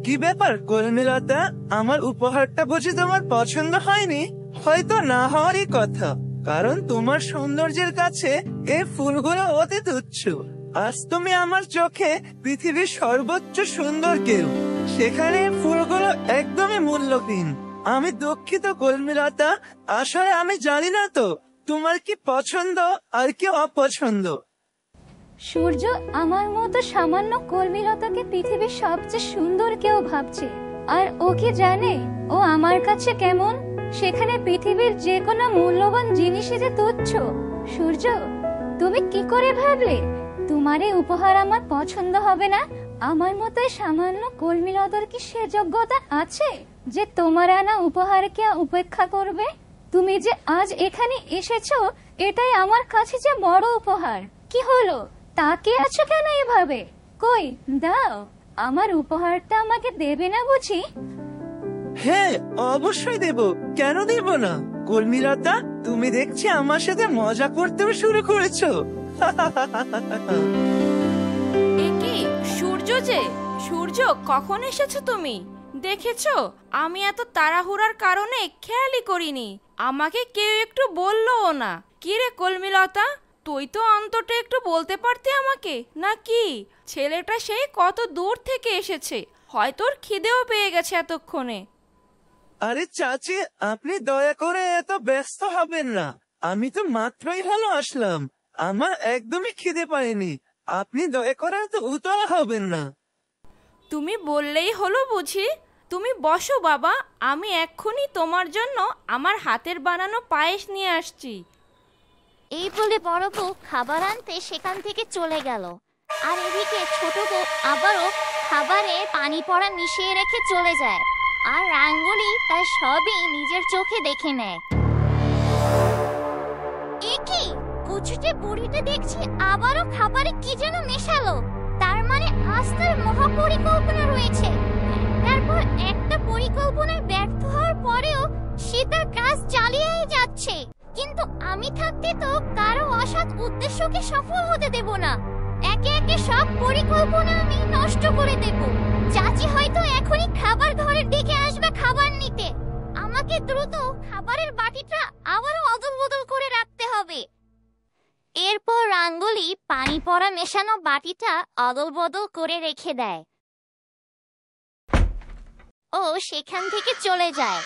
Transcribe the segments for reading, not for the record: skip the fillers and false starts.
কি ব্যাপার কর্মীলতা, আমার উপহারটা বুঝি তোমার পছন্দ হয়নি? হয়তো না হওয়ারই কথা, কারণ তোমার সৌন্দর্যের কাছে এই ফুলগুলো অতি তুচ্ছ। আজ তুমি আমার চোখে পৃথিবীর সর্বোচ্চ সুন্দর কেউ, সেখানে ফুলগুলো একদমই মূল্যহীন। আমি দুঃখিত কর্মীলতা, আসলে আমি জানি না তো তোমার কি পছন্দ আর কি অপছন্দ। সূর্য আমার মতো সামান্য কর্মীলতাকে পৃথিবীর সবচেয়ে সুন্দর কেউ ভাবছে, আর ও কি জানে ও আমার কাছে কেমন? সেখানে পৃথিবীর যে কোনো মূল্যবান জিনিসই যে তুচ্ছ। সূর্য, তুমি কি করে ভাবলে তোমার এই উপহার আমার পছন্দ হবে না? আমার মতো সামান্য কর্মীলতার কি সে যোগ্যতা আছে যে তোমার আনা উপহারকে উপেক্ষা করবে? তুমি যে আজ এখানে এসেছো, এটাই আমার কাছে যে বড় উপহার। কি হলো, তাকিয়ে আছো কেন এভাবে? কই দাও, আমার উপহারটা আমাকে দেবে না বুঝি? হ্যাঁ, অবশ্যই দেব, কেন দেব না। কর্মীলতা, তুমি দেখছি আমার সাথে মজা করতেও শুরু করেছো। একি সূর্য, যে সূর্য, কখন এসেছো তুমি? দেখেছো আমি এত তাড়াহুড়ার কারণে খেয়ালই করিনি, আমাকে কেউ একটু বললোও না। কি রে কলমিলতা, তুই তো অন্তত একটু বলতে পারতি আমাকে, নাকি? ছেলেটা সেই কত দূর থেকে এসেছে, হয়তো ওর খিদেও পেয়ে গেছে এতক্ষণে। আরে চাচি, আপনি দয়া করে এত ব্যস্ত হবেন না, আমি তো মাত্রই ভালো আসলাম, আমার একদমই খিদে পায়নি। আপনি দয়া করে এত উতলা হবেন না। তুমি বললেই হলো বুঝি। তুমি বসো বাবা, আমি এক্ষুনি তোমার জন্য আমার হাতের বানানো পায়েস নিয়ে আসছি। এই বলে বড় বউ খাবার আনতে সেখান থেকে চলে গেল, আর এদিকে ছোট বউ আবারও খাবারে পানি পড়া মিশিয়ে রেখে চলে যায়, আর রাঙ্গুলি তার সবই নিজের চোখে দেখে নেয়। এ কি, কুচুটে বুড়িটা দেখছি আবারও খাবারে কি যেন মেশালো। তার মানে আজ তার মহাপরিকল্পনা রয়েছে। তারপর একটা পরিকল্পনায় ব্যর্থ হওয়ার পরেও সে তার কাজ চালিয়েই যাচ্ছে। কিন্তু আমি থাকতে তো কারো অসৎ উদ্দেশ্যকে সফল হতে দেব না। একে একে সব পরিকল্পনা আমি নষ্ট করে দেব। চাচি হয়তো এখনই খাবার ঘরের দিকে আসবে খাবার নিতে। আমাকে দ্রুত খাবারের বাটিটা আবারও অদল-বদল করে রাখতে হবে। এরপর রাঙ্গুলি পানি পড়া মেশানো বাটিটা অদল-বদল করে রেখে দেয় ও সেখান থেকে চলে যায়।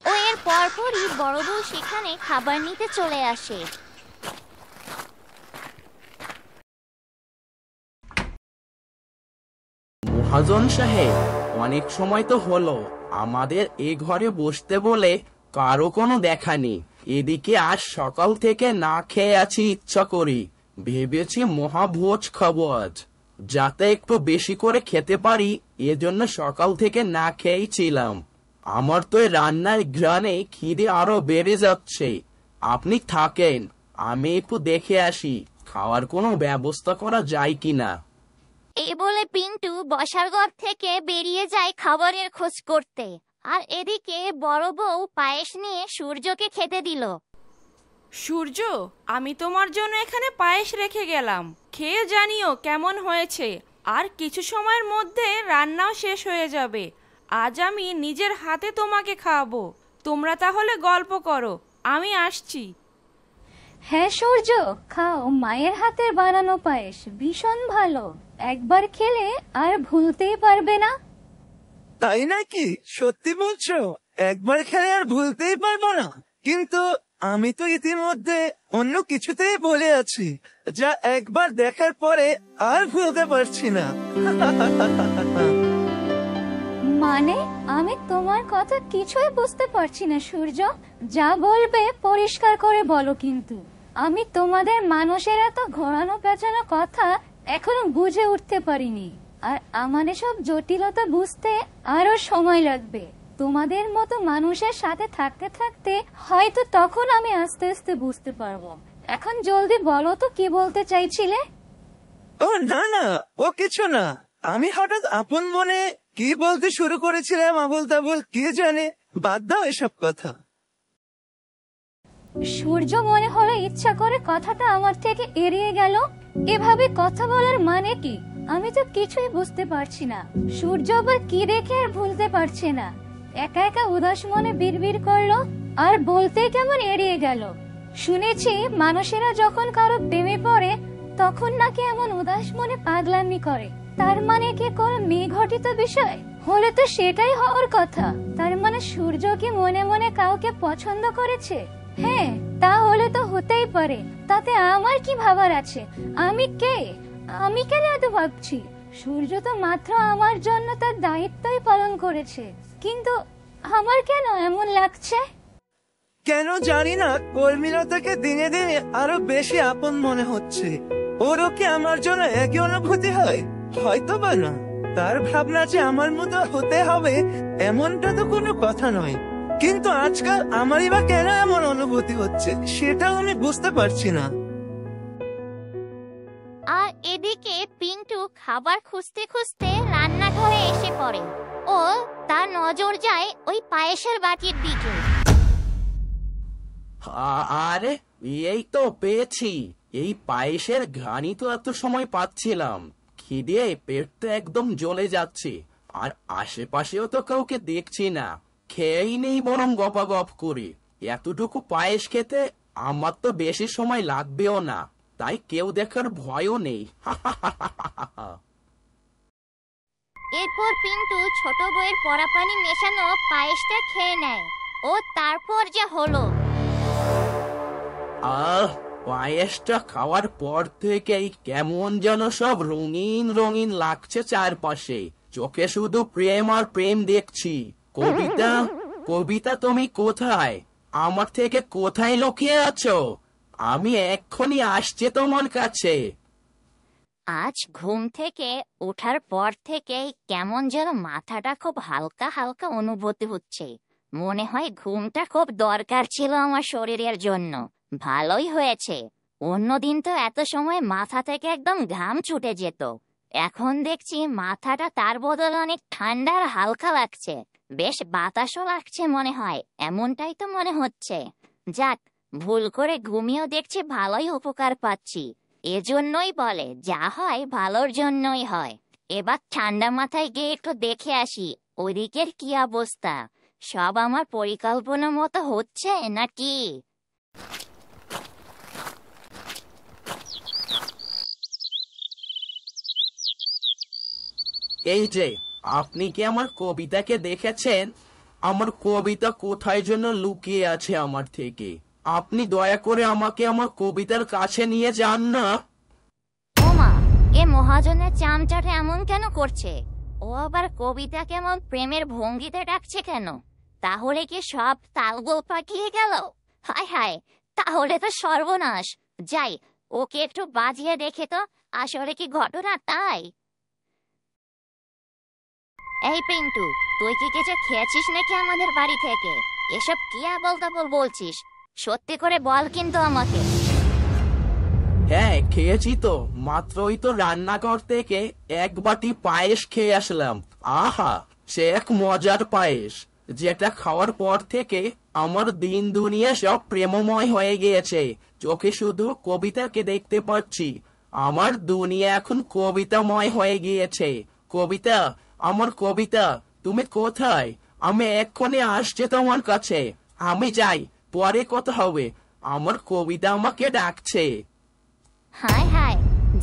ও এর পরপরই বড় বউ সেখানে খাবার নিতে চলে আসে। মহাজন সাহেব, অনেক সময় তো হলো আমাদের এ ঘরে বসতে বলে কারো কোনো দেখা নেই। এদিকে আজ সকাল থেকে না খেয়ে আছি ইচ্ছা করি, ভেবেছি মহাভোজ খাবো আজ, যাতে একটু বেশি করে খেতে পারি, এজন্য সকাল থেকে না খেয়েই ছিলাম। আমার তো এই রান্নার ঘ্রাণে খিদে আরো বেড়ে যাচ্ছে। আপনি থাকেন, আমি একটু দেখে আসি খাওয়ার কোনো ব্যবস্থা করা যায় কিনা। এই বলে পিন্টু বসার ঘর থেকে বেরিয়ে যায় খাবারের খোঁজ করতে, আর এদিকে বড় বউ পায়েস নিয়ে সূর্যকে খেতে দিল। সূর্য, আমি তোমার জন্য এখানে পায়েস রেখে গেলাম, খেয়ে জানিও কেমন হয়েছে। আর কিছু সময়ের মধ্যে রান্নাও শেষ হয়ে যাবে। আজ আমি নিজের হাতে তোমাকে খাওয়াবো। তোমরা তাহলে গল্প করো, আমি আসছি। হ্যাঁ সূর্য, খাও, মায়ের হাতের বানানো পায়েস ভীষণ ভালো, একবার খেলে আর ভুলতেই পারবে না। তাই নাকি? সত্যি বলছো? একবার খেলে আর ভুলতেই পারবো না? কিন্তু আমি তো ইতিমধ্যে অন্য কিছুতেই বলে আছি, যা একবার দেখার পরে আর ভুলতে পারছি না। মানে আমি তোমার কথা কিছুই বুঝতে পারছি না সূর্য, যা বলবে পরিষ্কার করে বলো। কিন্তু আমি তোমাদের মানুষের এত ঘোরানো পেঁচানো কথা এখনো বুঝে উঠতে পারিনি, আর আমার সব জটিলতা বুঝতে আরো সময় লাগবে। তোমাদের মতো মানুষের সাথে থাকতে থাকতে হয়তো তখন আমি আস্তে আস্তে বুঝতে পারবো। এখন জলদি বলো তো কি বলতে চাইছিলে? ও না না, ও কিছু না। আমি হঠাৎ আপন মনে কি বলতে শুরু করেছিলাম, আবল তাবল, কে জানে। বাদ দাও এসব কথা। সূর্য মনে হলো ইচ্ছা করে কথাটা আমার থেকে এড়িয়ে গেল। এভাবে কথা বলার মানে কি? আমি তো কিছুই বুঝতে পারছি না সূর্য আবার কি দেখে আর ভুলতে পারছে না। একা একা উদাস মনে বিড়বিড় করলো আর বলতে কেমন এড়িয়ে গেল। শুনেছি মানুষেরা যখন কারো প্রেমে পড়ে তখন নাকি এমন উদাস মনে পাগলামি করে। তার মানে কি কোনো মেয়ে ঘটিত বিষয় হলে তো সেটাই হওয়ার কথা। তার মানে সূর্য কি মনে মনে কাউকে পছন্দ করেছে? হ্যাঁ, তাহলে তো হতেই পারে। তাতে আমার কি ভাবার আছে? আমি কে? আমি কেন এত ভাবছি? সূর্য তো মাত্র আমার জন্য তার দায়িত্বই পালন করেছে, কিন্তু আমার কেন এমন লাগছে? কেন জানি না, কর্মীলতাকে দিনে দিনে আরো বেশি আপন মনে হচ্ছে। ওরও কি আমার জন্য একই অনুভূতি হয়? হয়তো বা না। তার ভাবনা যে আমার মতো হতে হবে এমনটা তো কোনো কথা নয়, কিন্তু আজকাল আমারই বা কেন এমন অনুভূতি হচ্ছে সেটাও আমি বুঝতে পারছি না। আর এদিকে পিন্টু খাবার খুঁজতে খুঁজতে রান্নাঘরে এসে পড়ে ও তার নজর যায় ওই পায়েসের বাটির দিকে। আরে এই তো পেয়েছি। এই পায়েসের ঘ্রাণই তো এত সময় পাচ্ছিলাম। খিদে পেট তো একদম জ্বলে যাচ্ছে, আর আশেপাশেও তো কাউকে দেখছি না। খেয়েই নেই বরং গপাগপ করি। এতটুকু পায়েস খেতে আমার তো বেশি সময় লাগবেও না, তাই কেউ দেখার ভয়ও নেই। এরপর পিন্টু ছোট বউয়ের পরা পানি মেশানো পায়েসটা খেয়ে নেয় ও তারপর যা হলো। পায়েসটা খাওয়ার পর থেকেই কেমন যেন সব রঙিন রঙিন লাগছে চারপাশে। চোখে শুধু প্রেম আর প্রেম দেখছি। কবিতা, কবিতা তুমি কোথায়? আমার থেকে কোথায় লুকিয়ে আছো? আমি এক্ষুনি আসছি তোমার কাছে। আজ ঘুম থেকে ওঠার পর থেকেই কেমন যেন মাথাটা খুব হালকা হালকা অনুভূতি হচ্ছে। মনে হয় ঘুমটা খুব দরকার ছিল আমার শরীরের জন্য। ভালোই হয়েছে। অন্যদিন তো এত সময় মাথা থেকে একদম ঘাম ছুটে যেত। এখন দেখছি মাথাটা তার বদলে অনেক ঠান্ডা আর হালকা লাগছে। বেশ বাতাসও লাগছে মনে হয়, এমনটাই তো মনে হচ্ছে। যাক, ভুল করে ঘুমিয়েও দেখছি ভালোই উপকার পাচ্ছি। এজন্যই বলে যা হয় ভালোর জন্যই হয়। এবার ঠান্ডা মাথায় গিয়ে একটু দেখে আসি ওদিকের কি অবস্থা। সব আমার পরিকল্পনা মতো হচ্ছে নাকি? এই যে, আপনি কি আমার কবিতাকে দেখেছেন? আমার কবিতা কোথায় যেন লুকিয়ে আছে আমার থেকে। আপনি দয়া করে আমাকে আমার কবিতার কাছে নিয়ে যান না। ওমা, এ মহাজনের চামচাটা এমন কেন করছে? ও আবার কবিতা কেমন প্রেমের ভঙ্গিতে ডাকছে কেন? তাহলে কি সব তালগোল পাকিয়ে গেল? হায় হায়, তাহলে তো সর্বনাশ। যাই, ওকে একটু বাজিয়ে দেখে তো আসলে কি ঘটনা তাই। এই পিন্টু, তুই কি কিছু খেয়েছিস নাকি আমাদের বাড়ি থেকে? এসব কি আবল তাবল বলছিস? সত্যি করে বল কিন্তু আমাকে। হ্যাঁ, খেয়েছি তো। মাত্রই তো রান্নাঘর থেকে এক বাটি পায়েস খেয়ে আসলাম। আহা, সে এক মজার পায়েস, যেটা খাওয়ার পর থেকে আমার দিন দুনিয়া সব প্রেমময় হয়ে গিয়েছে। চোখে শুধু কবিতাকে দেখতে পাচ্ছি। আমার দুনিয়া এখন কবিতাময় হয়ে গিয়েছে। কবিতা, আমার কবিতা, তুমি কোথায়? আমি এক্ষুনি আসছি তোমার কাছে। আমি যাই, পরে কথা হবে। আমার কবিতা আমাকে ডাকছে। হায় হায়,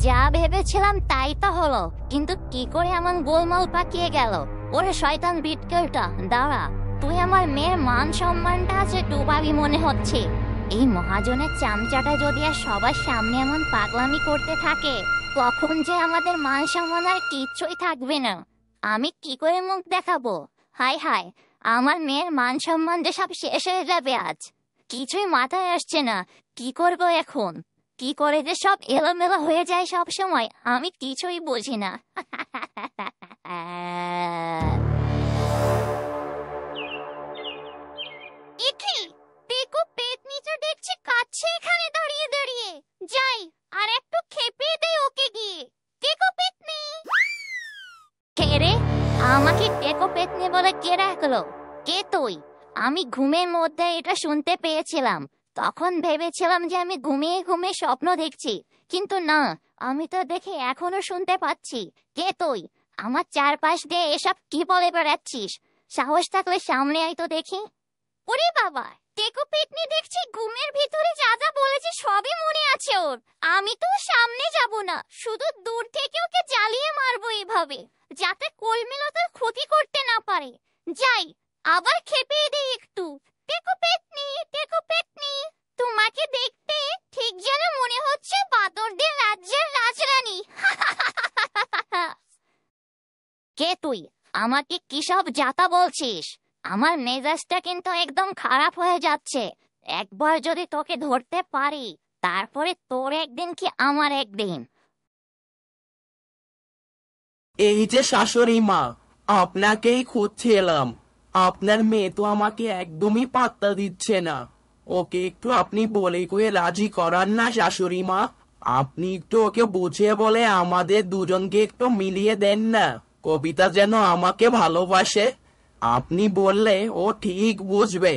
যা ভেবেছিলাম তাই তো হলো, কিন্তু কি করে এমন গোলমাল পাকিয়ে গেল? ওরে শয়তান বিটকেলটা, দাঁড়া। তুই আমার মেয়ের মান সম্মানটা আছে ডুবাবি মনে হচ্ছে। এই মহাজনের চামচাটা যদি আর সবার সামনে এমন পাগলামি করতে থাকে, তখন যে আমাদের মান সম্মান আর কিচ্ছুই থাকবে না। আমি কি করে মুখ দেখাবো? হায় হায়, আমার মেয়ের মান সম্মান যে সব শেষ হয়ে যাবে আজ। কিছুই মাথায় আসছে না, কি করবো এখন? কি করে যে সব এলোমেলো হয়ে যায় সব সময়, আমি কিছুই বুঝি না। পেট নিচে দেখছি কাচ্ছে এখানে দাঁড়িয়ে দাঁড়িয়ে। যাই, আর একটু খেপে দেই ওকে গিয়ে। টেকো পেতনি! কে রে? আমাকে টেকো পেতনি বলে কে ডাকলো? কে তুই? আমি ঘুমের মধ্যে এটা শুনতে পেয়েছিলাম। তখন ভেবেছিলাম যে আমি ঘুমিয়ে ঘুমিয়ে স্বপ্ন দেখছি, কিন্তু না, আমি তো দেখে এখনো শুনতে পাচ্ছি। কে তুই? আমার চারপাশ দিয়ে এসব কি বলে বেড়াচ্ছিস? সাহস থাকলে সামনে আয় তো দেখি। ওরে বাবা, টেকো পেটনি দেখছি ঘুমের ভিতরে যা যা বলেছে সবই মনে আছে ওর। আমি তো সামনে যাব না, শুধু দূর থেকে ওকে জ্বালিয়ে মারবো এভাবে, যাতে কলমিলতার ক্ষতি করতে না পারে। যাই, আবার খেপিয়ে দিই একটু। টেকো পেটনি, টেকো পেটনি, তোমাকে দেখতে ঠিক যেন মনে হচ্ছে বাদরদের রাজ্যের রাজরানী। কে তুই? আমাকে কি সব যাতা বলছিস? আমার মেজাজটা কিন্তু একদম খারাপ হয়ে যাচ্ছে। একবার যদি তোকে ধরতে পারি, তারপরে তোর একদিন কি আমার একদিন। এই যে শাশুড়ি মা, আপনাকেই খুঁজছিলাম। আপনার মেয়ে তো আমাকে একদমই পাত্তা দিচ্ছে না। ওকে একটু আপনি বলে কয়ে রাজি করান না শাশুড়ি মা। আপনি একটু ওকে বুঝিয়ে বলে আমাদের দুজনকে একটু মিলিয়ে দেন না। কবিতা যেন আমাকে ভালোবাসে। আপনি বললে ও ঠিক বুঝবে,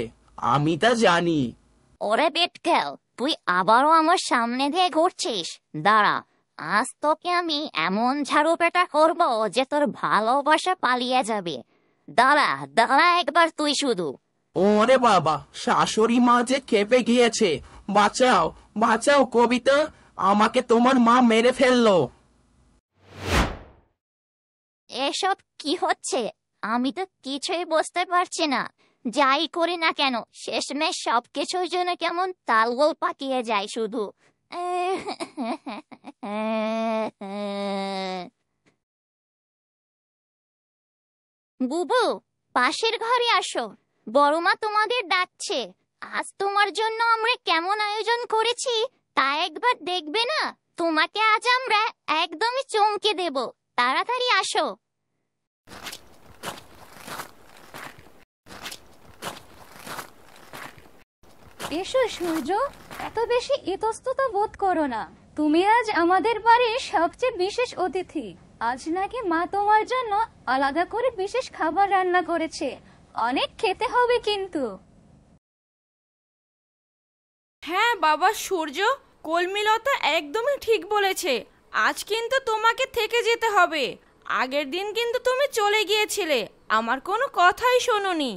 আমি তা জানি। ওরে বেটকেল, তুই আবারও আমার সামনে দিয়ে ঘুরছিস? দাঁড়া, আজ তোকে আমি এমন ঝাড়ু পেটা করবো যে তোর ভালোবাসা পালিয়ে যাবে। দাঁড়া দাঁড়া একবার তুই শুধু। ওরে বাবা, শাশুড়ি মা যে খেপে গিয়েছে। বাঁচাও বাঁচাও কবিতা, আমাকে তোমার মা মেরে ফেললো। এসব কি হচ্ছে? আমি তো কিছুই বুঝতে পারছি না। যাই করি না কেন, শেষমেশ সবকিছুর জন্য কেমন তালগোল পাকিয়ে যায় শুধু। বুবু, পাশের ঘরে আসো, বড়মা তোমাদের ডাকছে। আজ তোমার জন্য আমরা কেমন আয়োজন করেছি তা একবার দেখবে না? তোমাকে আজ আমরা একদমই চমকে দেব। তাড়াতাড়ি আসো। এসো সূর্য, এত বেশি ইতস্তত বোধ করো না। তুমি আজ আমাদের বাড়ির সবচেয়ে বিশেষ অতিথি। আজ নাকি মা তোমার জন্য আলাদা করে বিশেষ খাবার রান্না করেছে। অনেক খেতে হবে কিন্তু। হ্যাঁ বাবা সূর্য, কলমিলতা একদমই ঠিক বলেছে। আজ কিন্তু তোমাকে থেকে যেতে হবে। আগের দিন কিন্তু তুমি চলে গিয়েছিলে, আমার কোনো কথাই শোনোনি।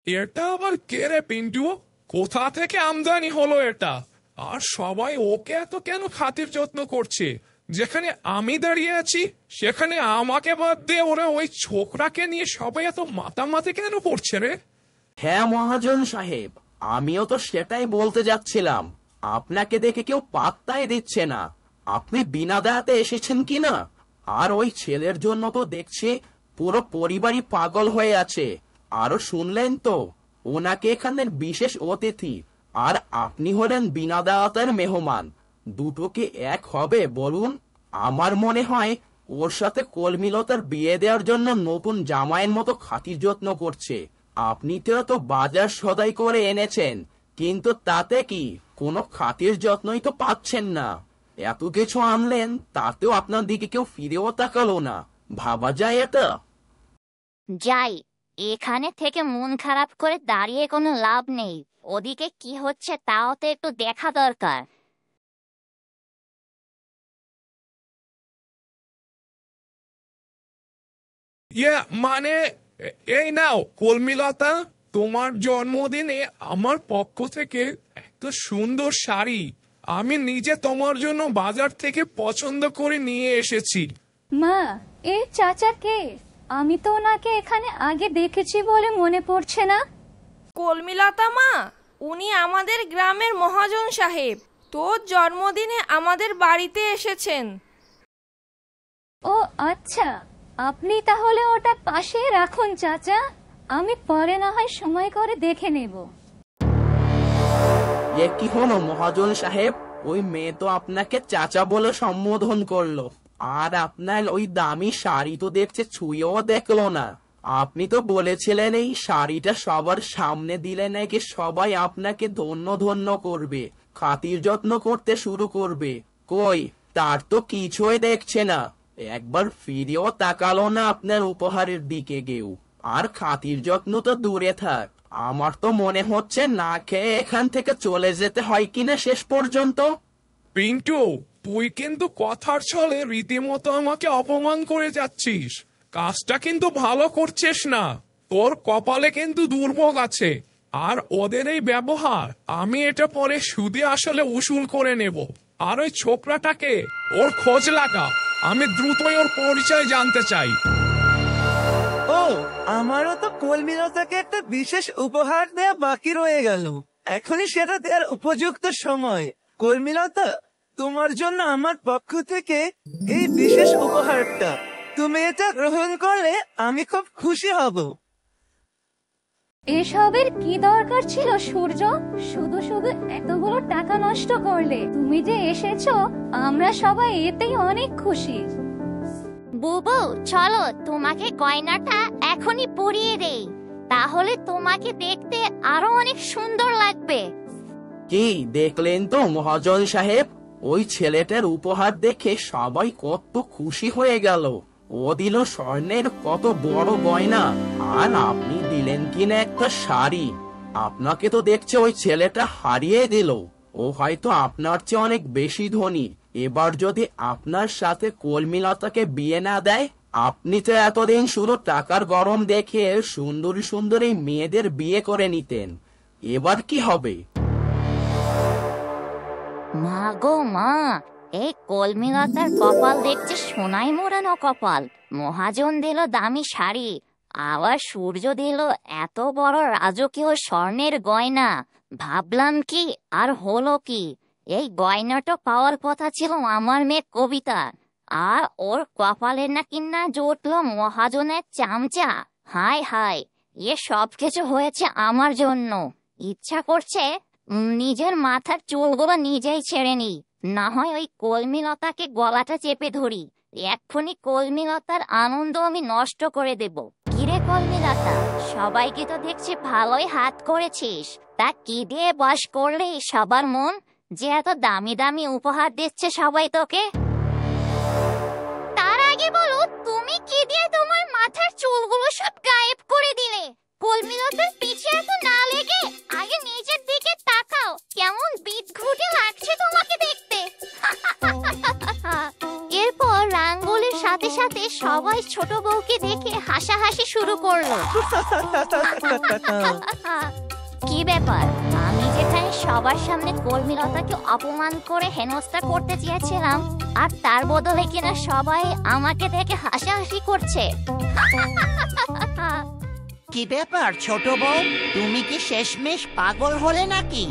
এটা আবার কে রে পিন্টু? কোথা থেকে আমদানি হলো এটা? আর সবাই ওকে এত কেন খাতির যত্ন করছে? যেখানে আমি দাঁড়িয়ে আছি সেখানে আমাকে বাদ দিয়ে ওরা ওই ছোকরাকে নিয়ে সবাই এত মাতামাতি কেন পড়ছে রে? হ্যাঁ মহাজন সাহেব, আমিও তো সেটাই বলতে যাচ্ছিলাম। আপনাকে দেখে কেউ পাত্তাই দিচ্ছে না। আপনি বিনা দায়াতে এসেছেন কিনা? আর ওই ছেলের জন্য তো দেখছি পুরো পরিবারই পাগল হয়ে আছে। আরো শুনলেন তো, ওনাকে এখানের বিশেষ অতিথি, আর আপনি হলেন বিনা দাওয়াতের মেহমান। দুটো কি এক হবে বলুন? আমার মনে হয় ওর সাথে কলমিলতার বিয়ে দেওয়ার জন্য নতুন জামাইয়ের মতো খাতির যত্ন করছে। আপনি তো বাজার সদাই করে এনেছেন, কিন্তু তাতে কি কোনো খাতির যত্নই তো পাচ্ছেন না। এত কিছু আনলেন, তাতেও আপনার দিকে কেউ ফিরেও তাকালো না। ভাবা যায় এটা? যাই, এখানে থেকে মন খারাপ করে দাঁড়িয়ে কোনো লাভ নেই। ওদিকে কি হচ্ছে তাও তো একটু দেখা দরকার। মানে এই নাও কলমিলতা, তোমার জন্মদিনে আমার পক্ষ থেকে একটা সুন্দর শাড়ি আমি নিজে তোমার জন্য বাজার থেকে পছন্দ করে নিয়ে এসেছি। মা, এই চাচা কে? আমি তো ওনাকে এখানে আগে দেখেছি বলে মনে পড়ছে না। কলমিলতা মা, উনি আমাদের গ্রামের মহাজন সাহেব। তোর জন্মদিনে আমাদের বাড়িতে এসেছেন। ও আচ্ছা, আপনি তাহলে ওটা পাশে রাখুন চাচা, আমি পরে না হয় সময় করে দেখে নেব। এ কি হলো মহাজন সাহেব? ওই মেয়ে তো আপনাকে চাচা বলে সম্বোধন করলো, আর আপনার ওই দামি শাড়ি তো দেখছে ছুঁয়েও দেখলো না। আপনি তো বলেছিলেন এই শাড়িটা সবার সামনে দিলে নাকি সবাই আপনাকে ধন্য ধন্য করবে, খাতির যত্ন করতে শুরু করবে। কই, তার তো কিছুই দেখছে না। একবার ফিরেও তাকালো না আপনার উপহারের দিকে কেউ। আর খাতির যত্ন তো দূরে থাক, আমার তো মনে হচ্ছে না খেয়ে এখান থেকে চলে যেতে হয় কিনা শেষ পর্যন্ত। পিন্টু, তুই কিন্তু কথার ছলে রীতিমতো আমাকে অপমান করে যাচ্ছিস। কাজটা কিন্তু ভালো করছিস না। তোর কপালে কিন্তু দুর্ভোগ আছে। আর ওদের এই ব্যবহার আমি এটা পরে সুদে আসলে উসুল করে নেব। আর ওই ছোকরাটাকে ওর খোঁজ লাগা, আমি দ্রুতই ওর পরিচয় জানতে চাই। ও, আমারও তো কলমিলতাকে একটা বিশেষ উপহার দেয়া বাকি রয়ে গেল। এখনই সেটা দেওয়ার উপযুক্ত সময়। কলমিলতা, তোমার জন্য আমার পক্ষ থেকে এই বিশেষ উপহারটা। তুমি এটা গ্রহণ করলে আমি খুব খুশি হব। এসবের কি দরকার ছিল সূর্য? শুধু শুধু এতগুলো টাকা নষ্ট করলে। তুমি যে এসেছো আমরা সবাই এতেই অনেক খুশি। বুবু, চলো তোমাকে গয়নাটা এখনই পরিয়ে দেই, তাহলে তোমাকে দেখতে আরো অনেক সুন্দর লাগবে। কি দেখলেন তো মহাজন সাহেব, ওই ছেলেটার উপহার দেখে সবাই কত খুশি হয়ে গেল। ও দিল স্বর্ণের কত বড় গয়না, আর আপনি দিলেন কিনা একটা শাড়ি। আপনাকে তো দেখছে ওই ছেলেটা হারিয়ে দিল। ও হয়তো আপনার চেয়ে অনেক বেশি ধনী। এবার যদি আপনার সাথে কলমিলতাকে বিয়ে না দেয়, আপনি তো এতদিন শুধু টাকার গরম দেখে সুন্দরী সুন্দরী মেয়েদের বিয়ে করে নিতেন। এবার কি হবে? মা গো মা, এই কলমিলতার কপাল দেখছে সোনায় মোড়ানো কপাল। মহাজন দিল দামি শাড়ি, আবার সূর্য দিল এত বড় রাজকীয় স্বর্ণের গয়না। ভাবলাম কি আর হলো কি, এই গয়নাটা পাওয়ার কথা ছিল আমার মেয়ে কবিতা, আর ওর কপালে নাকি না জুটলো মহাজনের চামচা। হায় হায়, এ সব কিছু হয়েছে আমার জন্য। ইচ্ছা করছে নিজের মাথার চুলগুলো নিজেই ছেড়ে নি, না হয় ওই কলমিলতাকে গলাটা চেপে ধরি। এক্ষুনি কলমিলতার আনন্দ আমি নষ্ট করে দেব। কিরে কলমিলতা, সবাইকে তো দেখছি ভালোই হাত করেছিস, তা কি দিয়ে বশ করলে সবার মন যে এত দামি দামি উপহার দিচ্ছে সবাই তোকে? তার আগে বলো, তুমি কি দিয়ে তোমার মাথার চুলগুলো সব গায়েব করে দিলে? কলমিলতার পিছে এত না লেগে আগে নিজের দিকে তাকাও, কেমন বিদঘুটে লাগছে তোমাকে দেখতে। এরপর রাঙ্গুলির সাথে সাথে সবাই ছোট বউকে দেখে হাসাহাসি শুরু করলো। কি ব্যাপার, আমি যেখানে সবার সামনে কলমিলতাকে অপমান করে হেনস্থা করতে চেয়েছিলাম, আর তার বদলে কিনা সবাই আমাকে দেখে হাসাহাসি করছে। কি ব্যাপার ছোট বউ, তুমি কি শেষমেশ পাগল হলে নাকি?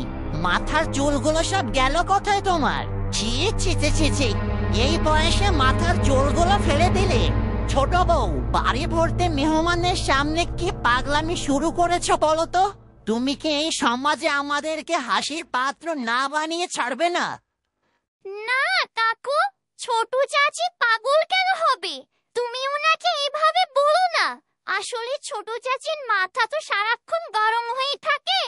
মাথার চুলগুলো সব গেল কোথায় তোমার? ছি ছি ছি ছি ছি, এই বয়সে মাথার চুলগুলো ফেলে দিলে? ছোট বউ, বাড়ি ভর্তি মেহমানের সামনে কি পাগলামি শুরু করেছো বলো তো? তুমি কি এই সমাজে আমাদেরকে হাসির পাত্র না বানিয়ে ছাড়বে না? না কাকু, ছোট চাচি পাগল কেন হবে? তুমি ওনাকে এভাবে বলো না। আসলে ছোট চাচির মাথা তো সারাক্ষণ গরম হয়ে থাকে,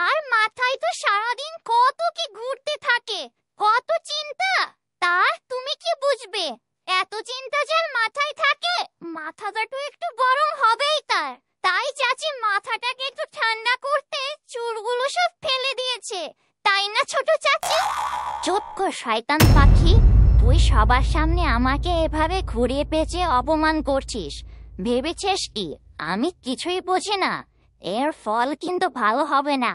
আর মাথায় তো সারাদিন কত কি ঘুরতে থাকে, কত চিন্তা। তা তুমি কি বুঝবে? এত চিন্তা যার মাথায় থাকে, মাথাটা তো একটু গরম হবেই তার। তাই চাচি মাথাটাকে একটু ঠান্ডা করতে চুলগুলো সব ফেলে দিয়েছে, তাই না ছোট চাচি? চুপ কর শয়তান পাখি, তুই সবার সামনে আমাকে এভাবে ঘুরিয়ে পেঁচিয়ে অপমান করছিস। ভেবেছিস কি আমি কিছুই বুঝি না? এর ফল কিন্তু ভালো হবে না,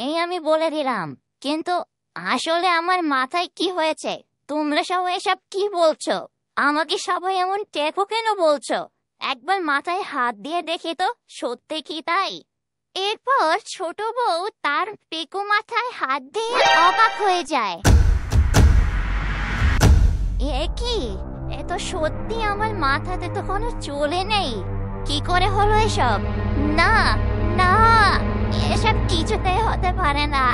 এই আমি বলে দিলাম। কিন্তু আসলে আমার মাথায় কি হয়েছে? তোমরা সবাই এসব কি বলছো? আমাকে সবাই এমন টেকো কেন বলছো? একবার মাথায় হাত দিয়ে দেখি তো সত্যি কি তাই। এরপর ছোট বউ তার পেকো মাথায় হাত দিয়ে অবাক হয়ে যায়। এ কি, এ তো সত্যি আমার মাথাতে তো কোনো চুলে নেই। কি করে হলো এসব? না না, এসব কিছুতেই হতে পারে না।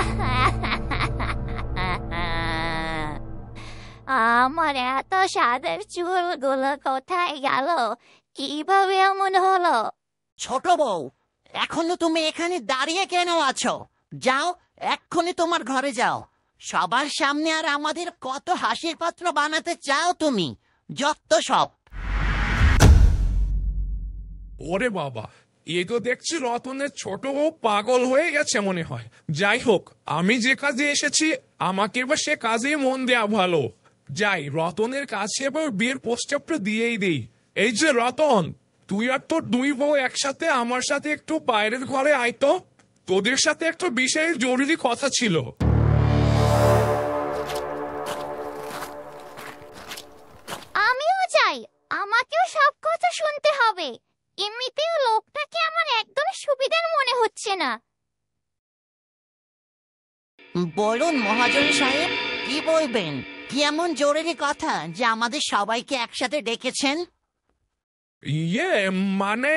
আমার এত সাদের চুলগুলো কোথায় গেল? কিভাবে এমন হলো? ছোট বউ, এখনো তুমি এখানে দাঁড়িয়ে কেন আছো? যাও, এক্ষুনি তোমার ঘরে যাও। সবার সামনে আর আমাদের কত হাসির পাত্র বানাতে চাও তুমি? যত সব। ওরে বাবা, এ তো দেখছি রতনের ছোট বউ পাগল হয়ে গেছে মনে হয়। যাই হোক, আমি যে কাজে এসেছি আমাকে এবার সে কাজে মন দেয়া ভালো। যাই রতনের কাছে এবার বিয়ের প্রস্তাবটা দিয়েই দিই। এই যে রতন, তুই আর তোর দুই বউ একসাথে আমার সাথে একটু বাইরের ঘরে আয় তো, তোদের সাথে একটা বিশেষ জরুরি কথা ছিল। আমিও চাই, আমাকেও সব কথা শুনতে হবে। এমনিতেও লোকটাকে আমার একদম সুবিধার মনে হচ্ছে না। বলুন মহাজন সাহেব, কি বলবেন? কি এমন জরুরি কথা যে আমাদের সবাইকে একসাথে ডেকেছেন? মানে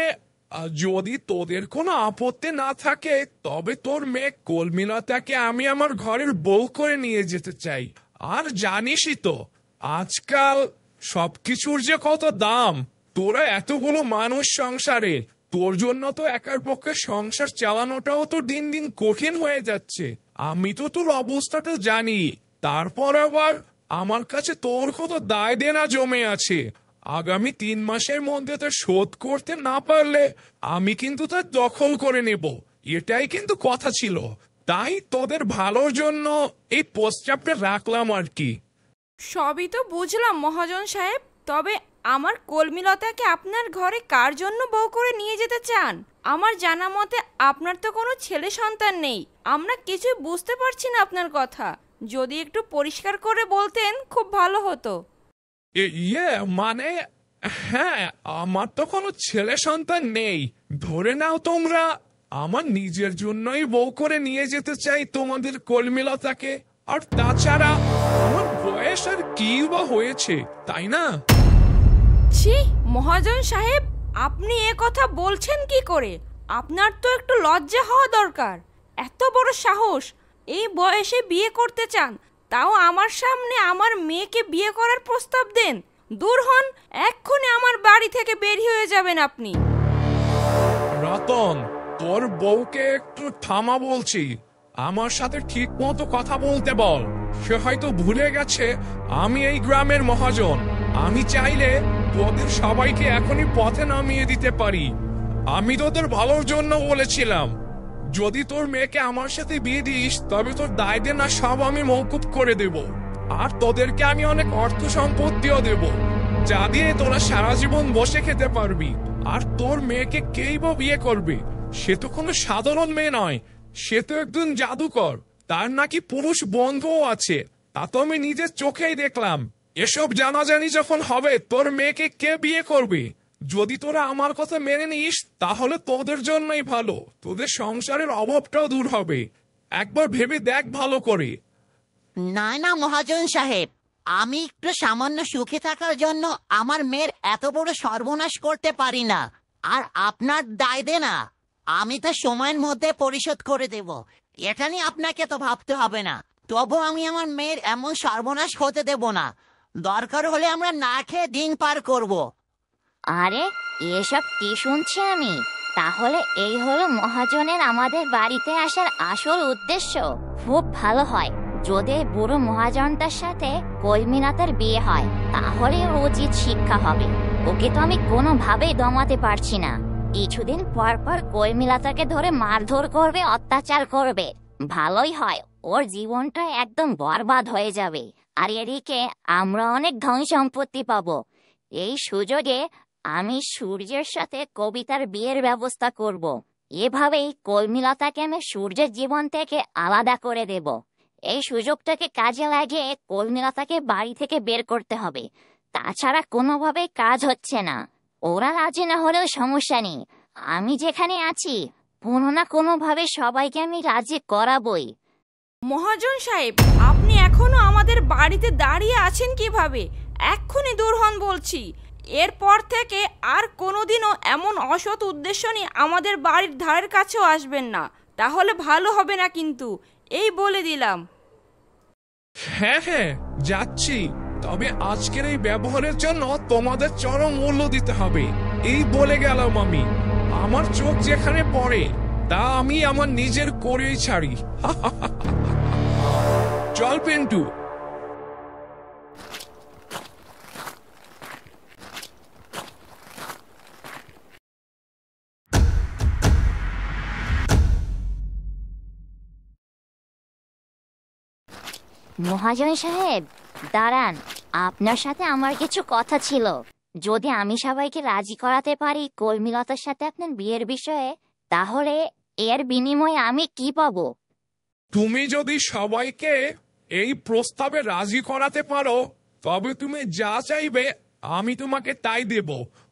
যদি তোদের কোনো আপত্তি না থাকে তবে তোর মেয়ে কলমিলতাকে আমি আমার ঘরের বউ করে নিয়ে যেতে চাই। আর জানিসই তো আজকাল সবকিছুর যে কত দাম, তোরা এতগুলো মানুষ সংসারে, তোর জন্য তো একার পক্ষে সংসার চালানোটাও তো দিন দিন কঠিন হয়ে যাচ্ছে। আমি তো তোর অবস্থাটা জানি, তারপর আবার আমার কাছে তোর কত দায় দেনা জমে আছে। আগামী 3 মাসের মধ্যে তা শোধ করতে না পারলে আমি কিন্তু তা দখল করে নেব, এটাই কিন্তু কথা ছিল। তাই তোদের ভালোর জন্য এই প্রস্তাবটা রাখলাম আর কি। সবই তো বুঝলাম মহাজন সাহেব, তবে আমার কলমিলতাকে আপনার ঘরে কার জন্য বউ করে নিয়ে যেতে চান? আমার জানা মতে আপনার তো কোনো ছেলে সন্তান নেই। আমরা কিছুই বুঝতে পারছি না আপনার কথা, যদি একটু পরিষ্কার করে বলতেন খুব ভালো হতো। মানে হ্যাঁ, আমার তো কোনো ছেলে সন্তান নেই। ধরে নাও তোমরা আমার নিজের জন্যই বউ করে নিয়ে যেতে চাই তোমাদের কলমিলতাকে। আর তাছাড়া আমার বয়স আর কি বা হয়েছে, তাই না? ছি মহাজন সাহেব, আপনি এ কথা বলছেন কি করে? আপনার তো একটু লজ্জা হওয়া দরকার। এত বড় সাহস, এই বয়সে বিয়ে করতে চান, তাও আমার সামনে আমার মেয়েকে বিয়ে করার প্রস্তাব দেন? দূর হন, এক্ষুনি আমার বাড়ি থেকে বের হয়ে যাবেন আপনি। রতন, তোর বউকে একটু থামা বলছি, আমার সাথে ঠিক মতো কথা বলতে বল। সে হয়তো ভুলে গেছে আমি এই গ্রামের মহাজন। আমি চাইলে তোদের সবাইকে এখনই পথে নামিয়ে দিতে পারি। আমি তোদের ভালোর জন্য বলেছিলাম, যদি তোর মেয়েকে আমার সাথে বিয়ে দিস তবে তোর দায় দেনা সব আমি মওকুফ করে দেব। আর তোদেরকে আমি অনেক অর্থ সম্পত্তিও দেব, যা দিয়ে তোরা সারা জীবন বসে খেতে পারবি। আর তোর মেয়েকে কেই বা বিয়ে করবে? সে তো কোনো সাধারণ মেয়ে নয়, সে তো একজন জাদুকর। তার নাকি পুরুষ বন্ধুও আছে, তা তো আমি নিজের চোখেই দেখলাম। এসব জানাজানি যখন হবে তোর মেয়েকে কে বিয়ে করবে? যদি তোরা আমার কথা মেনে নিস তাহলে তোদের জন্যই ভালো, তোদের সংসারের অভাবটাও দূর হবে। একবার ভেবে দেখ ভালো করে। না না মহাজন সাহেব, আমি একটু সামান্য সুখে থাকার জন্য আমার মেয়ের এত বড় সর্বনাশ করতে পারি না। আর আপনার দায় দেনা আমি তো সময়ের মধ্যে পরিশোধ করে দেব, এটা নিয়ে আপনাকে তো ভাবতে হবে না। তবু আমি আমার মেয়ের এমন সর্বনাশ হতে দেব না। দরকার হলে আমরা না খেয়ে দিন পার করব। আরে এসব কি শুনছি আমি? তাহলে এই হলো মহাজনের আমাদের বাড়িতে আসার আসল উদ্দেশ্য। খুব ভালো হয় যদি বুড়ো মহাজনটার সাথে কলমিলতার বিয়ে হয়, তাহলে ওর উচিত শিক্ষা হবে। ওকে তো আমি কোনোভাবেই দমাতে পারছি না। কিছুদিন পর পর কলমিলতাকে ধরে মারধর করবে, অত্যাচার করবে। ভালোই হয়, ওর জীবনটা একদম বরবাদ হয়ে যাবে। আর এদিকে আমরা অনেক ধন সম্পত্তি পাবো। এই সুযোগে আমি সূর্যের সাথে কবিতার বিয়ের ব্যবস্থা করব। এভাবেই কলমিলতাকে আমি সূর্যের জীবন থেকে আলাদা করে দেব। এই সুযোগটাকে কাজে লাগিয়ে কলমিলতাকে বাড়ি থেকে বের করতে হবে। তাছাড়া কোনোভাবেই কাজ হচ্ছে না। ওরা রাজি না হলেও সমস্যা নেই, আমি যেখানে আছি কোনো না কোনোভাবে সবাইকে আমি রাজি করাবই। মহাজন সাহেব, আপনি এখনো আমাদের বাড়িতে দাঁড়িয়ে আছেন কিভাবে? এক্ষুনি দূর হন বলছি। এরপর থেকে আর কোনোদিনও এমন অসৎ উদ্দেশ্য নিয়ে আমাদের বাড়ির ধারের কাছেও আসবেন না, তাহলে ভালো হবে না কিন্তু, এই বলে দিলাম। হ্যাঁ হ্যাঁ যাচ্ছি, তবে আজকের এই ব্যবহারের জন্য তোমাদের চরম মূল্য দিতে হবে। এই বলে গেলাম আমি, আমার চোখ যেখানে পড়ে তা আমি আমার নিজের করেই ছাড়ি। চল পিন্টু। মহাজন সাহেব দাঁড়ান, আপনার সাথে আমার কিছু কথা ছিল। যদি আমি সবাইকে রাজি করাতে পারি কর্মীলতার সাথে আপনার বিয়ের বিষয়ে, তাহলে এর বিনিময়ে আমি কি পাবো? তুমি যদি সবাইকে এই প্রস্তাবে রাজি করাতে পারো, তবে তুমি যা চাইবে আমি তোমাকে তাই দেব।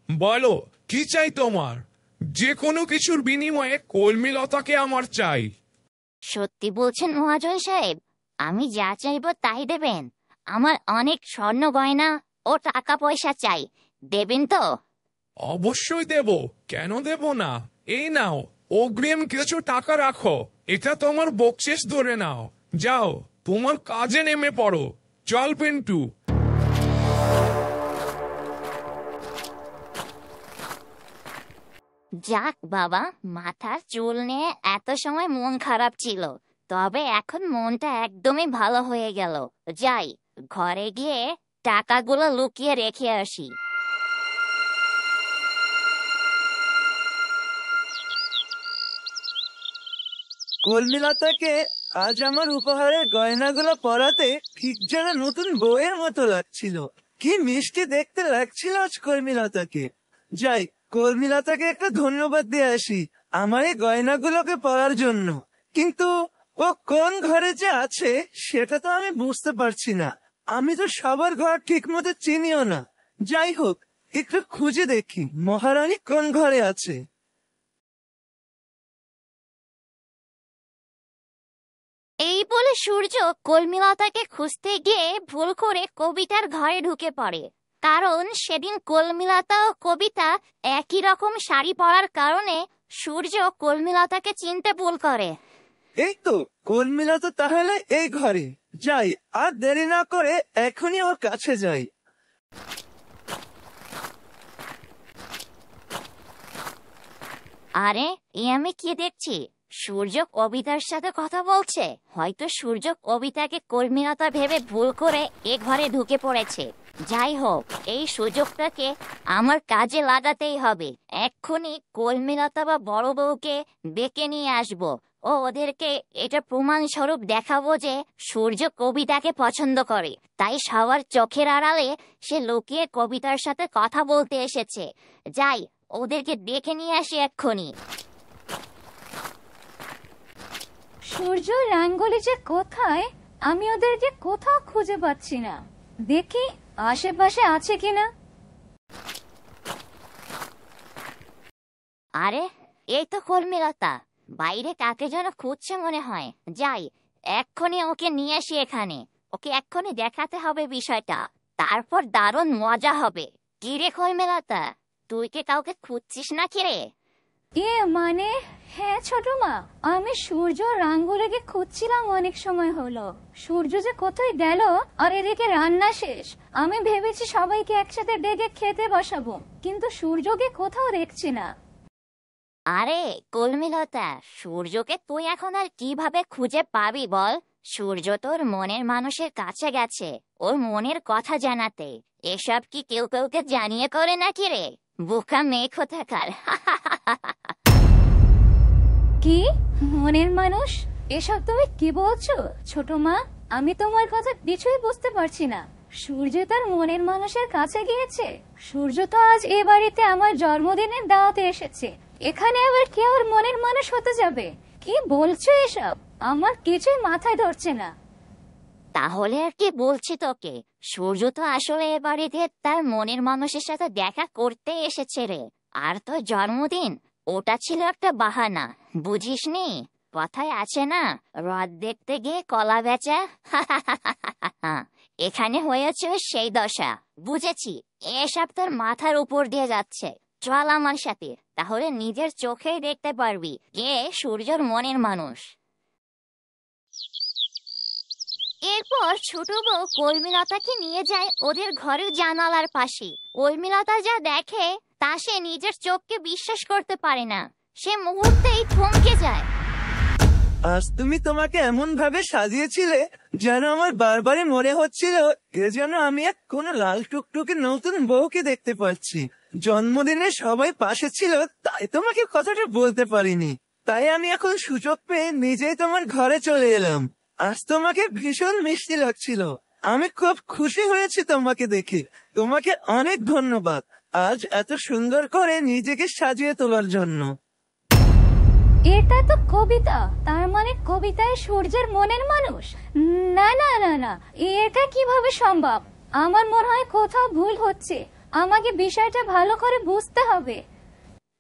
বলো কি চাই তোমার? যে কোনো কিছুর বিনিময়ে কর্মীলতাকে আমার চাই। সত্যি বলছেন মহাজন সাহেব? আমি যা চাইবো তাই দেবেন? আমার অনেক স্বর্ণ গয়না ও টাকা পয়সা চাই, দেবেন তো? অবশ্যই দেব, কেন দেব না। এই নাও, অগ্রিম কিছু টাকা রাখো, এটা তোমার বকশিস ধরে নাও। যাও, তোমার কাজে নেমে পড়ো। চল পিন্টু। যাক বাবা, মাথার চুল নিয়ে এত সময় মন খারাপ ছিল, তবে এখন মনটা একদমই ভালো হয়ে গেল। যাই, ঘরে গিয়ে টাকাগুলো লুকিয়ে রেখে আসি। কর্মীলতাকে আজ আমার উপহারের গয়নাগুলো পরাতে ঠিক যেন নতুন বউয়ের মতো লাগছিল। কি মিষ্টি দেখতে লাগছিল আজ কর্মীলতাকে। যাই, কর্মীলতাকে একটা ধন্যবাদ দিয়ে আসি আমার এই গয়নাগুলোকে পরার জন্য। কিন্তু ও কোন ঘরে যে আছে সেটা তো আমি বুঝতে পারছি না। আমি তো সবার ঘর ঠিক মতো চিনিও না। যাই হোক, একটু খুঁজে দেখি মহারানী কোন ঘরে আছে। এই বলে সূর্য কলমিলতাকে খুঁজতে গিয়ে ভুল করে কবিতার ঘরে ঢুকে পড়ে। কারণ সেদিন কলমিলতা ও কবিতা একই রকম শাড়ি পরার কারণে সূর্য কলমিলতাকে চিনতে ভুল করে। এই তো কর্মীলতা তাহলে এই ঘরে। যাই, আর দেরি না করে এখনই ওর কাছে যাই। আরে, আমি কি দেখছি? সূর্য কবিতার সাথে কথা বলছে। হয়তো সূর্য কবিতাকে কর্মীলতা ভেবে ভুল করে এ ঘরে ঢুকে পড়েছে। যাই হোক, এই সুযোগটাকে আমার কাজে লাগাতেই হবে। এক্ষুনি কর্মীলতা বা বড় বউকে ডেকে নিয়ে আসবো ও ওদেরকে এটা প্রমাণ স্বরূপ দেখাবো যে সূর্য কবিতাকে পছন্দ করে। তাই সবার চোখের আড়ালে সে লুকিয়ে কবিতার সাথে কথা বলতে এসেছে। যাই, ওদেরকে ডেকে নিয়ে আসি এক্ষুনি। সূর্য রাঙ্গলি যে কোথায়, আমি ওদেরকে কোথাও খুঁজে পাচ্ছি না। দেখি আশেপাশে আছে কিনা। আরে, এই তো কর্মীলতা। বাইরে কাকে যেন খুঁজছে মনে হয়। যাই, এক্ষুনি ওকে নিয়ে আসি এখানে। ওকে এক্ষুনি দেখাতে হবে বিষয়টা, তারপর দারুণ মজা হবে। কি রে কর্মীলতা, তুই কি কাউকে খুঁজছিস না কি রে? মানে হ্যাঁ ছোট মা, আমি সূর্য রাঙ্গুলিকে খুঁজছিলাম অনেক সময় হলো। সূর্য যে কোথায় গেল, আর এদিকে রান্না শেষ। আমি ভেবেছি সবাইকে একসাথে ডেকে খেতে বসাবো, কিন্তু সূর্যকে কোথাও দেখছি না। আরে কর্মীলতা, সূর্যকে তুই এখন আর কিভাবে খুঁজে পাবি বল? সূর্য তোর মনের মানুষের কাছে গেছে ওর মনের কথা জানাতে। এসব কি কেউ কাউকে জানিয়ে করে নাকি রে? বোকা মেয়ে কোথাকার। কি মনের মানুষ? এসব তুমি কি বলছো ছোট মা? আমি তোমার কথা কিছুই বুঝতে পারছি না। সূর্য তার মনের মানুষের কাছে গিয়েছে? সূর্য তো আজ এ বাড়িতে আমার জন্মদিনের দাওয়াতে এসেছে, এখানে আবার কে ওর মনের মানুষ হতে যাবে? কি বলছো এসব? আমার কিছুই মাথায় ধরছে না। তাহলে আর কি বলছি তোকে, সূর্য তো আসলে এ বাড়িতে তার মনের মানুষের সাথে দেখা করতে এসেছে রে। আর তোর জন্মদিন ওটা ছিল একটা বাহানা, বুঝিসনি? কথায় আছে না, রথ দেখতে গিয়ে কলা বেচা। এখানে হয়েছে সেই দশা। বুঝেছি, এসব তোর মাথার উপর দিয়ে যাচ্ছে। চল আমার সাথে, তাহলে নিজের চোখেই দেখতে পারবি কে সূর্যর মনের মানুষ। এরপর ছোট বউ কর্মীলতাকে নিয়ে যায় ওদের ঘরের জানালার পাশে। কর্মীলতা যা দেখে তা সে নিজের চোখকে বিশ্বাস করতে পারে না। সে মুহূর্তেই থমকে যায়। আজ তুমি তোমাকে এমন ভাবে সাজিয়েছিলে যেন আমার বারবারই মনে হচ্ছিল এ যেন আমি এক কোন লাল টুকটুকে নতুন বউকে দেখতে পাচ্ছি। জন্মদিনে সবাই পাশে ছিল, তাই তোমাকে কথাটা বলতে পারিনি। তাই আমি এখন সুযোগ পেয়ে নিজেই তোমার ঘরে চলে এলাম। আজ তোমাকে ভীষণ মিষ্টি লাগছিল। আমি খুব খুশি হয়েছি তোমাকে দেখে। তোমাকে অনেক ধন্যবাদ আজ এত সুন্দর করে নিজেকে সাজিয়ে তোলার জন্য। এটা তো কবিতা, তার মানে কবিতায় সূর্যের মনের মানুষ। না না না না, এটা কিভাবে সম্ভব? আমার মনে হয় কোথাও ভুল হচ্ছে। আমাকে বিষয়টা ভালো করে বুঝতে হবে।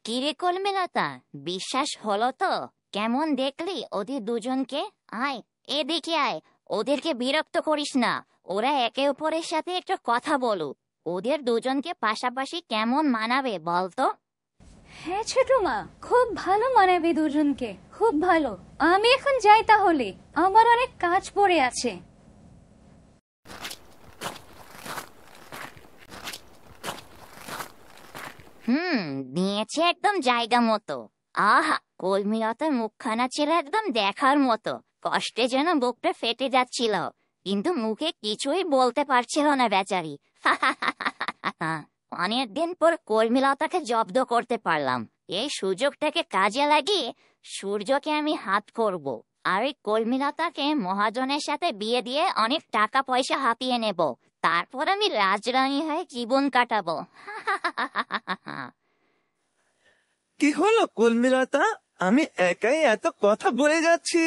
কিরে কলমিলতা, বিশ্বাস হলো তো? কেমন দেখলি ওদের দুজনকে? আয় এদিকে আয়, ওদেরকে বিরক্ত করিস না। ওরা একে অপরের সাথে একটু কথা বলুক। ওদের দুজনকে পাশাপাশি কেমন মানাবে বলতো? হ্যাঁ ছোট মা, খুব ভালো মানাবে দুজনকে, খুব ভালো। আমি এখন যাই তাহলে, আমার অনেক কাজ পড়ে আছে। নিয়েছে একদম জায়গা মতো। আহা, কলমিলতার মুখখানা ছিল একদম দেখার মতো। কষ্টে যেন বুকটা ফেটে যাচ্ছিল, কিন্তু মুখে কিছুই বলতে পারছিল না বেচারি। অনেকদিন পর কলমিলতাকে জব্দ করতে পারলাম। এই সুযোগটাকে কাজে লাগিয়ে সূর্যকে আমি হাত করব, আর এই কলমিলতাকে মহাজনের সাথে বিয়ে দিয়ে অনেক টাকা পয়সা হাতিয়ে নেব। তারপর আমি রাজরানী হয়ে জীবন কাটাবো। কি হলো কলমিলতা? আমি একাই এত কথা বলে যাচ্ছি,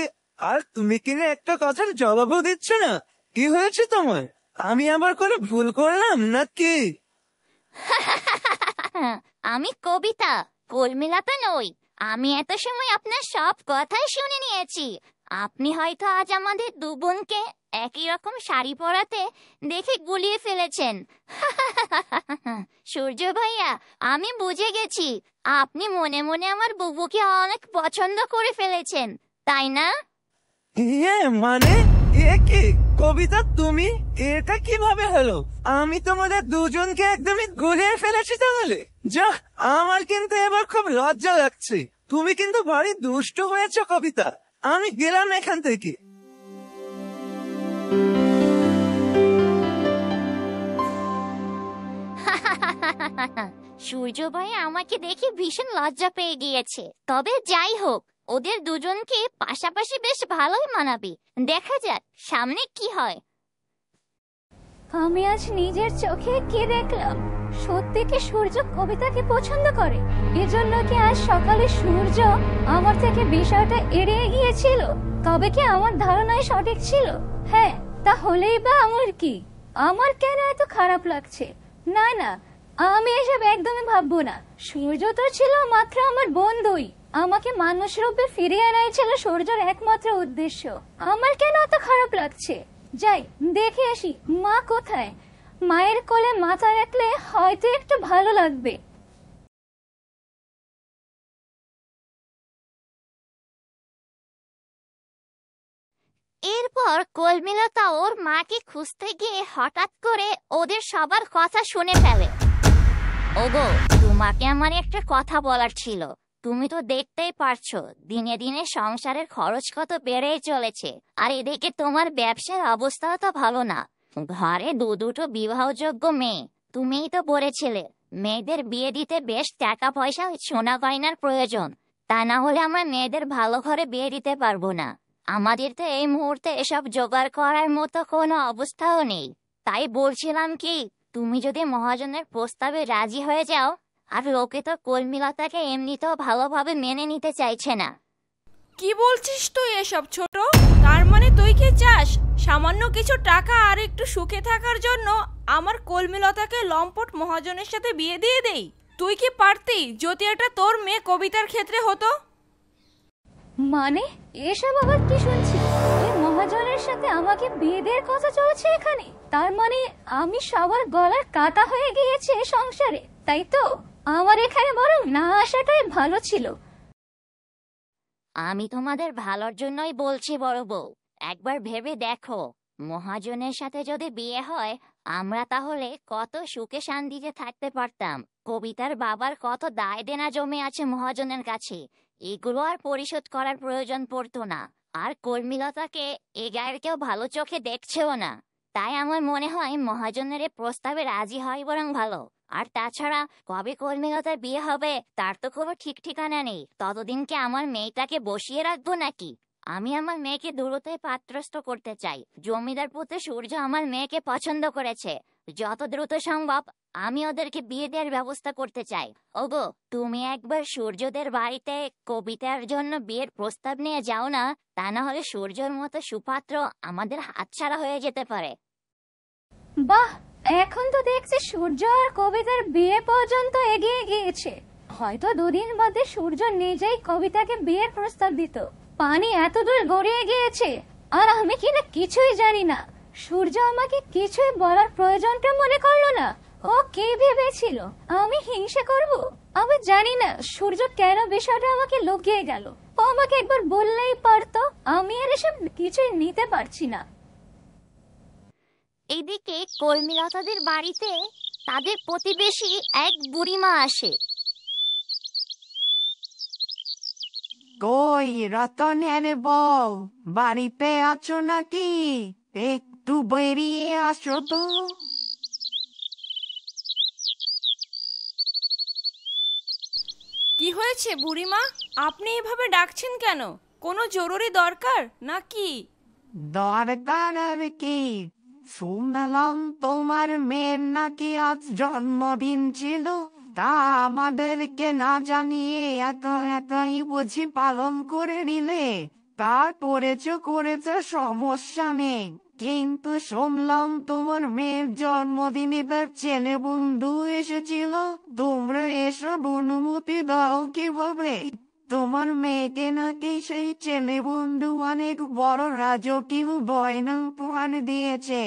আর তুমি কিনা একটা কথার জবাবও দিচ্ছ না। কি হয়েছে তোমার? আমি আবার কোনো ভুল করলাম নাকি? আমি কবিতা, কলমিলতা নই। আমি এত সময় আপনার সব কথাই শুনে নিয়েছি। আপনি হয়তো আজ আমাদের দু বোনকে একই রকম শাড়ি পরাতে দেখে গুলিয়ে ফেলেছেন। সূর্য ভাইয়া, আমি বুঝে গেছি আপনি মনে মনে আমার বুবুকে অনেক পছন্দ করে ফেলেছেন, তাই না? মানে এ কি কবিতা, তুমি এটা কিভাবে হলো? আমি তোমাদের দুজনকে একদমই গুলিয়ে ফেলেছি তাহলে? যা, আমার কিন্তু এবার খুব লজ্জা লাগছে। তুমি কিন্তু ভারী দুষ্ট হয়েছো কবিতা। আমি গেলাম এখান থেকে। সূর্য ভাই আমাকে দেখে ভীষণ লজ্জা পেয়ে গিয়েছে। তবে যাই হোক, ওদের দুজনকে পাশাপাশি বেশ ভালোই মানাবে। দেখা যাক সামনে কি হয়। আমি আজ নিজের চোখে কি দেখলাম? সত্যি কি সূর্য কবিতাকে পছন্দ করে? এজন্য কি আজ সকালে সূর্য আমার থেকে বিষয়টা এড়িয়ে গিয়েছিল? তবে কি আমার ধারণাই সঠিক ছিল? হ্যাঁ, তাহলেই বা আমার কি? আমার কেন এত খারাপ লাগছে? না না, আমি এসব একদমই ভাববো না। সূর্য তো ছিল মাত্র আমার বন্ধুই। আমাকে মানুষ রূপে ফিরিয়ে আনাই ছিল সূর্যের একমাত্র উদ্দেশ্য। আমার কেন এত খারাপ লাগছে? যাই দেখে আসি মা কোথায়। মায়ের কোলে মাথা রাখলে হয়তো একটু ভালো লাগবে। এরপর কলমিলতা ওর মাকে খুঁজতে গিয়ে হঠাৎ করে ওদের সবার কথা শুনে ফেলে। ওগো, তোমাকে আমার একটা কথা বলার ছিল। তুমি তো দেখতেই পারছো দিনে দিনে সংসারের খরচ কত বেড়েই চলেছে, আর এদিকে তোমার ব্যবসার অবস্থাও তো ভালো না। ঘরে দুটো বিবাহযোগ্য মেয়ে। তুমিই তো বলেছিলে মেয়েদের বিয়ে দিতে বেশ টাকা পয়সা সোনা গয়নার প্রয়োজন। তা না হলে আমরা মেয়েদের ভালো ঘরে বিয়ে দিতে পারবো না। আমাদের তো এই মুহূর্তে এসব জোগাড় করার মতো কোনো অবস্থাও নেই। তাই বলছিলাম কি, তুমি যদি মহাজনের প্রস্তাবে রাজি হয়ে যাও। আর লোকে তো কলমিলতাকে এমনিতেও ভালোভাবে মেনে নিতে চাইছে না। কি বলছিস তুই এসব ছোট? তার মানে তুই কি চাস সামান্য কিছু টাকা আর একটু সুখে থাকার জন্য আমার কলমিলতাকে লম্পট মহাজনের সাথে বিয়ে দিয়ে দেই? তুই কি পারতি যদি এটা তোর মেয়ে কবিতার ক্ষেত্রে হতো? মানে এসব আবার কি শুনছি? এই মহাজনের সাথে আমাকে বিয়ে দেওয়ার কথা চলছে এখানে? তার মানে আমি সবার গলার কাটা হয়ে গিয়েছে সংসারে, তাই তো? আমার এখানে বরং না আসাটাই ভালো ছিল। আমি তোমাদের ভালোর জন্যই বলছি বড় বউ। একবার ভেবে দেখো, মহাজনের সাথে যদি বিয়ে হয় আমরা তাহলে কত সুখে শান্তিতে থাকতে পারতাম। কবিতার বাবার কত দায় দেনা জমে আছে মহাজনের কাছে, এগুলো আর পরিশোধ করার প্রয়োজন পড়তো না। আর কলমিলতাকে এ গায়ের কেউ ভালো চোখে দেখছেও না। তাই আমার মনে হয় মহাজনের এ প্রস্তাবে রাজি হয় বরং ভালো। আর তাছাড়া কবে কলমিলতার বিয়ে হবে তার তো কোনো ঠিক ঠিকানা নেই। ততদিন কি আমার মেয়েটাকে বসিয়ে রাখবো নাকি? আমি আমার মেয়েকে দ্রুতই পাত্রস্থ করতে চাই। জমিদার পুত্র সূর্য আমার মেয়েকে পছন্দ করেছে। যত দ্রুত সম্ভব আমি ওদেরকে বিয়ে দেওয়ার ব্যবস্থা করতে চাই। ওগো, তুমি একবার সূর্যদের বাড়িতে কবিতার জন্য বিয়ের প্রস্তাব নিয়ে যাও না, তা না হলে সূর্যর মতো সুপাত্র আমাদের হাতছাড়া হয়ে যেতে পারে। বাহ, এখন তো দেখছি সূর্য আর কবিতার বিয়ে পর্যন্ত এগিয়ে গিয়েছে। হয়তো দুদিন বাদে সূর্য নিজেই কবিতাকে বিয়ের প্রস্তাব দিত। পানি এতদূর গড়িয়ে গিয়েছে আর আমি কিনা কিছুই জানি না। সূর্য আমাকে কিছুই বলার প্রয়োজনটা মনে করলো না। ও কি ভেবেছিল আমি হিংসা করব? আমি জানি না সূর্য কেন বিষয়টা আমাকে লুকিয়ে গেল। ও আমাকে একবার বললেই পারতো। আমি আর এসব কিছুই নিতে পারছি না। এদিকে কলমিলতাদের বাড়িতে তাদের প্রতিবেশী এক বুড়িমা আসে। কই রতনের বউ, বাড়িতে আছো নাকি? একটু বেরিয়ে আসো তো। কি হয়েছে বুড়িমা? আপনি এভাবে ডাকছেন কেন? কোনো জরুরি দরকার নাকি? দরকার আর কি? শুনলাম তোমার মেয়ের নাকি আজ জন্মদিন ছিল, তা আমাদেরকে না জানিয়ে এতই বুঝি পালন করে নিলে। তা করেছো সমস্যা নেই, কিন্তু শুনলাম তোমার মেয়ের জন্মদিনে তার ছেলে বন্ধু এসেছিল। তোমরা এসব অনুমতি দাও কিভাবে? তোমার মেয়েকে নাকি সেই ছেলে বন্ধু অনেক বড় রাজকীয় গয়না উপহার দিয়েছে।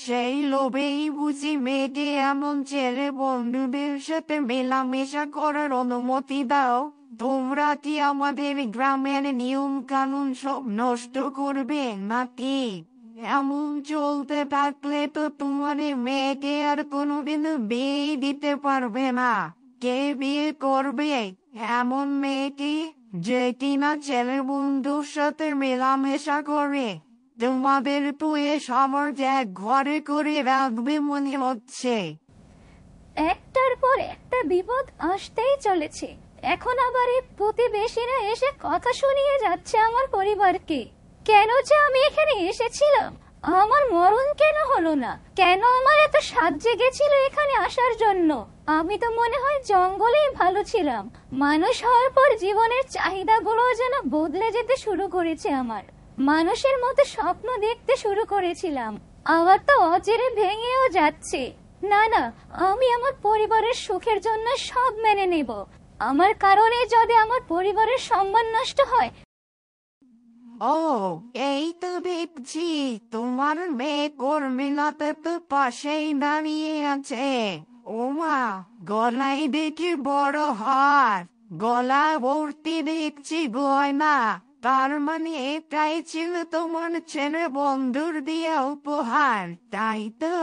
সেই লোভেই বুঝি মেয়েকে এমন ছেলে বন্ধুদের সাথে মেলামেশা করার অনুমতি দাও? তোমরা কি আমাদের গ্রামের নিয়ম কানুন সব নষ্ট করবে নাকি? এমন চলতে থাকলে তো তোমার মেয়েকে আর কোনোদিন বিয়ে দিতে পারবে না। কে বিয়ে করবে এমন মেয়েকে যে কিনা ছেলে বন্ধুর সাথে মেলামেশা করে? তোমাদের তো এ সমাজ এক ঘরে করে রাখবে মনে হচ্ছে। একটার পর একটা বিপদ আসতেই চলেছে। এখন আবার এই প্রতিবেশীরা এসে কথা শুনিয়ে যাচ্ছে আমার পরিবারকে। কেন যে আমি এখানে এসেছিলাম? আমার মরণ কেন হলো না? কেন আমার এত সাধ জেগেছিল এখানে আসার জন্য? আমি তো মনে হয় জঙ্গলেই ভালো ছিলাম। মানুষ হওয়ার পর জীবনের চাহিদাগুলো যেন বদলে যেতে শুরু করেছে আমার। মানুষের মতো স্বপ্ন দেখতে শুরু করেছিলাম, আবার তো অচিরে ভেঙেও যাচ্ছে। না না, আমি আমার পরিবারের সুখের জন্য সব মেনে নেব। আমার কারণে যদি আমার পরিবারের সম্মান নষ্ট হয়। ও, এই তো দেখছি তোমার মেয়ে কর্মীলাতে তো পাশেই দাঁড়িয়ে আছে। ওমা, গলায় দেখি বড় হার, গলা ভর্তি দেখছি গয়না। তার মানে এটাই ছিল তোমার ছেলে বন্ধুর দিয়ে উপহার, তাই তো?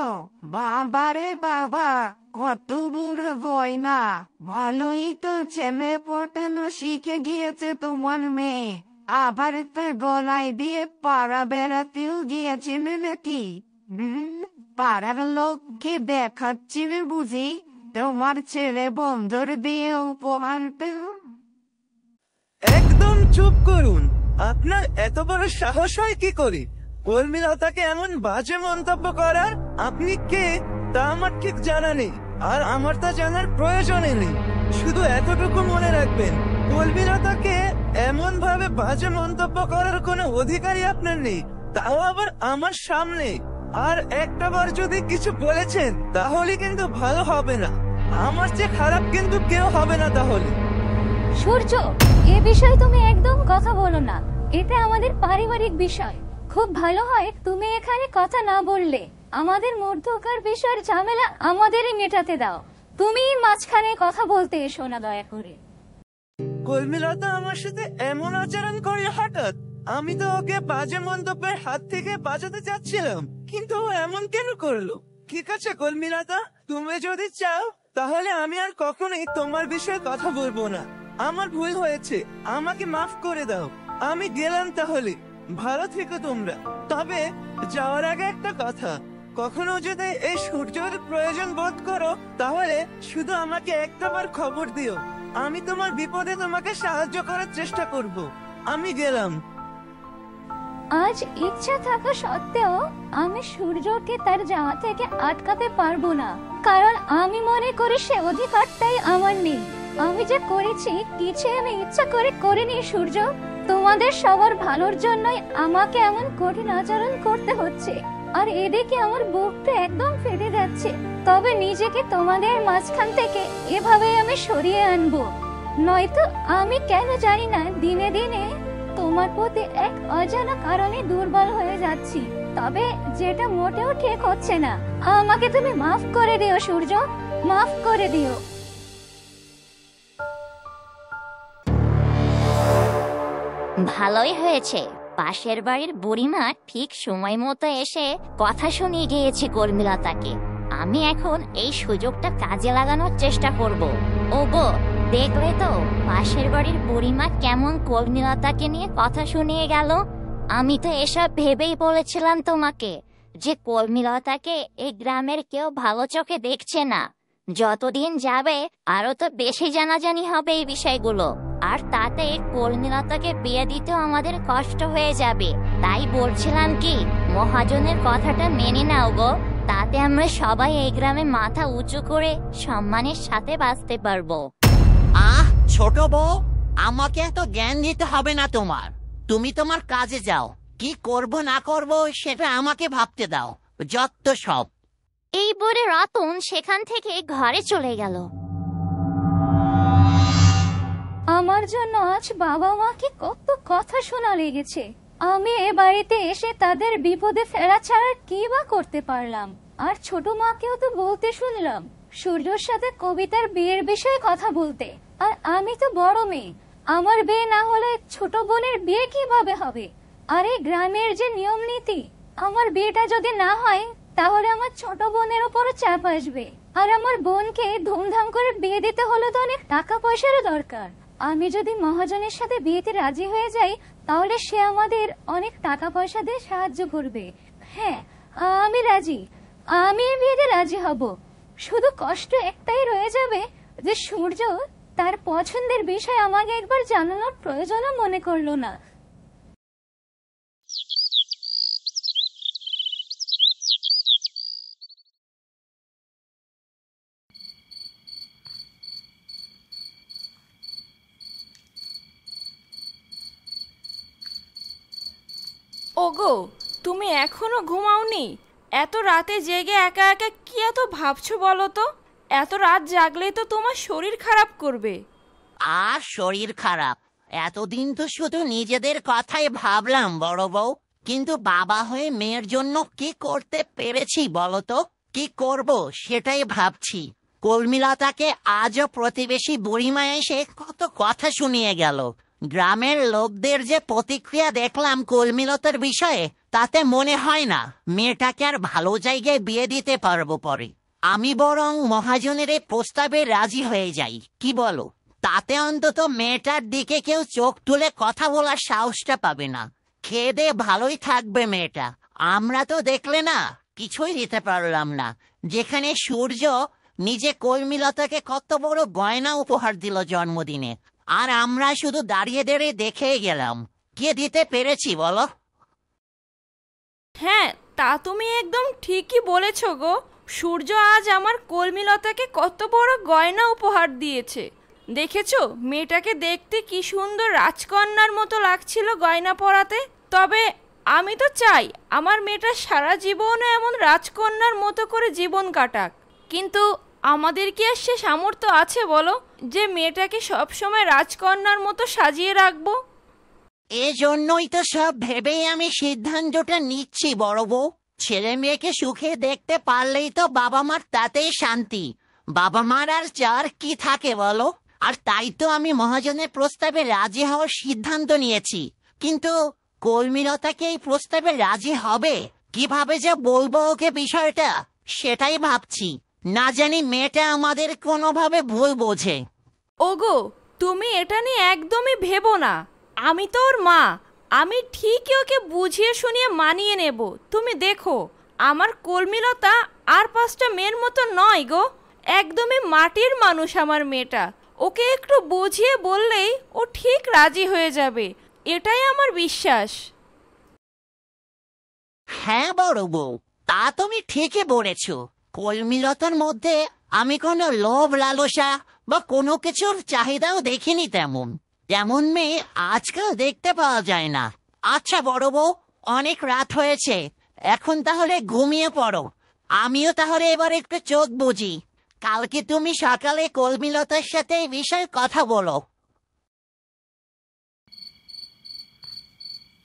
বাবারে বাবা, কত বড় গয়না! ভালোই তো ছেলে পটানো শিখে গিয়েছে তোমার মেয়ে। আবার তার গলায় দিয়ে পাড়া বেড়াতেও গিয়েছিলে নাকি? পাড়ার লোককে দেখাচ্ছিলে বুঝি তোমার ছেলে বন্ধুর দিয়ে উপহার? একদম চুপ করুন। আপনার এত বড় সাহস হয় কি করে কর্মীলতাকে এমন বাজে মন্তব্য করার? আপনি কে তা আমার ঠিক জানা নেই, আর আমার তা জানার প্রয়োজনই নেই। শুধু এতটুকু মনে রাখবেন, কর্মীলতাকে এমন ভাবে বাজে মন্তব্য করার কোনো অধিকারই আপনার নেই, তাও আবার আমার সামনে। আর একটা বার যদি কিছু বলেছেন তাহলে কিন্তু ভালো হবে না। আমার চেয়ে খারাপ কিন্তু কেউ হবে না তাহলে। সূর্য, এ বিষয়ে তুমি একদম কথা বলো না। এটা আমাদের পারিবারিক বিষয়। খুব ভালো হয় তুমি এখানে কথা না বললে। আমাদের মধ্যকার বিষয়ের ঝামেলা আমাদেরই মেটাতে দাও। তুমি মাঝখানে কথা বলতে এসো না দয়া করে। কর্মীলতা আমার সাথে এমন আচরণ করে হঠাৎ? আমি তো ওকে বাজে মন্তব্যের হাত থেকে বাঁচাতে চাচ্ছিলাম, কিন্তু ও এমন কেন করলো? ঠিক আছে কর্মীলতা, তুমি যদি চাও তাহলে আমি আর কখনোই তোমার বিষয়ে কথা বলবো না। আমার ভুল হয়েছে, আমাকে মাফ করে দাও। আমি গেলাম তাহলে। ভালো থেকো তোমরা। তবে যাওয়ার আগে একটা কথা, কখনো যদি এই সূর্যের প্রয়োজন বোধ করো তাহলে শুধু আমাকে একটাবার খবর দিও। আমি তোমার বিপদে তোমাকে সাহায্য করার চেষ্টা করব। আমি গেলাম। আজ ইচ্ছা থাকা সত্ত্বেও আমি সূর্যকে তার যাওয়া থেকে আটকাতে পারবো না, কারণ আমি মনে করি সে অধিকারটাই আমার নেই। আমি যে করেছি কিছু আমি ইচ্ছা করে করিনি সূর্য। তোমাদের সবার ভালোর জন্যই আমাকে এমন কঠিন আচরণ করতে হচ্ছে, আর এদিকে আমার বুকটা একদম ফেটে যাচ্ছে। তবে নিজেকে তোমাদের মাঝখান থেকে এভাবে আমি সরিয়ে আনবো, নয়তো আমি কেন জানি না দিনে দিনে তোমার প্রতি এক অজানা কারণে দুর্বল হয়ে যাচ্ছি। তবে যেটা মোটেও ঠিক হচ্ছে না। আমাকে তুমি মাফ করে দিও সূর্য, মাফ করে দিও। ভালোই হয়েছে, পাশের বাড়ির বুড়িমা ঠিক সময় মতো এসে কথা শুনিয়ে গিয়েছে কর্মীলতাকে। আমি এখন এই সুযোগটা কাজে লাগানোর চেষ্টা করব। ওগো, দেখলে তো পাশের বাড়ির বুড়িমা কেমন কর্মীলতাকে নিয়ে কথা শুনিয়ে গেল। আমি তো এসব ভেবেই বলেছিলাম তোমাকে যে কর্মীলতাকে এই গ্রামের কেউ ভালো চোখে দেখছে না। যতদিন যাবে আরো তো বেশি জানাজানি হবে এই বিষয়গুলো, আর তাতে কর্মীলতাকে বিয়ে দিতেও আমাদের কষ্ট হয়ে যাবে। তাই বলছিলাম কি, মহাজনের কথাটা মেনে নাও গো, তাতে আমরা সবাই এই গ্রামে মাথা উঁচু করে সম্মানের সাথে বাঁচতে পারবো। ছোট বউ, আমাকে এত জ্ঞান দিতে হবে না তোমার। তুমি তোমার কাজে যাও, কি করব না করব সেটা আমাকে ভাবতে দাও, যত সব। এই বলে রতন সেখান থেকে ঘরে চলে গেল। আমার জন্য আজ বাবা মাকে কত কথা শোনা লেগেছে। আমি এ বাড়িতে এসে তাদের বিপদে ফেরা ছাড়া কি বা করতে পারলাম। আর ছোট মাকেও তো বলতে শুনলাম সূর্যর সাথে কবিতার বিয়ের বিষয়ে কথা বলতে। আর আমি তো বড় মেয়ে, আমার বিয়ে না হলে ছোট বোনের বিয়ে কিভাবে হবে? আর এই গ্রামের যে নিয়ম নীতি, আমার বিয়েটা যদি না হয় তাহলে আমার ছোট বোনের উপরও চাপ আসবে। আর আমার বোনকে ধুমধাম করে বিয়ে দিতে হলে তো অনেক টাকা পয়সারও দরকার। আমি যদি মহাজনের সাথে বিয়েতে রাজি হয়ে যাই তাহলে সে আমাদের অনেক টাকা পয়সা দিয়ে সাহায্য করবে। হ্যাঁ, আমি রাজি, আমি এই বিয়েতে রাজি হব। শুধু কষ্ট একটাই রয়ে যাবে যে সূর্য তার পছন্দের বিষয় আমাকে একবার জানানোর প্রয়োজনও মনে করলো না। ওগো, তুমি এখনো ঘুমাওনি? এত রাতে জেগে একা একা কি এত ভাবছো বলো তো? এত রাত জাগলেই তো তোমার শরীর খারাপ করবে। আর শরীর খারাপ? এতদিন তো শুধু নিজেদের কথাই ভাবলাম বড় বউ, কিন্তু বাবা হয়ে মেয়ের জন্য কি করতে পেরেছি বলো তো? কি করব সেটাই ভাবছি। কর্মীলতাকে আজও প্রতিবেশী বুড়িমা এসে কত কথা শুনিয়ে গেল। গ্রামের লোকদের যে প্রতিক্রিয়া দেখলাম কর্মীলতার বিষয়ে, তাতে মনে হয় না মেয়েটাকে আর ভালো জায়গায় বিয়ে দিতে পারবো পরে। আমি বরং মহাজনের এই প্রস্তাবে রাজি হয়ে যাই, কি বলো? তাতে অন্তত মেয়েটার দিকে কেউ চোখ তুলে কথা বলার সাহসটা পাবে না। খেয়ে দিয়ে ভালোই থাকবে মেয়েটা। আমরা তো দেখলে না কিছুই দিতে পারলাম না, যেখানে সূর্য নিজে কর্মীলতাকে কত বড় গয়না উপহার দিল জন্মদিনে, আর আমরা শুধু দাঁড়িয়ে দাঁড়িয়ে দেখেই গেলাম। কে দিতে পেরেছি বলো? হ্যাঁ, তা তুমি একদম ঠিকই বলেছ গো। সূর্য আজ আমার কর্মীলতাকে কত বড় গয়না উপহার দিয়েছে। দেখেছো মেয়েটাকে দেখতে কি সুন্দর রাজকন্যার মতো লাগছিল গয়না পরাতে। তবে আমি তো চাই আমার মেয়েটা সারা জীবনে এমন রাজকন্যার মতো করে জীবন কাটাক। কিন্তু আমাদের কি আর সে সামর্থ্য আছে বলো যে মেয়েটাকে সবসময় রাজকন্যার মতো সাজিয়ে রাখবো? এজন্যই তো সব ভেবেই আমি সিদ্ধান্তটা নিচ্ছি বড় বউ। ছেলে মেয়েকে সুখে দেখতে পারলেই তো বাবা মার তাতেই শান্তি। বাবা মার আর চার কি থাকে বলো? আর তাই তো আমি মহাজনের প্রস্তাবে রাজি হওয়ার সিদ্ধান্ত নিয়েছি। কিন্তু কর্মীলতাকে এই প্রস্তাবে রাজি হবে কিভাবে যে বলবো ওকে বিষয়টা, সেটাই ভাবছি। না জানি মেয়েটা আমাদের কোনোভাবে ভুল বোঝে। ওগো, তুমি এটা নিয়ে একদমই ভেবো না। আমি তো ওর মা, আমি ঠিকই ওকে বুঝিয়ে শুনিয়ে মানিয়ে নেব। তুমি দেখো আমার কর্মীলতা আর 5টা মেয়ের মতো নয় গো, একদমই মাটির মানুষ আমার মেয়েটা। ওকে একটু বুঝিয়ে বললেই ও ঠিক রাজি হয়ে যাবে, এটাই আমার বিশ্বাস। হ্যাঁ বড় বউ, তা তুমি ঠিকই বলেছ। কলমিলতার মধ্যে আমি কোনো লোভ লালসা বা কোনো কিছুর চাহিদাও দেখিনি তেমন। যেমন মেয়ে আজকাল দেখতে পাওয়া যায় না। আচ্ছা বড় বউ, অনেক রাত হয়েছে, এখন তাহলে ঘুমিয়ে পড়ো। আমিও তাহলে এবার একটু চোখ বুঝি। কালকে তুমি সকালে কলমিলতার সাথে এই বিষয়ে কথা বলো।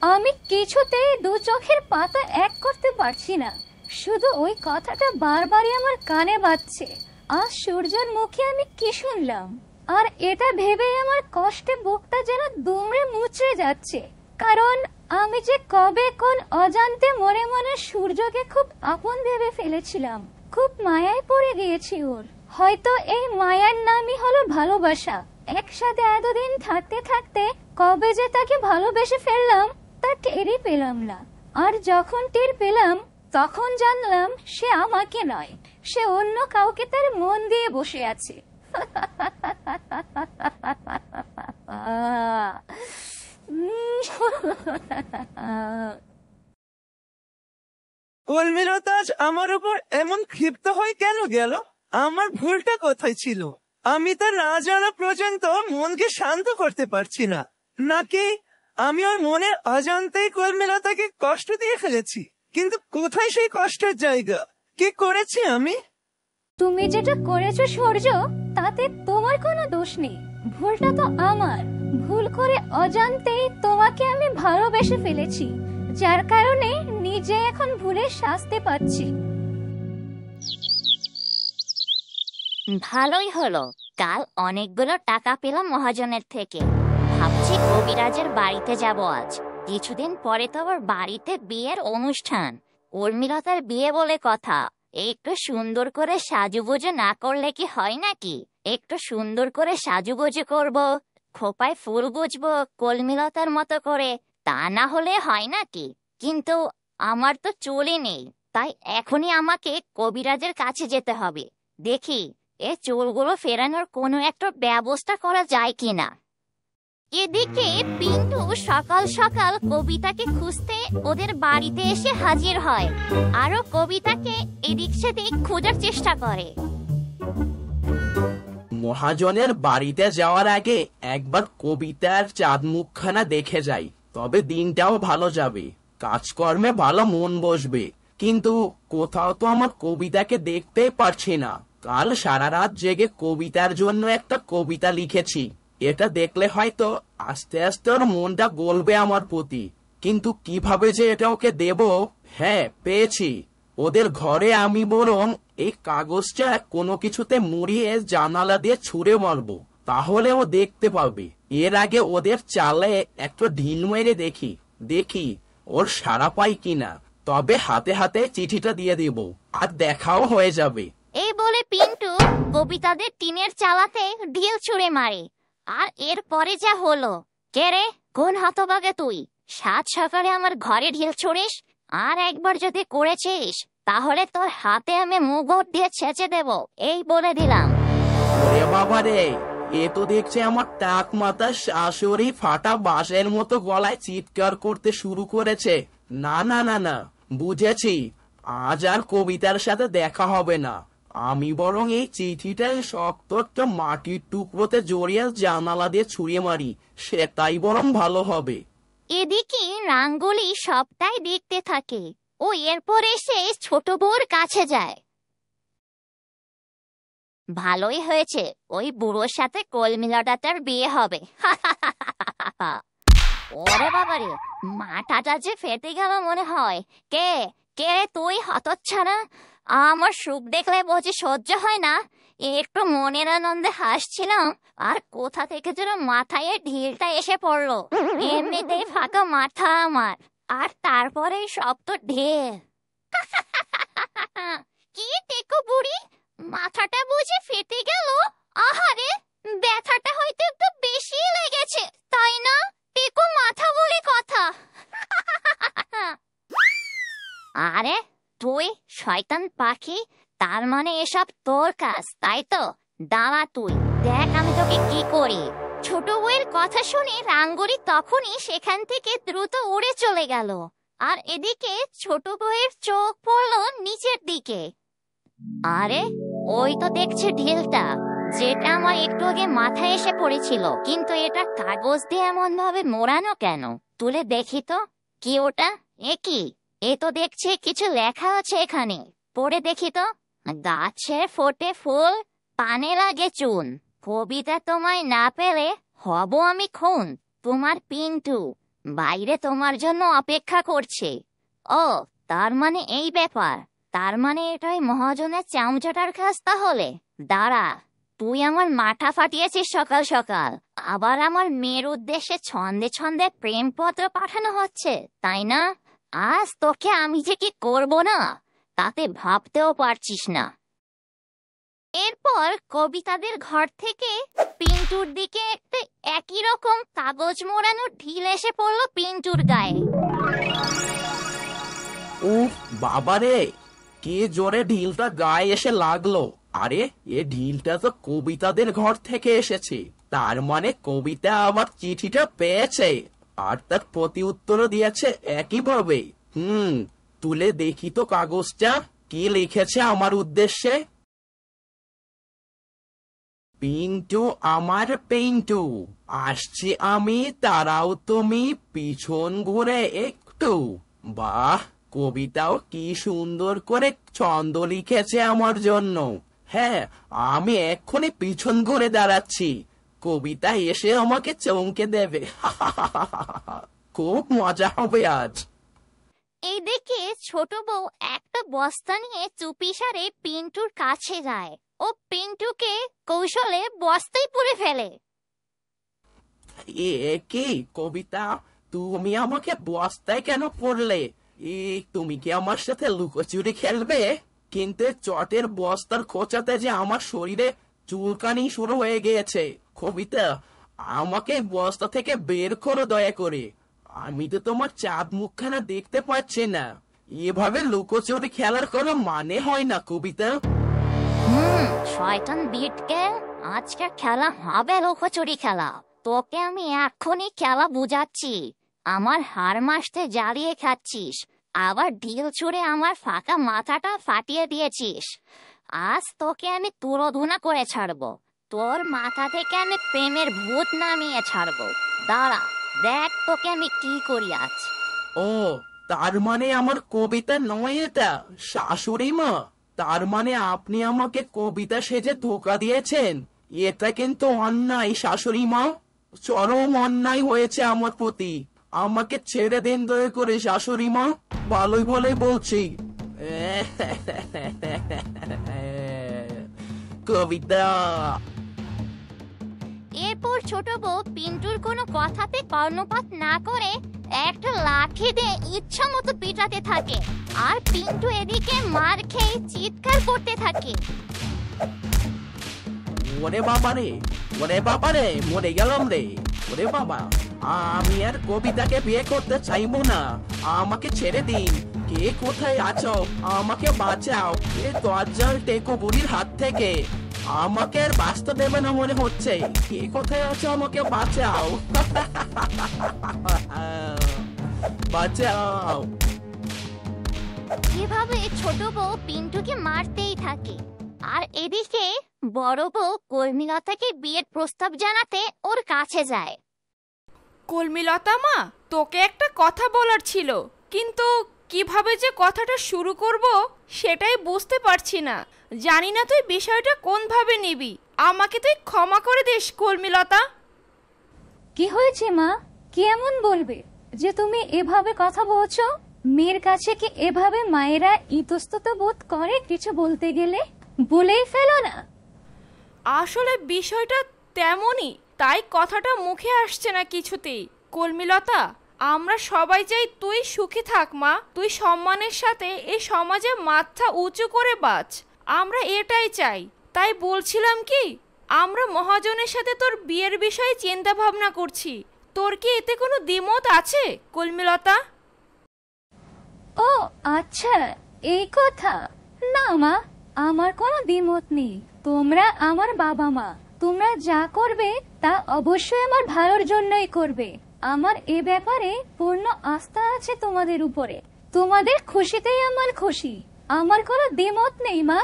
আমি কিছুতেই দু চোখের পাতা এক করতে পারছি না। শুধু ওই কথাটা বারবারই আমার কানে বাজছে। আজ সূর্যের মুখে আমি কি শুনলাম, আর এটা ভেবেই আমার কষ্টে বুকটা যেন দুমড়ে মুচড়ে যাচ্ছে। কারণ আমি যে কবে কোন অজান্তে মনে মনে সূর্যকে খুব আপন ভেবে ফেলেছিলাম, খুব মায়ায় পড়ে গিয়েছি ওর। হয়তো এই মায়ার নামই হলো ভালোবাসা। একসাথে এতদিন থাকতে থাকতে কবে যে তাকে ভালোবেসে ফেললাম তা টেরই পেলাম না। আর যখন টের পেলাম তখন জানলাম সে আমাকে নয়, সে অন্য কাউকে তার মন দিয়ে বসে আছে। কলমিলতা আজ আমার উপর এমন ক্ষিপ্ত হয়ে কেন গেল? আমার ভুলটা কোথায় ছিল? আমি তা না জানা পর্যন্ত মনকে শান্ত করতে পারছি না, নাকি আমি ওর মনে অজান্তেই কলমিলতাকে কষ্ট দিয়ে ফেলেছি? কিন্তু কোথায় সেই কষ্টের জায়গা? কি করেছি আমি? তুমি যেটা করেছো সূর্য, তাতে তোমার কোনো দোষ নেই। ভুলটা তো আমার। ভুল করে অজান্তেই তোমাকে আমি ভালোবেসে ফেলেছি, যার কারণে নিজে এখন ভুলে শাস্তি পাচ্ছি। ভালোই হলো, কাল অনেকগুলো টাকা পেলাম মহাজনের থেকে। ভাবছি কবিরাজের বাড়িতে যাব আজ। কিছুদিন পরে তো আবার বাড়িতে বিয়ের অনুষ্ঠান। উর্মিলতার বিয়ে বলে কথা। একটু সুন্দর করে সাজুগুজু না করলে কি হয় নাকি? একটু সুন্দর করে সাজুগুজু করব, খোপায় ফুল গুজবো কলমিলতার মতো করে, তা না হলে হয় নাকি? কিন্তু আমার তো চুলই নেই, তাই এখনই আমাকে কবিরাজের কাছে যেতে হবে। দেখি এ চুলগুলো ফেরানোর কোনো একটা ব্যবস্থা করা যায় কিনা। এদিকে পিন্টু সকাল সকাল কবিতাকে খুঁজতে ওদের বাড়িতে এসে হাজির হয়, আরো কবিতাকে এদিক সেদিক খোঁজার চেষ্টা করে। মহাজনের বাড়িতে যাওয়ার আগে একবার কবিতার চাঁদ মুখখানা দেখে যাই, তবে দিনটাও ভালো যাবে, কাজকর্মে ভালো মন বসবে। কিন্তু কোথাও তো আমার কবিতাকে দেখতেই পারছি না। কাল সারা রাত জেগে কবিতার জন্য একটা কবিতা লিখেছি, এটা দেখলে হয়তো আস্তে আস্তে ওর মনটা গলবে আমার প্রতি। কিন্তু কিভাবে যে এটা ওকে দেব? হ্যাঁ, পেয়েছি। ওদের ঘরে আমি বরং এই কাগজটা কোনো কিছুতে মুড়িয়ে জানালা দিয়ে ছুঁড়ে মারবো, তাহলে ও দেখতে পাবে। এর আগে ওদের চালে একটা ঢিল মেরে দেখি ওর সাড়া পাই কিনা। তবে হাতে হাতে চিঠিটা দিয়ে দেব, আর দেখাও হয়ে যাবে। এই বলে পিন্টু কবিতাদের টিনের চালাতে ঢিল ছুঁড়ে মারে। আর এরপরে যা হলো, কে রে, কোন হতভাগে তুই? সাত সকালে আমার ঘরে ঢিল ছুঁড়িস? আর একবার যদি করেছিস তাহলে তোর হাতে আমি মুগট দিয়ে ছেঁচে দেব, এই বলে দিলাম। ওরে বাবা রে, এ তো দেখছে আমার টাক মাথা শাশুড়ি ফাটা বাঁশের মতো গলায় চিৎকার করতে শুরু করেছে। না না না না, বুঝেছি, আজ আর কবিতার সাথে দেখা হবে না। আমি বরং এই চিঠিটা শক্ত একটা মাটির টুকরোতে জড়িয়ে জানালা দিয়ে ছুঁড়ে মারি, সেটাই বরং ভালো হবে। এদিকে রাঙ্গুলি সবটাই দেখতে থাকে। ও এরপর এসে ছোট বউর কাছে যায়। ভালোই হয়েছে, ওই বুড়োর সাথে কলমিলতার বিয়ে হবে। ওরে বাবারে, মাথাটা যে ফেটে গেল মনে হয়। কে কে রে তুই, হতচ্ছাড়া? আমার সুখ দেখলে বুঝি সহ্য হয় না? একটু মনের আনন্দে হাসছিলাম, আর কোথা থেকে যেন মাথায় ঢিলটা এসে পড়লো। এমনিতেই ফাঁকা মাথা আমার, আর তারপরে সব তো ঢের। কি টেকো বুড়ি, মাথাটা বুঝি ফেটে গেল? আহারে, ব্যথাটা হয়তো একটু বেশি লেগেছে, তাই না? টেকো মাথা বলে কথা। আরে তুই শয়তান পাখি, তার মানে এসব তোর কাজ, তাই তো? দাঁড়া তুই, দেখ আমি তোকে কি করি। ছোট বউয়ের কথা শুনে রাঙ্গুলি তখনই সেখান থেকে দ্রুত উড়ে চলে গেল। আর এদিকে ছোট বউয়ের চোখ পড়লো নিচের দিকে। আরে ওই তো দেখছি ঢিলটা, যেটা আমার একটু আগে মাথায় এসে পড়েছিল, কিন্তু এটা কাগজ দিয়ে এমন ভাবে মোড়ানো কেন? তুলে দেখি তো, কি ওটা? এ কি? এ তো দেখছি কিছু লেখা আছে এখানে, পড়ে দেখি তো। গাছে ফোটে ফুল, পানে লাগে চুন, কবিতা তোমায় না পেলে হব আমি খুন, তোমার পিন্টু বাইরে তোমার জন্য অপেক্ষা করছে। ও, তার মানে এই ব্যাপার। তার মানে এটাই মহাজনের চামচাটার কাজ তাহলে। দাঁড়া, তুই আমার মাথা ফাটিয়েছিস সকাল সকাল, আবার আমার মেয়ের উদ্দেশ্যে ছন্দে ছন্দে প্রেমপত্র পাঠানো হচ্ছে, তাই না? আজ তোকে আমি যে কি করব না, তাতে ভাবতেও পারছিস না। এরপর কবিতাদের ঘর থেকে পিন্টুর দিকে একটা একই রকম কাগজ মোড়ানো ঢিল এসে পড়লো পিন্টুর গায়ে। উফ বাবারে, কে জোরে ঢিলটা গায়ে এসে লাগলো। আরে এ ঢিলটা তো কবিতাদের ঘর থেকে এসেছে, তার মানে কবিতা আবার চিঠিটা পেয়েছে আর তার প্রতি উত্তরও দিয়েছে একইভাবে। তুলে দেখি তো কাগজটা, কি লিখেছে আমার উদ্দেশ্যে। পিন্টু আমার পিন্টু, আসছি আমি, তারাও তুমি, পিছন ঘুরে একটু। বাহ, কবিতাও কি সুন্দর করে ছন্দ লিখেছে আমার জন্য। হ্যাঁ, আমি এক্ষুনি পিছন ঘুরে দাঁড়াচ্ছি, কবিতা এসে আমাকে চমকে দেবে। খুব মজা হবে আজ। এইদিকে ছোট বউ একটা বস্তা নিয়ে চুপিসারে পিন্টুর কাছে যায় ও পিন্টুকে কৌশলে বস্তায় পুরে ফেলে। এ কি কবিতা, তুমি আমাকে বস্তায় কেন পড়লে? তুমি কি আমার সাথে লুকোচুরি খেলবে? কিন্তু চটের বস্তার খোঁচাতে যে আমার শরীরে চুলকানি শুরু হয়ে গিয়েছে। কবিতা, আমাকে বস্তা থেকে বের করো দয়া করে, আমি তো তোমার চাঁদ মুখখানা দেখতে পাচ্ছি না। এভাবে লুকোচুরি খেলার কোনো মানে হয় না কবিতা। শয়তান বিট গ্যাং, আজকে খেলা হবে লুকোচুরি খেলা। তোকে আমি এক্ষুনি খেলা বুঝাচ্ছি। আমার হার মাসতে জ্বালিয়ে খাচ্ছিস, আবার ঢিল ছুঁড়ে আমার ফাঁকা মাথাটা ফাটিয়ে দিয়েছিস। আজ তোকে আমি তুলোধুনা করে ছাড়বো, তোর মাথা থেকে আমি প্রেমের ভূত নামিয়ে ছাড়বো। দাঁড়া, দেখ তোকে আমি কি করি আজ। ও, তার মানে আমার কবিতা নয় এটা, শাশুড়ি মা। তার মানে আপনি আমাকে কবিতা সেজে ধোকা দিয়েছেন। এটা কিন্তু অন্যায় শাশুড়ি মা, চরম অন্যায় হয়েছে আমার প্রতি। আমাকে ছেড়ে দিন দয়া করে শাশুড়ি মা, ভালোই ভালোই বলছি। কবিতা। এরপর ছোট বউ পিন্টুর কোনো কথাতে কর্ণপাত না করে একটা লাঠি দিয়ে ইচ্ছা মতো পিটাতে থাকে, আর পিন্টু এদিকে মার খেয়ে চিৎকার করতে থাকে। ওরে বাবারে, ওরে বাবারে, মরে গেলাম রে। ওরে বাবা, আমি আর কবিতাকে বিয়ে করতে চাইবো না, আমাকে ছেড়ে দিন। কে কোথায় আছো, আমাকে বাঁচাও এ দরজাল টেকো বুড়ির হাত থেকে। আমাকে আর বাঁচতে দেবে না মনে হচ্ছে। কে কোথায় আছো, আমাকে বাঁচাও। বাঁচাও। এভাবে ছোট বউ পিন্টুকে মারতেই থাকে, আর এদিকে বড় বউ কর্মীলতাকে বিয়ের প্রস্তাব জানাতে ওর কাছে যায়। কলমিলতা মা, তোকে একটা কথা বলার ছিল, কিন্তু কিভাবে যে কথাটা শুরু করব সেটাই বুঝতে পারছি না। জানি না তুই বিষয়টা কোন ভাবে নিবি, আমাকে তুই ক্ষমা করে দিস কলমিলতা। কি হয়েছে মা? কি এমন বলবে যে তুমি এভাবে কথা বলছো? মেয়ের কাছে কি এভাবে মায়েরা ইতস্তত বোধ করে কিছু বলতে গেলে? বলেই ফেলো না। আসলে বিষয়টা তেমনই, তাই কথাটা মুখে আসছে না কিছুতেই। কলমিলতা, আমরা সবাই চাই তুই সুখী থাক মা, তুই সম্মানের সাথে এই সমাজে মাথা উঁচু করে বাঁচ, আমরা এটাই চাই। তাই বলছিলাম কি, আমরা মহাজনের সাথে তোর বিয়ের বিষয়ে চিন্তা ভাবনা করছি। তোর কি এতে কোনো দ্বিমত আছে কলমিলতা? ও আচ্ছা, এই কথা। না মা, আমার কোনো দ্বিমত নেই। তোমরা আমার বাবা মা, তোমরা যা করবে তা অবশ্যই আমার ভালোর জন্যই করবে। আমার এ ব্যাপারে পূর্ণ আস্থা আছে তোমাদের উপরে। তোমাদের খুশিতেই আমার খুশি, আমার কোনো দ্বিমত নেই মা।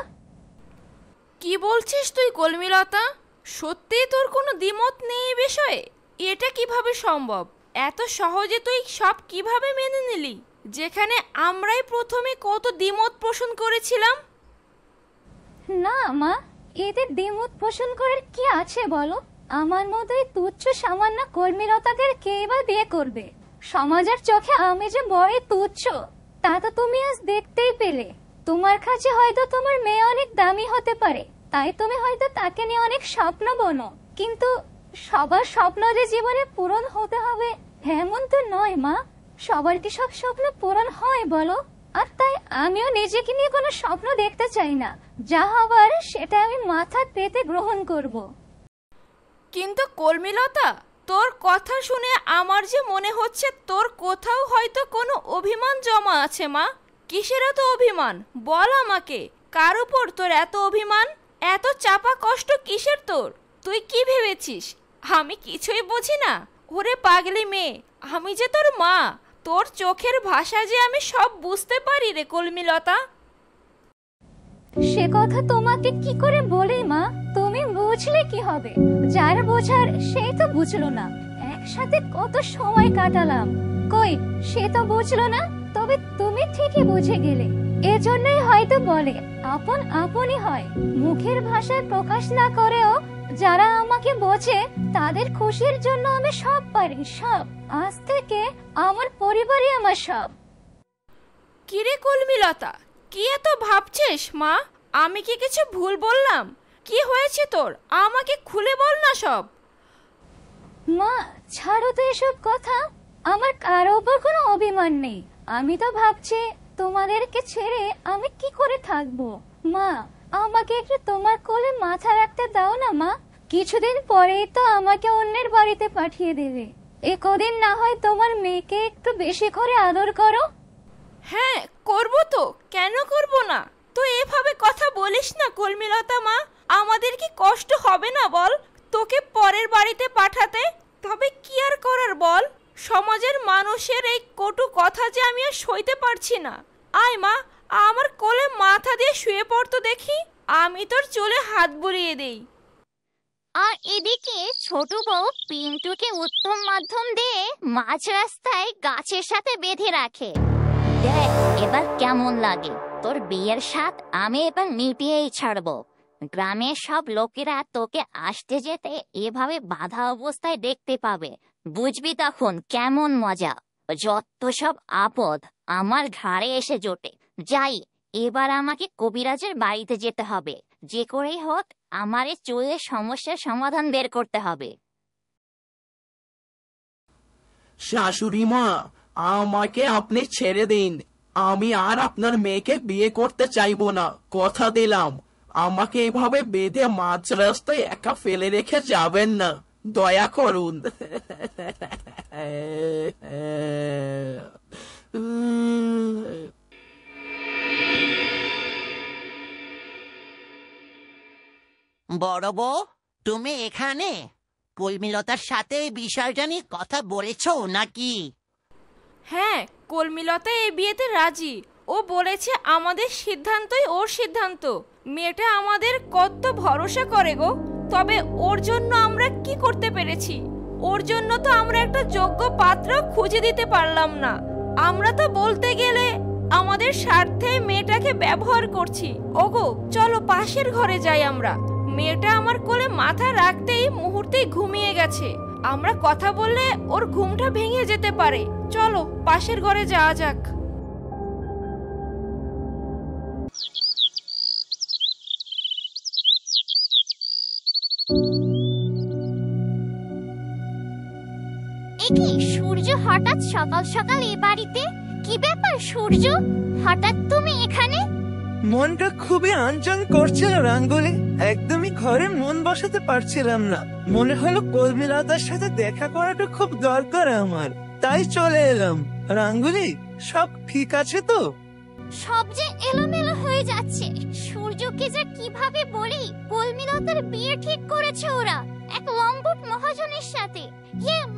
কি বলছিস তুই কলমিলতা? সত্যি তোর কোনো দ্বিমত নেই এ বিষয়ে? এটা কিভাবে সম্ভব? এত সহজে তুই সব কিভাবে মেনে নিলি, যেখানে আমরাই প্রথমে কত দ্বিমত পোষণ করেছিলাম? না মা, এতে দ্বিমত পোষণ করার কি আছে বলো? আমার মতোই তুচ্ছ সামান্য কর্মীলতাদের কেই বা বিয়ে করবে? সমাজের চোখে আমি যে বড়ই তুচ্ছ তা তো তুমি আজ দেখতেই পেলে। তোমার কাছে হয়তো তোমার মেয়ে অনেক দামি হতে পারে, তাই তুমি হয়তো তাকে নিয়ে অনেক স্বপ্ন বোনো, কিন্তু সবার স্বপ্ন যে জীবনে পূরণ হতে হবে এমন তো নয় মা। সবার কি সব স্বপ্ন পূরণ হয় বলো? আর তাই আমিও নিজেকে নিয়ে কোনো স্বপ্ন দেখতে চাই না। যা হবার সেটা আমি মাথা পেতে গ্রহণ করব। কিন্তু কলমিলতা, তোর কথা শুনে আমার যে মনে হচ্ছে তোর কোথাও হয়তো কোনো অভিমান জমা আছে মা। কিসের এত অভিমান বল আমাকে? কার উপর তোর এত অভিমান? এত চাপা কষ্ট কিসের তোর? তুই কি ভেবেছিস আমি কিছুই বুঝি না? ওরে পাগলি মেয়ে, আমি যে তোর মা, তোর চোখের ভাষা যে আমি সব বুঝতে পারি রে কলমিলতা। সে কথা তোমাকে কি করে বলি মা? তুমি বুঝলে কি হবে? যার বোঝার সেই তো বুঝলো না। একসাথে কত সময় কাটালাম, কই সে তো বুঝলো না। তবে তুমি ঠিকই বুঝে গেলে। এজন্যই হয়তো বলে আপন আপনই হয়। মুখের ভাষায় প্রকাশ না করেও যারা আমাকে বোঝে তাদের খুশির জন্য আমি সব পারি, সব। আজ থেকে আমার পরিবারই আমার সব। কিরে কলমিলতা, কি এত ভাবছিস মা? আমি কি কিছু ভুল বললাম? কি হয়েছে তোর? আমাকে খুলে বল না সব। মা ছাড়ো তো এসব কথা। আমার কারো উপর কোনো অভিমান নেই। আমি তো ভাবছি তোমাদেরকে ছেড়ে আমি কি করে থাকবো। মা আমাকে একটু তোমার কোলে মাথা রাখতে দাও না মা। কিছুদিন পরেই তো আমাকে অন্যের বাড়িতে পাঠিয়ে দেবে। এ কদিন না হয় তোমার মেয়েকে একটু বেশি করে আদর করো। হ্যাঁ করব তো, কেন করব না? তো এভাবে কথা বলিস না কলমিলতা মা। আমাদের কি কষ্ট হবে না বল তোকে পরের বাড়িতে পাঠাতে? তবে কি আর করার বল? সমাজের মানুষের এই কটু কথা যে আমি আর সইতে পারছি না। আয় মা, আমার কোলে মাথা দিয়ে শুয়ে পড়তো দেখি, আমি তোর চুলে হাত বুলিয়ে দেই। আর এদিকে ছোট বউ পিন্টুকে উত্তম মাধ্যম দিয়ে মাঝ রাস্তায় গাছের সাথে বেঁধে রাখে। দেখ এবার কেমন লাগে। তোর বিয়ের স্বাদ আমি এবার মিটিয়েই ছাড়বো। গ্রামের সব লোকেরা তোকে আসতে যেতে এভাবে বাধা অবস্থায় দেখতে পাবে। বুঝবি তখন কেমন মজা। যত সব আপদ আমার ঘাড়ে এসে জোটে। যাই, এবার আমাকে কবিরাজের বাড়িতে যেতে হবে। যে করেই হোক আমার এই চুলের সমস্যার সমাধান বের করতে হবে। শাশুড়ি মা, আমাকে আপনি ছেড়ে দিন। আমি আর আপনার মেয়েকে বিয়ে করতে চাইবো না, কথা দিলাম। আমাকে এভাবে বেঁধে মাঝ রাস্তায় একা ফেলে রেখে যাবেন না, দয়া করুন। বড় বউ, তুমি এখানে কলমিলতার সাথে এই বিষয়টা নিয়ে কথা বলেছো নাকি? হ্যাঁ, কলমিলতা এই বিয়েতে রাজি। ও বলেছে আমাদের সিদ্ধান্তই ওর সিদ্ধান্ত। মেয়েটা আমাদের কত ভরসা করে গো। তবে ওর জন্য আমরা কি করতে পেরেছি? ওর জন্য তো আমরা একটা যোগ্য পাত্র খুঁজে দিতে পারলাম না। আমরা তো বলতে গেলে আমাদের স্বার্থে মেয়েটাকে ব্যবহার করছি। ওগো চলো পাশের ঘরে যাই আমরা। মেয়েটা আমার কোলে মাথা রাখতেই মুহূর্তেই ঘুমিয়ে গেছে। আমরা কথা বললে ওর ঘুমটা ভেঙে যেতে পারে। চলো পাশের ঘরে যাওয়া যাক। একি সূর্য হঠাৎ সকাল সকাল এ বাড়িতে? কি ব্যাপার সূর্য, হঠাৎ তুমি এখানে? মনটা খুবই আনচান করছিল রাঙ্গুলি। একদমই ঘরে মন বসাতে পারছিলাম না। মনে হলো কলমিলতার সাথে দেখা করাটা খুব দরকার আমার, তাই চলে এলাম। রাঙ্গুলি, সব ঠিক আছে তো? সব যে এলোমেলো হয়ে যাচ্ছে। সূর্যকে যে কিভাবে বলি কলমিলতার বিয়ে ঠিক করেছে ওরা এক লম্পট মহাজনের সাথে।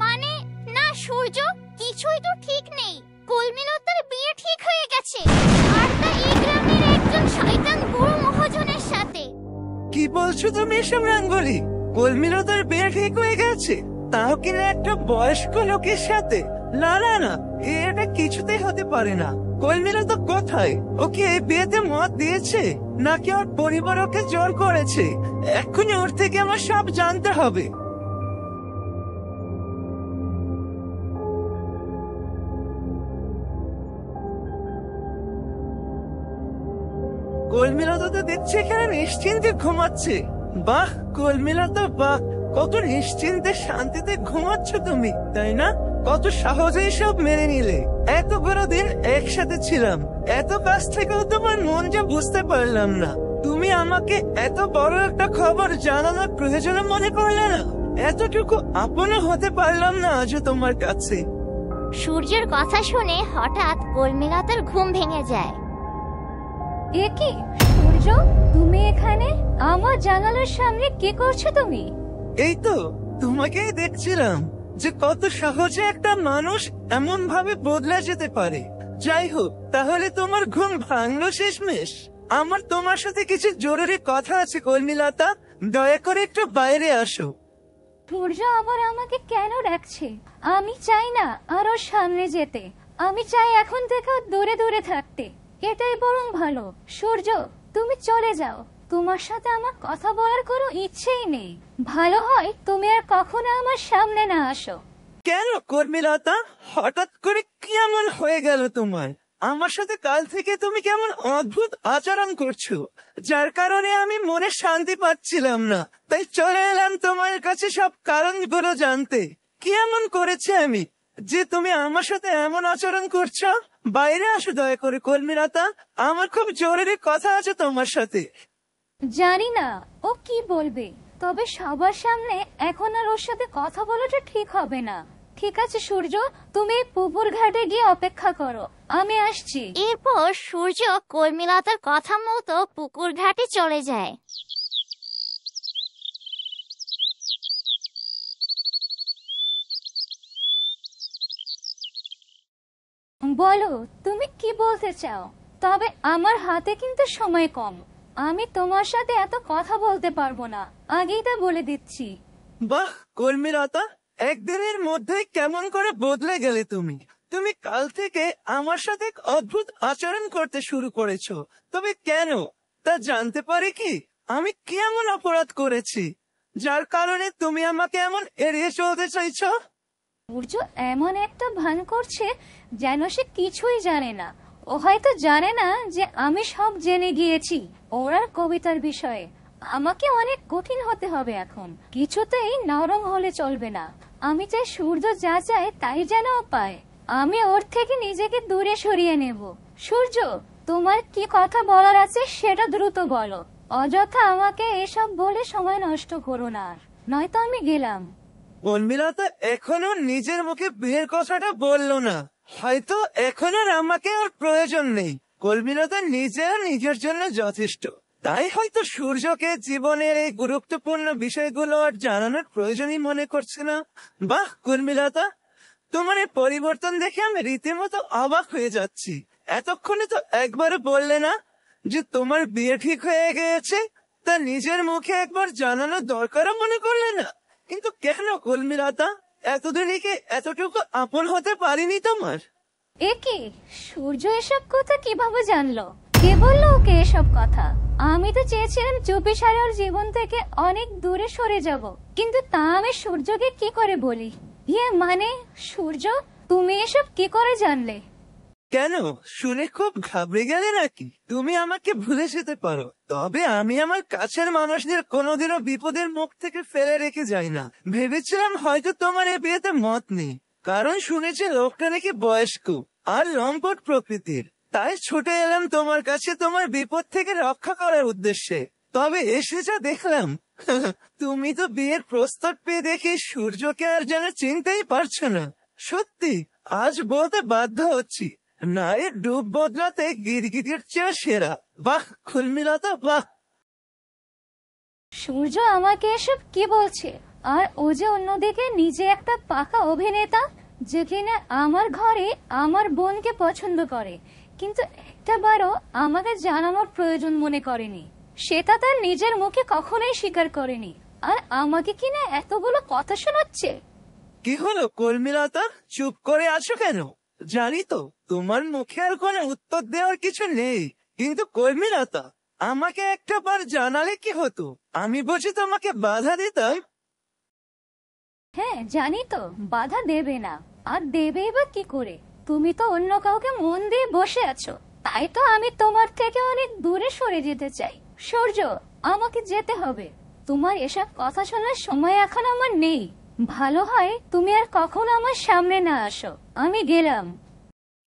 মানে না সূর্য, কিছুই তো ঠিক নেই। কলমিলতার বিয়ে ঠিক হয়ে গেছে, আর তা এই গ্রামের একজন শয়তান বুড়ো মহাজনের সাথে। কি বলছো তুমি এসব রাঙ্গলি? কলমিলতার বিয়ে ঠিক হয়ে গেছে, তাও কিনা একটা বয়স্ক লোকের সাথে? না না না, এটা কিছুতেই হতে পারে না। কলমিলতা কোথায়? ওকে এই বিয়েতে মত দিয়েছে নাকি ওর পরিবার ওকে জোর করেছে? এক্ষুনি ওর থেকে আমার সব জানতে হবে। কলমিলতা তো দেখছি এখানে নিশ্চিন্তে ঘুমাচ্ছে। বাহ কলমিলতা, বাহ, কত নিশ্চিন্তে শান্তিতে ঘুমাচ্ছ তুমি, তাই না? কত সহজেই সব মেনে নিলে। এত বড় দিন একসাথে ছিলাম, এত কাছ থেকেও তোমার মন যে বুঝতে পারলাম না। তুমি আমাকে এত বড় একটা খবর জানানোর প্রয়োজন মনে করলে না? এতটুকু আপন হতে পারলাম না আজও তোমার কাছে। সূর্যের কথা শুনে হঠাৎ কলমিলতার ঘুম ভেঙে যায়। এ কি সূর্য, তুমি এখানে? আমার জানালার সামনে কি করছো তুমি? এই তো তোমাকেই দেখছিলাম যে কত সহজে একটা মানুষ এমন ভাবে বদলে যেতে পারে। যাই হোক, তাহলে তোমার ঘুম ভাঙলো শেষমেশ। আমার তোমার সাথে কিছু জরুরি কথা আছে কলমিলতা, দয়া করে একটু বাইরে আসো। সূর্য আবার আমাকে কেন ডাকছে? আমি চাই না আরো সামনে যেতে, আমি চাই এখন থেকে দূরে দূরে থাকতে। এটাই বরং ভালো। সূর্য, তুমি চলে যাও, তোমার সাথে আমার কথা বলার কোনো ইচ্ছেই নেই। ভালো হয় তুমি আর কখনো আমার সামনে না আসো। কেন কলমিলতা, হঠাৎ করে কি এমন হয়ে গেল তোমার? আমার সাথে কাল থেকে তুমি কেমন অদ্ভুত আচরণ করছো, যার কারণে আমি মনে শান্তি পাচ্ছিলাম না। তাই চলে এলাম তোমার কাছে সব কারণগুলো জানতে। কি এমন করেছে আমি যে তুমি আমার সাথে এমন আচরণ করছো? বাইরে আসো দয়া করে কলমিলতা, আমার খুব জরুরি কথা আছে তোমার সাথে। জানি না ও কি বলবে, তবে সবার সামনে এখন আর ওর সাথে কথা বলাটা ঠিক হবে না। ঠিক আছে সূর্য, তুমি পুকুর ঘাটে গিয়ে অপেক্ষা করো, আমি আসছি। এরপর সূর্য কলমিলতার কথা মতো পুকুর ঘাটে চলে যায়। বলো তুমি কি বলতে চাও, তবে আমার হাতে কিন্তু সময় কম। আমি তোমার সাথে এত কথা বলতে পারবো না, আগেই তা বলে দিচ্ছি। বাহ কলমিলতা, একদিনের মধ্যেই কেমন করে বদলে গেলে তুমি। তুমি কাল থেকে আমার সাথে এক অদ্ভুত আচরণ করতে শুরু করেছো। তবে কেন তা জানতে পারি কি? আমি কি এমন অপরাধ করেছি যার কারণে তুমি আমাকে এমন এড়িয়ে চলতে চাইছো? সূর্য এমন একটা ভান করছে যেন সে কিছুই জানে না। ও হয়তো জানে না যে আমি সব জেনে গিয়েছি ওর আর কবিতার বিষয়ে। আমাকে অনেক কঠিন হতে হবে এখন, কিছুতেই নরম হলে চলবে না। আমি চাই সূর্য যা চায় তাই যেন ও পায়। আমি ওর থেকে নিজেকে দূরে সরিয়ে নেব। সূর্য, তোমার কি কথা বলার আছে সেটা দ্রুত বলো, অযথা আমাকে এসব বলে সময় নষ্ট করো না, নয়তো আমি গেলাম। কলমিলতা এখনো নিজের মুখে বিয়ের কথাটা বললো না। হয়তো এখন আর আমাকে আর প্রয়োজন নেই। কলমিলতা নিজের নিজের জন্য যথেষ্ট। তাই হয়তো সূর্যকে জীবনের এই গুরুত্বপূর্ণ বিষয়গুলো আর জানানোর প্রয়োজনই মনে করছে না। বাহ কলমিলতা, তোমার এই পরিবর্তন দেখে আমি রীতিমতো অবাক হয়ে যাচ্ছি। এতক্ষণে তো একবারও বললে না যে তোমার বিয়ে ঠিক হয়ে গিয়েছে, তা নিজের মুখে একবার জানানোর দরকারও মনে করলে না। কিন্তু কেন কলমিলতা, এতদিনে কি এতটুকু আপন হতে পারিনি তোমার? এ কি সূর্য এসব কথা কিভাবে জানলো? কে বললো ওকে এসব কথা? আমি তো চেয়েছিলাম চুপি সারে ওর জীবন থেকে অনেক দূরে সরে যাব, কিন্তু তা আমি সূর্যকে কি করে বলি? মানে সূর্য, তুমি এসব কি করে জানলে? কেন, শুনে খুব ঘাবড়ে গেলে নাকি? তুমি আমাকে ভুলে যেতে পারো, তবে আমি আমার কাছের মানুষদের কোনোদিনও বিপদের মুখ থেকে ফেলে রেখে যাই না। ভেবেছিলাম হয়তো তোমার এ বিয়েতে মত নেই, কারণ শুনেছি লোকটা নাকি বয়স্ক আর লম্পট প্রকৃতির। তাই ছুটে এলাম তোমার কাছে তোমার বিপদ থেকে রক্ষা করার উদ্দেশ্যে। তবে এসে যা দেখলাম, তুমি তো বিয়ের প্রস্তাব পেয়ে দেখি সূর্যকে আর যেন চিনতেই পারছো না। সত্যি আজ বলতে বাধ্য হচ্ছি, নায়ের ডুব বদলাতে গিরগিটির চেয়ে সেরা। বাহ কলমিলতা, বাহ। সূর্য আমাকে এসব কি বলছে? আর ও যে অন্যদিকে নিজে একটা পাকা অভিনেতা, যেখানে আমার ঘরে আমার বোনকে পছন্দ করে, কিন্তু একটাবারও আমাকে জানানোর প্রয়োজন মনে করেনি। সেটা তার নিজের মুখে কখনোই স্বীকার করেনি, আর আমাকে কিনা এতগুলো কথা শোনাচ্ছে। কি হলো কর্মীলতা, চুপ করে আছো কেন? জানি তো তোমার মুখে আর কোনো উত্তর দেওয়ার কিছু নেই, কিন্তু কর্মীলতা, আমাকে একটা বার জানালে কি হতো? আমি বুঝি তোমাকে বাধা দিতাম? হ্যাঁ জানি তো, বাধা দেবে না, আর দেবেই বা কি করে? তুমি তো অন্য কাউকে মন দিয়ে বসে আছো, তাই তো আমি তোমার থেকে অনেক দূরে সরে যেতে চাই। সূর্য, আমাকে যেতে হবে। তোমার এসব কথা শোনার সময় এখন আমার নেই। ভালো হয় তুমি আর কখনো আমার সামনে না আসো। আমি গেলাম।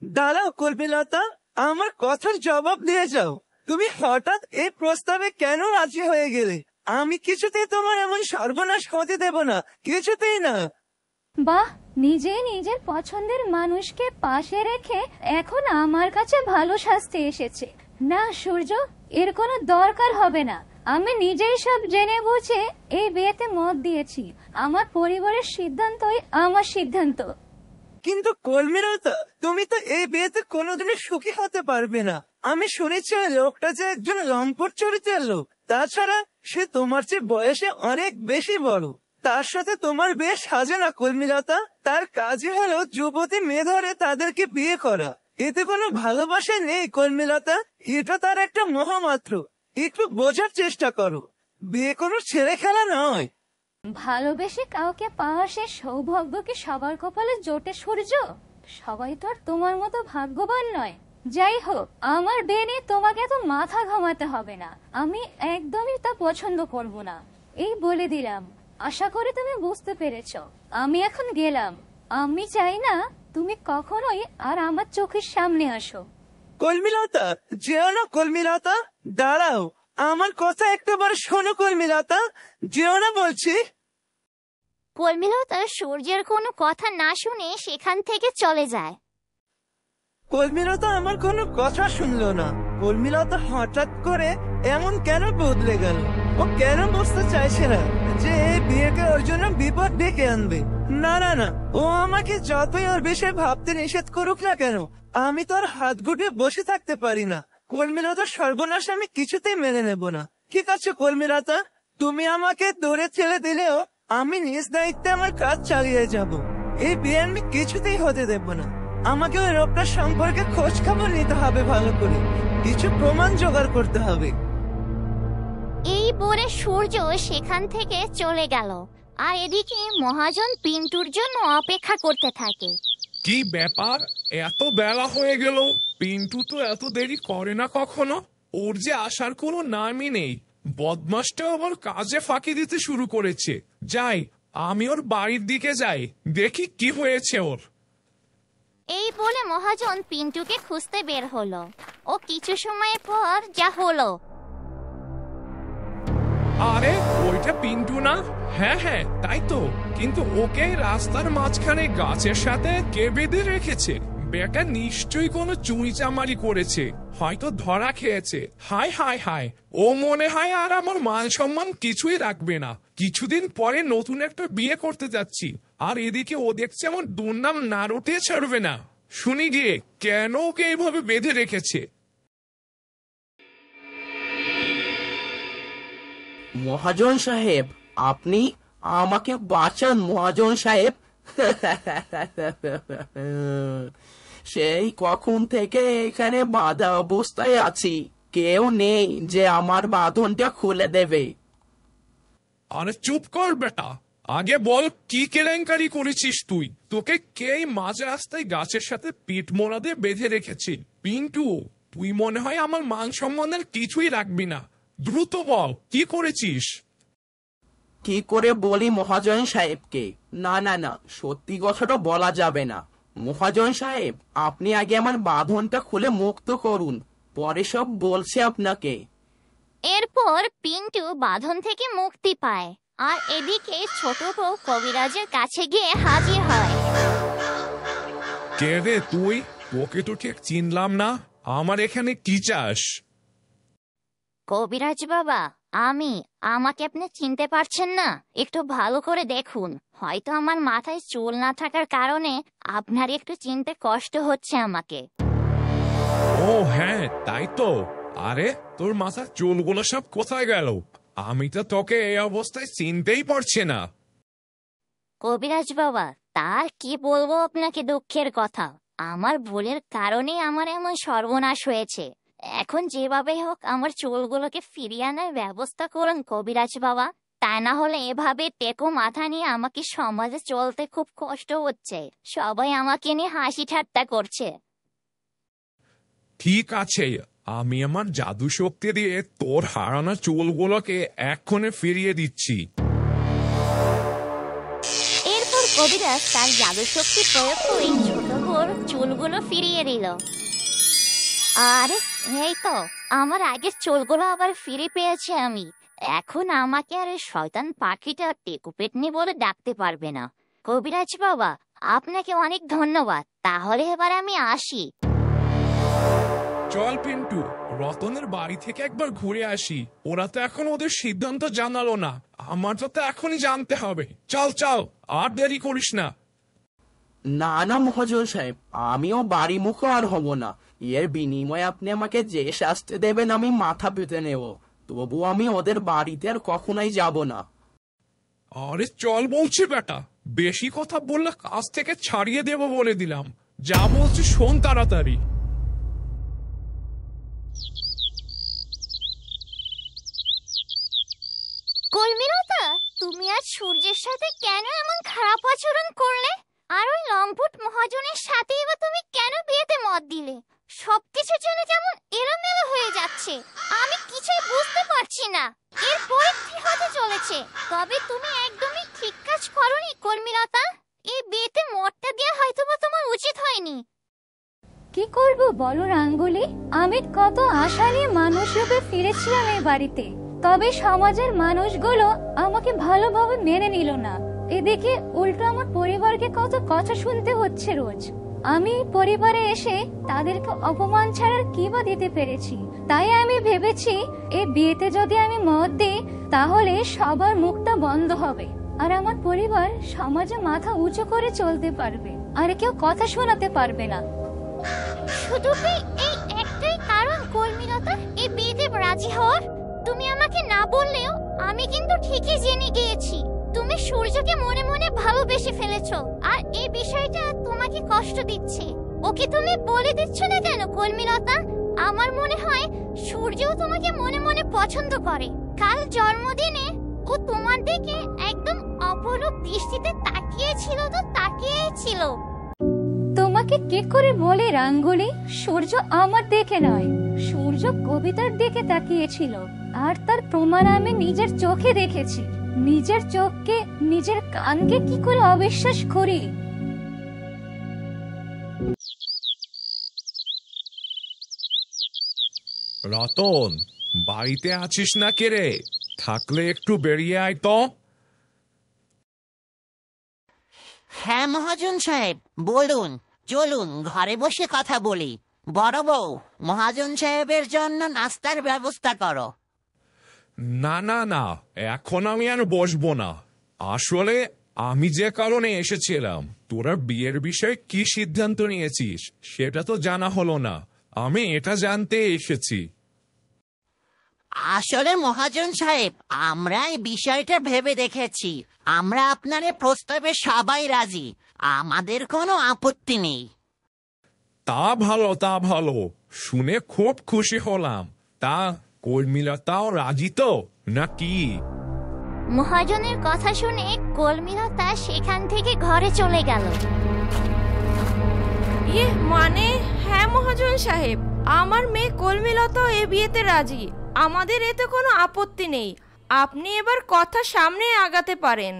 দাঁড়াও কর্মীলতা, আমার কথার জবাব দিয়ে যাও। তুমি হঠাৎ এই প্রস্তাবে কেন রাজি হয়ে গেলে? আমি কিছুতেই তোমার এমন সর্বনাশ হতে দেব না, কিছুতেই না। বাহ, নিজে নিজের পছন্দের মানুষকে পাশে রেখে এখন আমার কাছে ভালো শাস্তি এসেছে। না সূর্য, এর কোনো দরকার হবে না। আমি নিজেই সব জেনে বুঝে এই বিয়েতে মত দিয়েছি। আমার পরিবারের সিদ্ধান্তই আমার সিদ্ধান্ত। কিন্তু কর্মীলতা, তুমি তো এই বিয়েতে কোনোদিনই সুখী হতে পারবে না। আমি শুনেছি ওই লোকটা যে একজন লম্পট চরিত্রের লোক, তাছাড়া সে তোমার চেয়ে বয়সে অনেক বেশি বড়। তার সাথে তোমার বিয়ে সাজে না কর্মীলতা। তার কাজই হলো যুবতী মেয়ে ধরে তাদেরকে বিয়ে করা। এতে কোনো ভালোবাসা নেই কর্মীলতা, এটা তার একটা মহামাত্র। একটু বোঝার চেষ্টা করো, বিয়ে কোনো ছেলে খেলা নয়। ভালোবেসে কাউকে পাওয়া সে সৌভাগ্য কি সবার কপালে জোটে সূর্য? সবাই তো আর তোমার মতো ভাগ্যবান নয়। যাই হোক, আমার বিয়ে নিয়ে তোমাকে তো মাথা ঘামাতে হবে না। আমি একদমই তা পছন্দ করব না, এই বলে দিলাম। আশা করি তুমি বুঝতে পেরেছ। আমি এখন গেলাম। আমি চাই না তুমি কখনোই আর আমার চোখের সামনে আসো। কর্মীলতা, যেও না কর্মীলতা, দাঁড়াও, আমার কথা একটাবার শোনো কর্মীলতা, যেও না বলছি। কর্মীলতা সূর্যের কোনো কথা না শুনে সেখান থেকে চলে যায়। কর্মীলতা আমার কোনো কথা শুনলো না। কর্মীলতা হঠাৎ করে এমন কেন বদলে গেল? ও কেন বুঝতে চাইছে না যে এই বিয়েটা ওর জন্য বিপদ ডেকে আনবে? না না না, ও আমাকে যতই ওর বিষয়ে ভাবতে নিষেধ করুক না কেন, আমি তো আর হাত গুটিয়ে বসে থাকতে পারি না। কর্মীলতার সর্বনাশ আমি কিছুতেই মেনে নেব না। ঠিক আছে কর্মীলতা, তুমি আমাকে দূরে ঠেলে দিলেও আমি নিজ দায়িত্বে আমার কাজ চালিয়ে যাব। এই বিয়ে আমি কিছুতেই হতে দেব না। আমাকে ওই লোকটার সম্পর্কে খোঁজ খবর নিতে হবে, ভালো করে কিছু প্রমাণ জোগাড় করতে হবে। এই বলে সূর্য সেখান থেকে চলে গেল, আর এদিকে মহাজন পিন্টুর জন্য অপেক্ষা করতে থাকে। কি ব্যাপার, এত বেলা হয়ে গেল, পিন্টু তো এত দেরি করে না কখনো। ওর যে আসার কোনো নামই নেই। বদমাসটা আবার কাজে ফাঁকি দিতে শুরু করেছে। যাই, আমি ওর বাড়ির দিকে যাই, দেখি কি হয়েছে ওর। এই বলে মহাজন পিন্টুকে খুঁজতে বের হলো। ও কিছু সময় পর যা হলো। আরে ওইটা পিন্টু না? হ্যাঁ হ্যাঁ, তাই তো। কিন্তু ওকে রাস্তার মাঝখানে গাছের সাথে কে বেঁধে রেখেছে? বেটা নিশ্চয়ই কোনো চুরি চামারি করেছে, হয়তো ধরা খেয়েছে। হায় হায় হায়, ও মনে হয় আর আমার মান সম্মান কিছুই রাখবে না। কিছুদিন পরে নতুন একটা বিয়ে করতে যাচ্ছি, আর এদিকে ও দেখছে আমার দুর্নাম না রটিয়ে ছাড়বে না। শুনি গিয়ে কেন ওকে এইভাবে বেঁধে রেখেছে। মহাজন সাহেব, আপনি আমাকে বাঁচান মহাজন সাহেব। সেই কখন থেকে এখানে বাঁধা অবস্থায় আছি, কেউ নেই যে আমার বাঁধনটা খুলে দেবে। আরে চুপ কর বেটা, আগে বল কি কেলেঙ্কারি করেছিস তুই? তোকে কে মাঝ রাস্তায় গাছের সাথে পিঠ মোড়া দিয়ে বেঁধে রেখেছি? পিন্টু, তুই মনে হয় আমার মান সম্মানের কিছুই রাখবি না। দ্রুত বল কি করেছিস। কি করে বলি মহাজন সাহেবকে? না না না, সত্যি কথাটা বলা যাবে না। মহাজন সাহেব, আপনি আগে আমার বাঁধনটা খুলে মুক্ত করুন, পরে সব বলছে আপনাকে। এরপর পিন্টু বাঁধন থেকে মুক্তি পায়, আর এদিকে ছোট বউ কবিরাজের কাছে গিয়ে হাজির হয়। কে রে তুই? তোকে তো ঠিক চিনলাম না। আমার এখানে কি চাস? কবিরাজ বাবা, আমাকে আপনি চিনতে পারছেন না? একটু ভালো করে দেখুন, হয়তো আমার মাথায় চুল না থাকার কারণে আপনার একটু চিনতে কষ্ট হচ্ছে আমাকে। ও হ্যাঁ, তাই তো। আরে তোর মাথার চুলগুলো সব কোথায় গেল? আমি তো তোকে এই অবস্থায় চিনতেই পারছি না। কবিরাজ বাবা, তার কি বলবো আপনাকে দুঃখের কথা। আমার ভুলের কারণে আমার এমন সর্বনাশ হয়েছে। এখন যেভাবে হোক আমার চুলগুলোকে ফিরিয়ে আনার ব্যবস্থা করুন কবিরাজ বাবা। তা না হলে এভাবে টেকো মাথা নিয়ে আমাকে সমাজে চলতে খুব কষ্ট হচ্ছে। সবাই আমাকে নিয়ে হাসি ঠাট্টা করছে। ঠিক আছে, আমি আমার জাদু শক্তি দিয়ে তোর হারানো চুলগুলোকে এক্ষণে ফিরিয়ে দিচ্ছি। এরপর কবিরাজ তার জাদু শক্তি প্রয়োগ করে ছোট বড় চুলগুলো ফিরিয়ে দিল। আরে এই তো, আমার আগের চুলগুলো আবার ফিরে পেয়েছি আমি। এখন আমাকে আর শয়তান পাখিটা টেকো পেটনি বলে ডাকতে পারবে না। কবিরাজ বাবা, আপনাকে অনেক ধন্যবাদ। তাহলে এবার আমি আসি। চল পিন্টু, রতনের বাড়ি থেকে একবার ঘুরে আসি। ওরা তো এখন ওদের সিদ্ধান্ত জানালো না, আমার তো এখনই জানতে হবে। চল চল, আর দেরি করিস না। না না মহাজন সাহেব, আমিও বাড়ি মুখ আর হব না। এর বিনিময়ে আপনি আমাকে যে শাস্তি দেবেন আমি মাথা পেতে নেব। তবু আমি ওদের বাড়িতে আর কখনোই যাব না। আরে চল বলছি বেটা, বেশি কথা বললে কাজ থেকে ছাড়িয়ে দেব বলে দিলাম। যা বলছি শোন তাড়াতাড়ি। কলমিলতা, তুমি আজ সূর্যের সাথে কেন এমন খারাপ আচরণ করলে? আর ওই লম্পট মহাজনের সাথেই বা তুমি কেন বিয়েতে মত দিলে? সবকিছু যেন কেমন এলোমেলো হয়ে যাচ্ছে। আমি কিছুই বুঝতে পারছি না এরপরে কি হতে চলেছে। তবে তুমি একদমই ঠিক কাজ করোনি কলমিলতা। এই বিয়েতে মতটা দেওয়া হয়তোবা তোমার উচিত হয়নি। কি করব বলো রাঙ্গুলি? আমি কত আশা নিয়ে মানুষ রূপে ফিরেছিলাম এই বাড়িতে, তবে সমাজের মানুষগুলো আমাকে ভালোভাবে মেনে নিল না। এদিকে উল্টো আমার পরিবারকে কত কথা শুনতে হচ্ছে রোজ। আমি পরিবারে এসে তাদেরকে অপমান ছাড়ার কি বা দিতে পেরেছি? তাই আমি ভেবেছি এই বিয়েতে যদি আমি মত দিই তাহলে সবার মুখটা বন্ধ হবে, আর আমার পরিবার সমাজে মাথা উঁচু করে চলতে পারবে, আর কেউ কথা শোনাতে পারবে না। শুধু কি এই একটাই কারণ কলমিলতা এই বিয়েতে রাজি হওয়ার? তুমি আমাকে না বললেও আমি কিন্তু ঠিকই জেনে গিয়েছি তুমি সূর্যকে মনে মনে ভালোবেসে ফেলেছো, আর এই বিষয়টা তোমাকে কষ্ট দিচ্ছে। ওকে তুমি বলে দিচ্ছ না কেন কলমিলতা? আমার মনে হয় সূর্যও তোমাকে মনে মনে পছন্দ করে। কাল জন্মদিনে ও তোমার দিকে একদম অপরূপ দৃষ্টিতে তাকিয়েছিল তো তাকিয়েছিল। তোমাকে কি করে বলে রাঙ্গুলি? সূর্য আমার দিকে নয়, সূর্য কবিতার দিকে তাকিয়েছিল, আর তার প্রমাণ আমি নিজের চোখে দেখেছি। নিজের চোখকে নিজের কানকে কি করে অবিশ্বাস করি? রতন, বাড়িতে আছিস না কে রে? থাকলে একটু বেরিয়ে আয় তো। হ্যাঁ মহাজন সাহেব, বলুন। চলুন ঘরে বসে কথা বলি। বড় বউ, মহাজন সাহেবের জন্য নাস্তার ব্যবস্থা করো। না না না, এখন আমি আর বসবো না। আসলে আমি যে কারণে এসেছিলাম, তোরা বিয়ের বিষয়ে কি সিদ্ধান্ত নিয়েছিস সেটা তো জানা হলো না। আমি এটা জানতে এসেছি। আসলে মহাজন সাহেব, আমরা এই বিষয়টা ভেবে দেখেছি। আমরা আপনার এই প্রস্তাবে সবাই রাজি। আমাদের কোনো আপত্তি নেই। তা ভালো, তা ভালো, শুনে খুব খুশি হলাম। তা কলমিলতাও রাজি তো নাকি? মহাজনের কথা শুনে কলমিলতা সেখান থেকে ঘরে চলে গেল। ইয়ে মানে, হ্যাঁ মহাজন সাহেব, আমার মেয়ে কলমিলতাও এ বিয়েতে রাজি। আমাদের এতে কোনো আপত্তি নেই। আপনি এবার কথা সামনে আগাতে পারেন।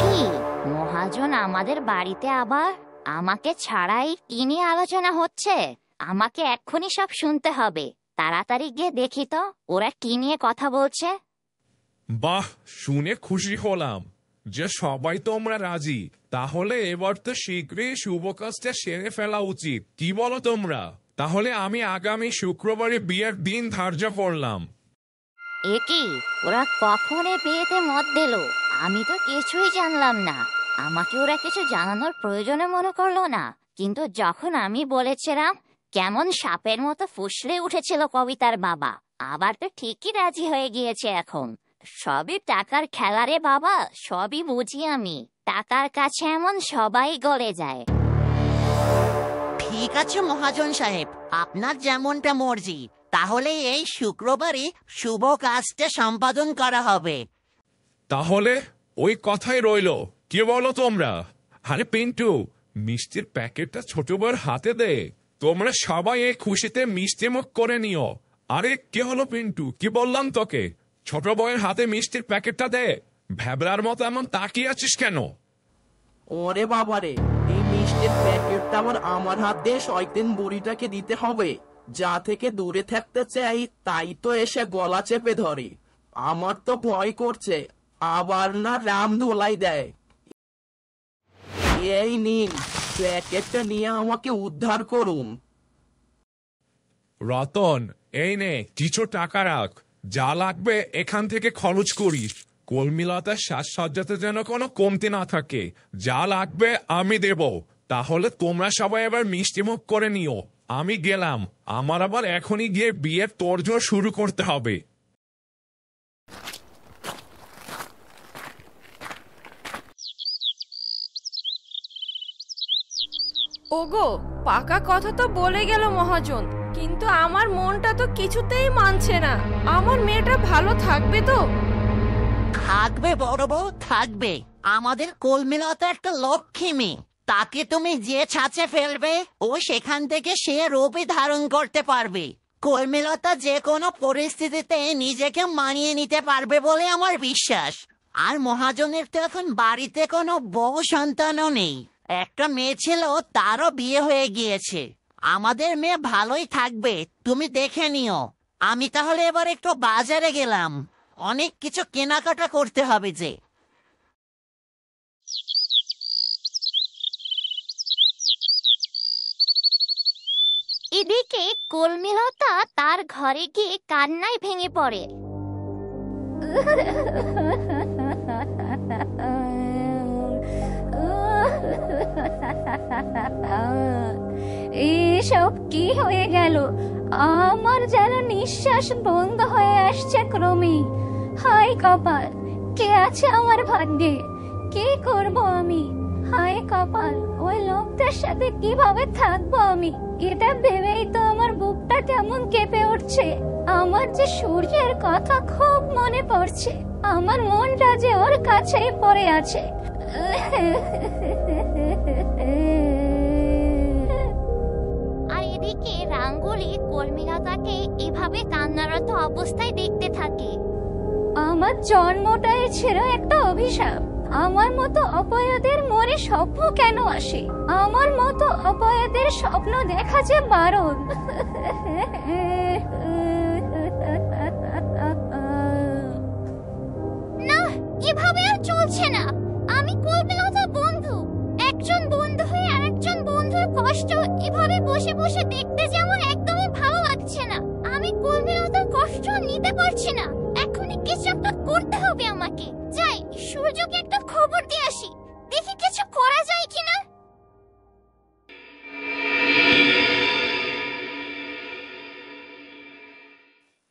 কি মহাজন আমাদের বাড়িতে আবার আমাকে ছাড়াই কি নিয়ে আলোচনা হচ্ছে? আমাকে এক্ষুনি সব শুনতে হবে। তাড়াতাড়ি গিয়ে দেখি তো ওরা কি নিয়ে কথা বলছে। বাহ, শুনে খুশি হলাম যে সবাই তোমরা রাজি। তাহলে এবার তো শীঘ্রই শুভ কাজটা সেরে ফেলা উচিত, কি বলো তোমরা? তাহলে আমি আগামী শুক্রবারে বিয়ের দিন ধার্য করলাম। এ কি, ওরা কখন এ বিয়েতে মত দিল? আমি তো কিছুই জানলাম না। আমাকে ওরা কিছু জানানোর প্রয়োজনে মনে করলো না। কিন্তু যখন আমি বলেছিলাম, কেমন সাপের মতো ফুসলে উঠেছিল কবিতার বাবা। আবার তো ঠিকই রাজি হয়ে গিয়েছে এখন। সবই টাকার খেলা রে বাবা, সবই বুঝি আমি। টাকার কাছে এমন সবাই গলে যায়। ঠিক আছে মহাজন সাহেব, আপনার যেমনটা মর্জি। তাহলে এই শুক্রবারই শুভ কাজটা সম্পাদন করা হবে। তাহলে ওই কথাই রইলো, কি বলো তোমরা? আরে পিন্টু, মিষ্টির প্যাকেটটা ছোট বউয়ের হাতে দে। তোমরা সবাই এই খুশিতে মিষ্টি মুখ করে নিও। আরে কি হলো পিন্টু, কি বললাম তোকে? ছোট বউয়ের হাতে মিষ্টির প্যাকেটটা দে। ভ্যাবলার মতো এমন তাকিয়ে আছিস কেন? ওরে বাবারে, এই মিষ্টির প্যাকেটটা আবার আমার হাত দিয়ে শয়তান বুড়িটাকে দিতে হবে। যা থেকে দূরে থাকতে চাই তাই তো এসে গলা চেপে ধরে। আমার তো ভয় করছে, আবার না রাম ধোলাই দেয়। এই নিন, প্যাকেটটা নিয়ে আমাকে উদ্ধার করুন। রতন, এই নে কিছু টাকা রাখ। যা লাগবে এখান থেকে খরচ করিস। কলমিলতার সাজসজ্জাতে যেন কোনো কমতি না থাকে। যা লাগবে আমি দেব। তাহলে তোমরা সবাই এবার মিষ্টিমুখ করে নিও। আমি গেলাম, আমার আবার এখনই গিয়ে বিয়ের তোড়জোড় শুরু করতে হবে। ওগো, পাকা কথা তো বলে গেল মহাজন, কিন্তু আমার মনটা তো কিছুতেই মানছে না। আমার মেয়েটা ভালো থাকবে তো? থাকবে বড় বউ, থাকবে। আমাদের কলমিলতা একটা লক্ষ্মী মেয়ে। তাকে তুমি যে ছাঁচে ফেলবে, ও সেখান থেকে সে রূপই ধারণ করতে পারবে। কলমিলতা যে কোনো পরিস্থিতিতে নিজেকে মানিয়ে নিতে পারবে বলে আমার বিশ্বাস। আর মহাজনের তো এখন বাড়িতে কোনো বউ সন্তানও নেই। একটা মেয়ে ছিল, তারও বিয়ে হয়ে গিয়েছে। আমাদের মেয়ে ভালোই থাকবে, তুমি দেখে নিও। আমি তাহলে এবার একটু বাজারে গেলাম, অনেক কিছু কেনাকাটা করতে হবে যে। এদিকে কলমিলতা তার ঘরে গিয়ে কান্নায় ভেঙে পড়ে। এসব কি হয়ে গেল? আমার যেন নিঃশ্বাস বন্ধ হয়ে আসছে ক্রমেই। হায় কপাল, কে আছে আমার ভাগ্যে? কি করব আমি? হায় কপাল, ওই লোকটার সাথে কিভাবে থাকবো আমি? এটা ভেবেই তো আমার বুকটা কেমন কেঁপে উঠছে। আমার যে সূর্যের কথা খুব মনে পড়ছে। আমার মনটা যে ওর কাছেই পড়ে আছে। আর এদিকে রাঙ্গুলি কলমিলতাকে এভাবে কান্নারত অবস্থায় দেখতে থাকে। আমার জন্মটাই ছিল একটা অভিশাপ। আমার মতো অপয়াদের মনে স্বপ্ন কেন আসে? আমার মতো অপয়াদের স্বপ্ন দেখা যে বারণ। না, এভাবে আর চলছে না। আমি কলমিলতার বন্ধু। একজন বন্ধু হয়ে আরেকজন বন্ধুর কষ্ট এভাবে বসে বসে দেখতে যে আমার একদমই ভালো লাগছে না। আমি কলমিলতার কষ্ট নিতে পারছি না। এখনই কিছু একটা করতে হবে আমাকে। যাই, সূর্যকে একটা খবর দিয়ে আসি, দেখি কিছু করা যায় কিনা।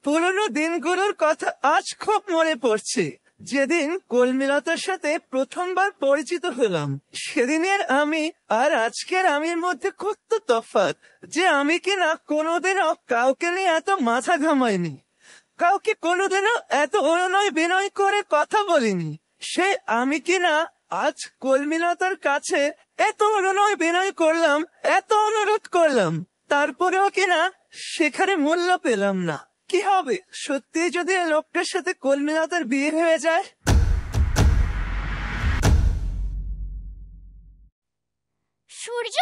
পুরনো দিনগুলোর কথা আজ খুব মনে পড়ছে। যেদিন কলমিলতার সাথে প্রথমবার পরিচিত হলাম, সেদিনের আমি আর আজকের আমির মধ্যে কত তফাৎ যে আমি কিনা কোনোদিনও কাউকে নিয়ে এত মাথা ঘামাইনি, কাউকে কোনোদিনও এত অনুনয় বিনয় করে কথা বলিনি। সে আমি কিনা আজ কলমিলতার কাছে এত অনুনয় বিনয় করলাম, এত অনুরোধ করলাম, তারপরেও কিনা সেখানে মূল্য পেলাম না। কি হবে সত্যি যদি লোকটার সাথে কলমিলতার বিয়ে হয়ে যায়? সূর্য,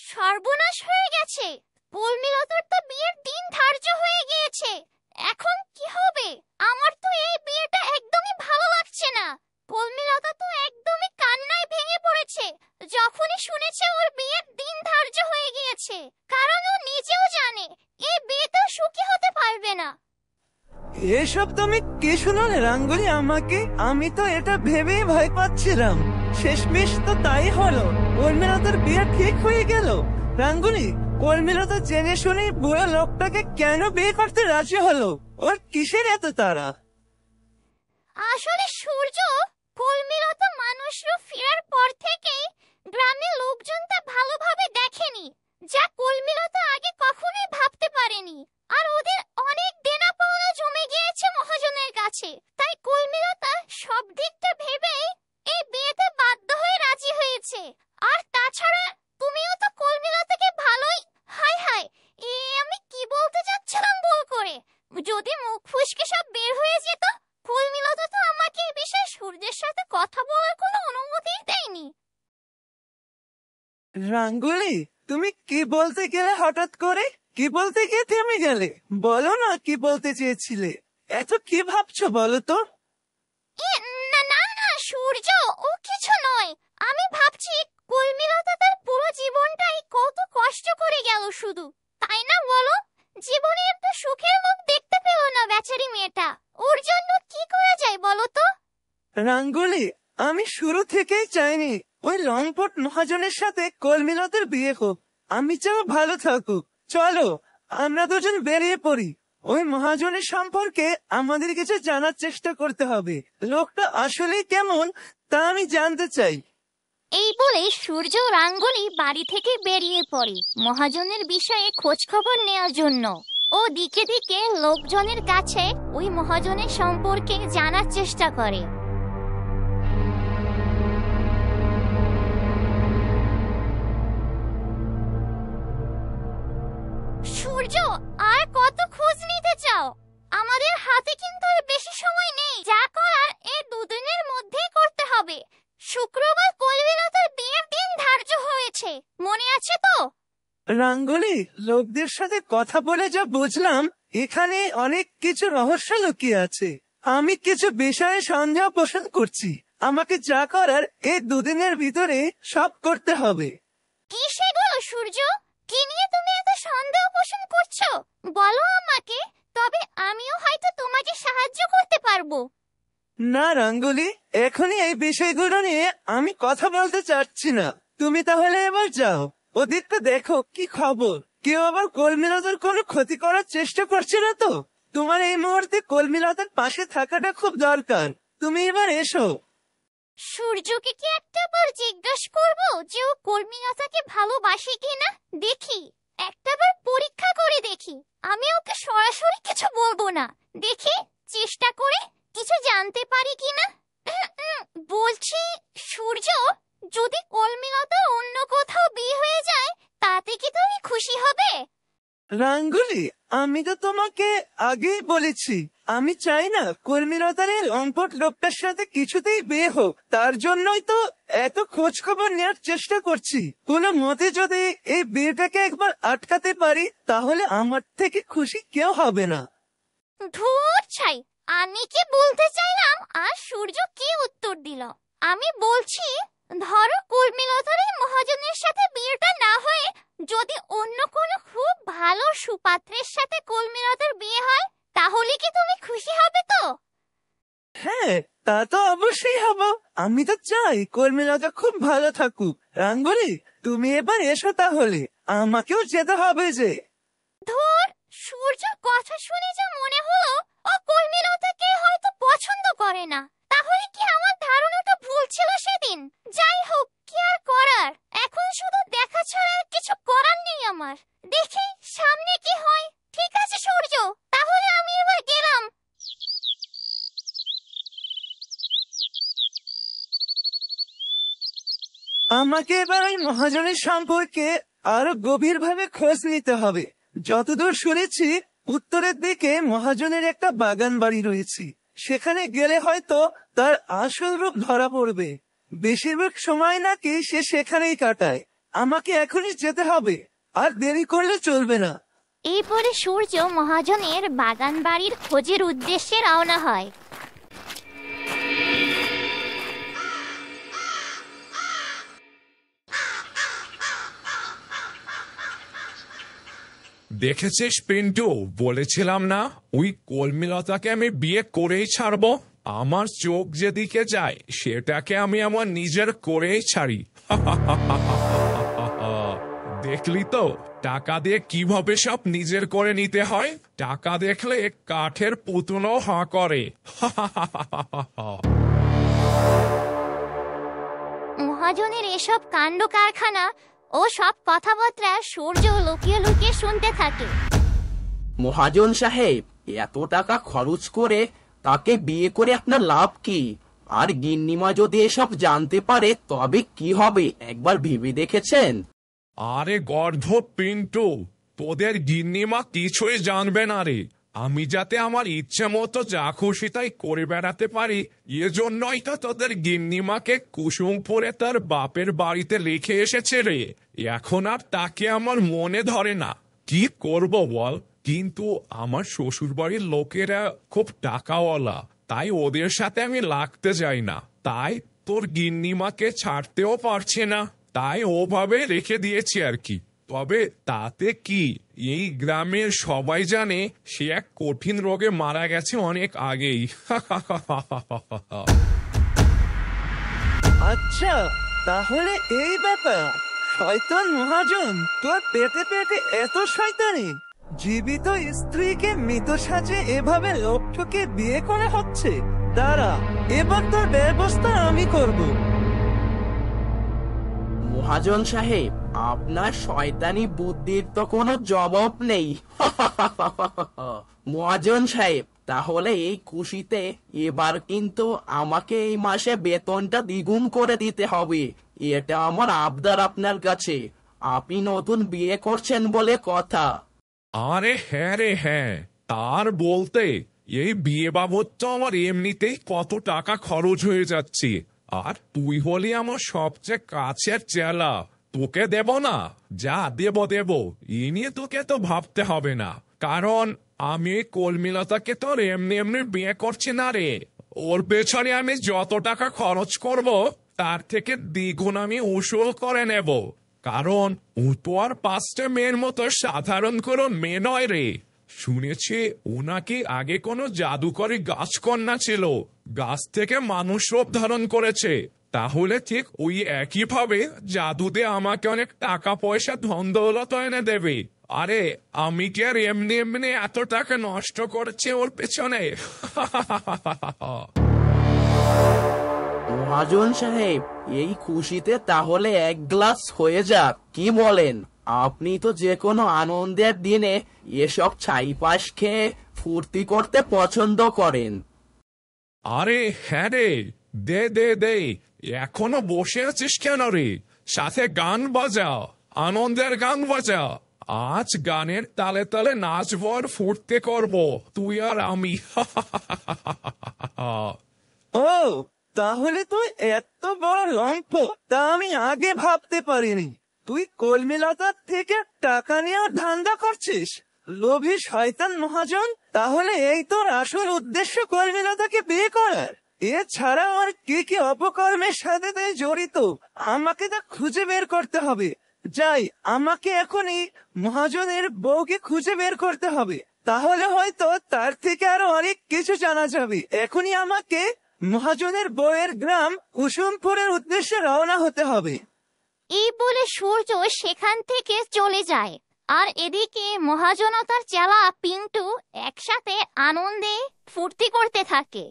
সর্বনাশ হয়ে গেছে। কলমিলতার তো বিয়ের দিন ধার্য হয়ে গিয়েছে। এখন কি হবে? আমার তো এই বিয়েটা একদমই ভালো লাগছে না। কলমিলতা তো একদমই কান্নায় ভেঙে পড়েছে যখনই শুনেছে ওর বিয়ের দিন ধার্য হয়ে গিয়েছে। কারণ ও নিজেও জানে এসব তুমি কি শোনালে রাঙ্গুলি আমাকে? আমি তো এটা ভেবেই ভয় পাচ্ছিলাম। শেষমেশ তো তাই হলো, উর্মিলতার বিয়ে ঠিক হয়ে গেল। রাঙ্গুলি, উর্মিলতা জেনে শুনে বুড়ো লোকটাকে কেন বিয়ে করতে রাজি হলো? ওর কিসের এত তাড়া? আসলে সূর্য, কলমিলতা মানুষরা ফেরার পর থেকে গ্রামের লোকজন তা ভালোভাবে দেখেনি, যা কলমিলতা আগে কখনোই ভাবতে পারেনি। আর ওদের অনেক দেনা পাওনা জমে গিয়েছে মহাজনের কাছে, তাই কলমিলতা সব দিকটা ভেবেই এই বিয়েতে বাধ্য হয়ে রাজি হয়েছে। আর তাছাড়া তুমিও তো কলমিলতাকে ভালোই। হায় হায়, আমি কি বলতে যাচ্ছিলাম ভুল করে। যদি মুখ ফুসকে সব বের হয়ে যেত, কলমিলতা তো আমাকে এই বিষয়ে সূর্যের সাথে কথা বলার কোনো অনুমতি দেয়নি। রাঙ্গুলি, তুমি কি বলতে গেলে হঠাৎ করে? কি বলতে গিয়ে থেমে গেলে? বলো না কি বলতে চেয়েছিলে। এত কি ভাবছো বলো তো? না না না সূর্য, ও কিছু নয়। আমি ভাবছি কলমিলতা তার পুরো জীবনটাই কত কষ্ট করে গেল শুধু, তাই না বলো? জীবনে একটা সুখের মুখ দেখতে পেল না বেচারি মেয়েটা। ওর জন্য কি করা যায় বলো তো? রাঙ্গুলি, আমি শুরু থেকেই চাইনি ওই লম্পট মহাজনের সাথে কলমিলতার বিয়ে হোক। আমি চাও ভালো থাকুক। চলো আমরা দুজন বেরিয়ে পড়ি। ওই মহাজনের সম্পর্কে আমাদের কিছু জানার চেষ্টা করতে হবে। লোকটা আসলে কেমন তা আমি জানতে চাই। এই বলে সূর্য ও রাঙ্গুলি বাড়ি থেকে বেরিয়ে পড়ে মহাজনের বিষয়ে খোঁজ খবর নেওয়ার জন্য। ও দিকে দিকে লোকজনের কাছে ওই মহাজনের সম্পর্কে জানার চেষ্টা করে। সূর্য, আর কত খোঁজ নিতে চাও? আমাদের হাতে কিন্তু আর বেশি সময় নেই। যা করার এই দুদিনের মধ্যেই করতে হবে। শুক্রবার কলমিলতার বিয়ের দিন ধার্য হয়েছে, মনে আছে তো? রাঙ্গুলি, লোকদের সাথে কথা বলে যা বুঝলাম, এখানে অনেক কিছু রহস্য লুকিয়ে আছে। আমি কিছু বিষয়ে সন্দেহ পোষণ করছি। আমাকে যা করার এই দুদিনের ভিতরে সব করতে হবে। কি সেগুলো সূর্য? কি নিয়ে তুমি এত সন্দেহ পোষণ করছো? বলো আমাকে, তবে আমিও হয়তো তোমাকে সাহায্য করতে পারবো। না রাঙ্গুলি, এখনই এই বিষয়গুলো নিয়ে আমি কথা বলতে চাচ্ছি না। তুমি তাহলে এবার যাও, ওদিকটা দেখো কি খবর। কেউ আবার কলমিলতার কোনো ক্ষতি করার চেষ্টা করছে না তো? তোমার এই মুহূর্তে কলমিলতার পাশে থাকাটা খুব দরকার। তুমি এবার এসো। সূর্যকে কি একটাবার জিজ্ঞাসা করবো যে ও কলমিলতাকে ভালোবাসে কিনা? দেখি, একটাবার পরীক্ষা করে দেখি। আমি ওকে সরাসরি কিছু বলবো না, দেখি চেষ্টা করে কিছু জানতে পারি কিনা। বলছি সূর্য, যদি কলমিলতা অন্য কোথাও বিয়ে হয়ে যায়, তাতে কি তুমি খুশি হবে? রাঙ্গুলি, আমি তো তোমাকে আগেই বলেছি আমি চাই না কলমিলতার এই লম্পট লোকটার সাথে কিছুতেই বিয়ে হোক। তার জন্যই তো এত খোঁজ খবর নেওয়ার চেষ্টা করছি। কোনো মতে যদি এই বিয়েটাকে একবার আটকাতে পারি, তাহলে আমার থেকে খুশি কেউ হবে না। ধুর ছাই, আমি কি বলতে চাইলাম আর সূর্য কি উত্তর দিল। আমি বলছি, ধরো কলমিলতার এই মহাজনের সাথে বিয়েটা না হয়ে যদি অন্য কোনো খুব ভালো সুপাত্রের সাথে কলমিলতার বিয়ে হয়, তাহলে কি তুমি খুশি হবে তো? হ্যাঁ, তা তো অবশ্যই হব। আমি তো চাই কলমিলতা খুব ভালো থাকুক। রাঙ্গুলি, তুমি এবার এসো তাহলে, আমাকেও যেতে হবে যে। ধুর, সূর্য কথা শুনে যা মনে হলো ও কলমিলতাকে হয়তো পছন্দ করে না। তাহলে কি আমার ধারণাটা ভুল ছিল সেদিন? যাই হোক, কি আর করার, এখন শুধু দেখা ছাড়া আর কিছু করার নেই আমার। দেখি সামনে কি হয়। ঠিক আছে সূর্য, তাহলে আমি এবার গেলাম। আমাকে এবার ওই মহাজনের সম্পর্কে আরো গভীরভাবে খোঁজ নিতে হবে। যতদূর শুনেছি, উত্তরের দিকে মহাজনের একটা বাগান বাড়ি রয়েছে। সেখানে গেলে হয়তো তার আসল রূপ ধরা পড়বে। বেশিরভাগ সময় নাকি সে সেখানেই কাটায়। আমাকে এখনই যেতে হবে, আর দেরি করলে চলবে না। এরপরে সূর্য মহাজনের বাগান বাড়ির খোঁজের উদ্দেশ্যে রওনা হয়। দেখেছিস পিন্টু, বলেছিলাম না ওই কলমিলতাকে আমি বিয়ে করেই ছাড়বো। আমার চোখ যেদিকে যায় সেটাকে আমি আমার নিজের করেই ছাড়ি। দেখলি তো টাকা দিয়ে কিভাবে সব নিজের করে নিতে হয়। টাকা দেখলে কাঠের পুতুলও হাঁ করে। মহাজনের এসব কাণ্ড কারখানা ও সব কথাবার্তা সূর্য লুকিয়ে লুকিয়ে শুনতে থাকে। মহাজন সাহেব, এত টাকা খরচ করে তাকে বিয়ে করে আপনার লাভ কি? আর গিন্নিমা যদি এসব জানতে পারে তবে কি হবে একবার ভেবে দেখেছেন? আরে গর্ধব পিন্টু, তোদের গিন্নিমা কিছুই জানবে না রে। আমি যাতে আমার ইচ্ছে মতো যা খুশি তাই করে বেড়াতে পারি, এজন্যই তো তোদের গিন্নিমাকে কুসুমপুরে তার বাপের বাড়িতে রেখে এসেছে রে। এখন আর তাকে আমার মনে ধরে না। কি করব বল? কিন্তু আমার শ্বশুর বাড়ির লোকেরা খুব টাকাওয়ালা, তাই ওদের সাথে আমি লাগতে যাই না। তাই তোর গিন্নিমাকে ছাড়তেও পারছে না, তাই ওভাবে রেখে দিয়েছি আর কি। তবে তাতে কি, এই গ্রামের সবাই জানে সে এক কঠিন রোগে মারা গেছে অনেক আগেই। আচ্ছা, তাহলে এই ব্যাপার। শয়তান মহাজন, তোর পেটে পেটে এত শয়তানি! জীবিত স্ত্রীকে মৃত সাজে এভাবে লোক ঠকে বিয়ে করে হচ্ছে। দাঁড়া, এবার তোর ব্যবস্থা আমি করব। মহাজন সাহেব, আপনার শয়তানি বুদ্ধির তো কোনো জবাব নেই। মহাজন সাহেব, তাহলে এই খুশিতে এবার কিন্তু আমাকে এই মাসে বেতনটা দ্বিগুণ করে দিতে হবে। এটা আমার আবদার আপনার কাছে। আপনি নতুন বিয়ে করছেন বলে কথা। আরে হ্যাঁ রে হ্যাঁ, তার বলতে এই বিয়ে বাবদ তো আমার এমনিতেই কত টাকা খরচ হয়ে যাচ্ছে। আর তুই হলি আমার সবচেয়ে কাছের চেলা, তোকে দেব না? যা দেব, এ নিয়ে তোকে তো ভাবতে হবে না। কারণ আমি কলমিলতাকে তোর এমনি এমনি বিয়ে করছি না রে। ওর পেছনে আমি যত টাকা খরচ করব তার থেকে দ্বিগুণ আমি উসুল করে নেব। কারণ ও তো আর 5টা মেয়ের মতো সাধারণ কোনো মেয়ে নয় রে। শুনেছি ও নাকি আগে কোনো জাদুকরী গাছকন্যা ছিল, গাছ থেকে মানুষ রূপ ধারণ করেছে। তাহলে ঠিক ওই একইভাবে জাদুতে আমাকে অনেক টাকা পয়সা ধন দৌলত এনে দেবে। আরে আমি কি আর এমনি এমনি এত টাকা নষ্ট করছে ওর পেছনে? মহাজন সাহেব, এই খুশিতে তাহলে এক গ্লাস হয়ে যাক, কি বলেন? আপনি তো যে কোনো আনন্দের দিনে এসব ছাইপাশ খেয়ে ফুর্তি করতে পছন্দ করেন। আরে হ্যাঁ রে, দে এখনো বসে আছিস কেন রে? সাথে গান বাজা, আনন্দের গান বাজা। আজ গানের তালে তালে নাচবো আর ফুর্তি করবো তুই আর আমি। ও, তাহলে তুই এত বড় লম্প, তা আমি আগে ভাবতে পারিনি। তুই কলমিলতার থেকে টাকা নেওয়ার ধান্দা করছিস, লোভী শয়তান মহাজন। তাহলে এই তোর আসল উদ্দেশ্য কলমিলতাকে বিয়ে করার? এছাড়া আর কি কি অপকর্মের সাথে তুই জড়িত, আমাকে তা খুঁজে বের করতে হবে। যাই, আমাকে এখনই মহাজনের বউকে খুঁজে বের করতে হবে। তাহলে হয়তো তার থেকে আরো অনেক কিছু জানা যাবে। এখনই আমাকে মহাজনের বউয়ের গ্রাম কুসুমপুরের উদ্দেশ্যে রওনা হতে হবে। এই বলে সূর্য সেখান থেকে চলে যায়। আর এদিকে মহাজন ও তার চেলা পিন্টু একসাথে আনন্দে ফুর্তি করতে থাকে।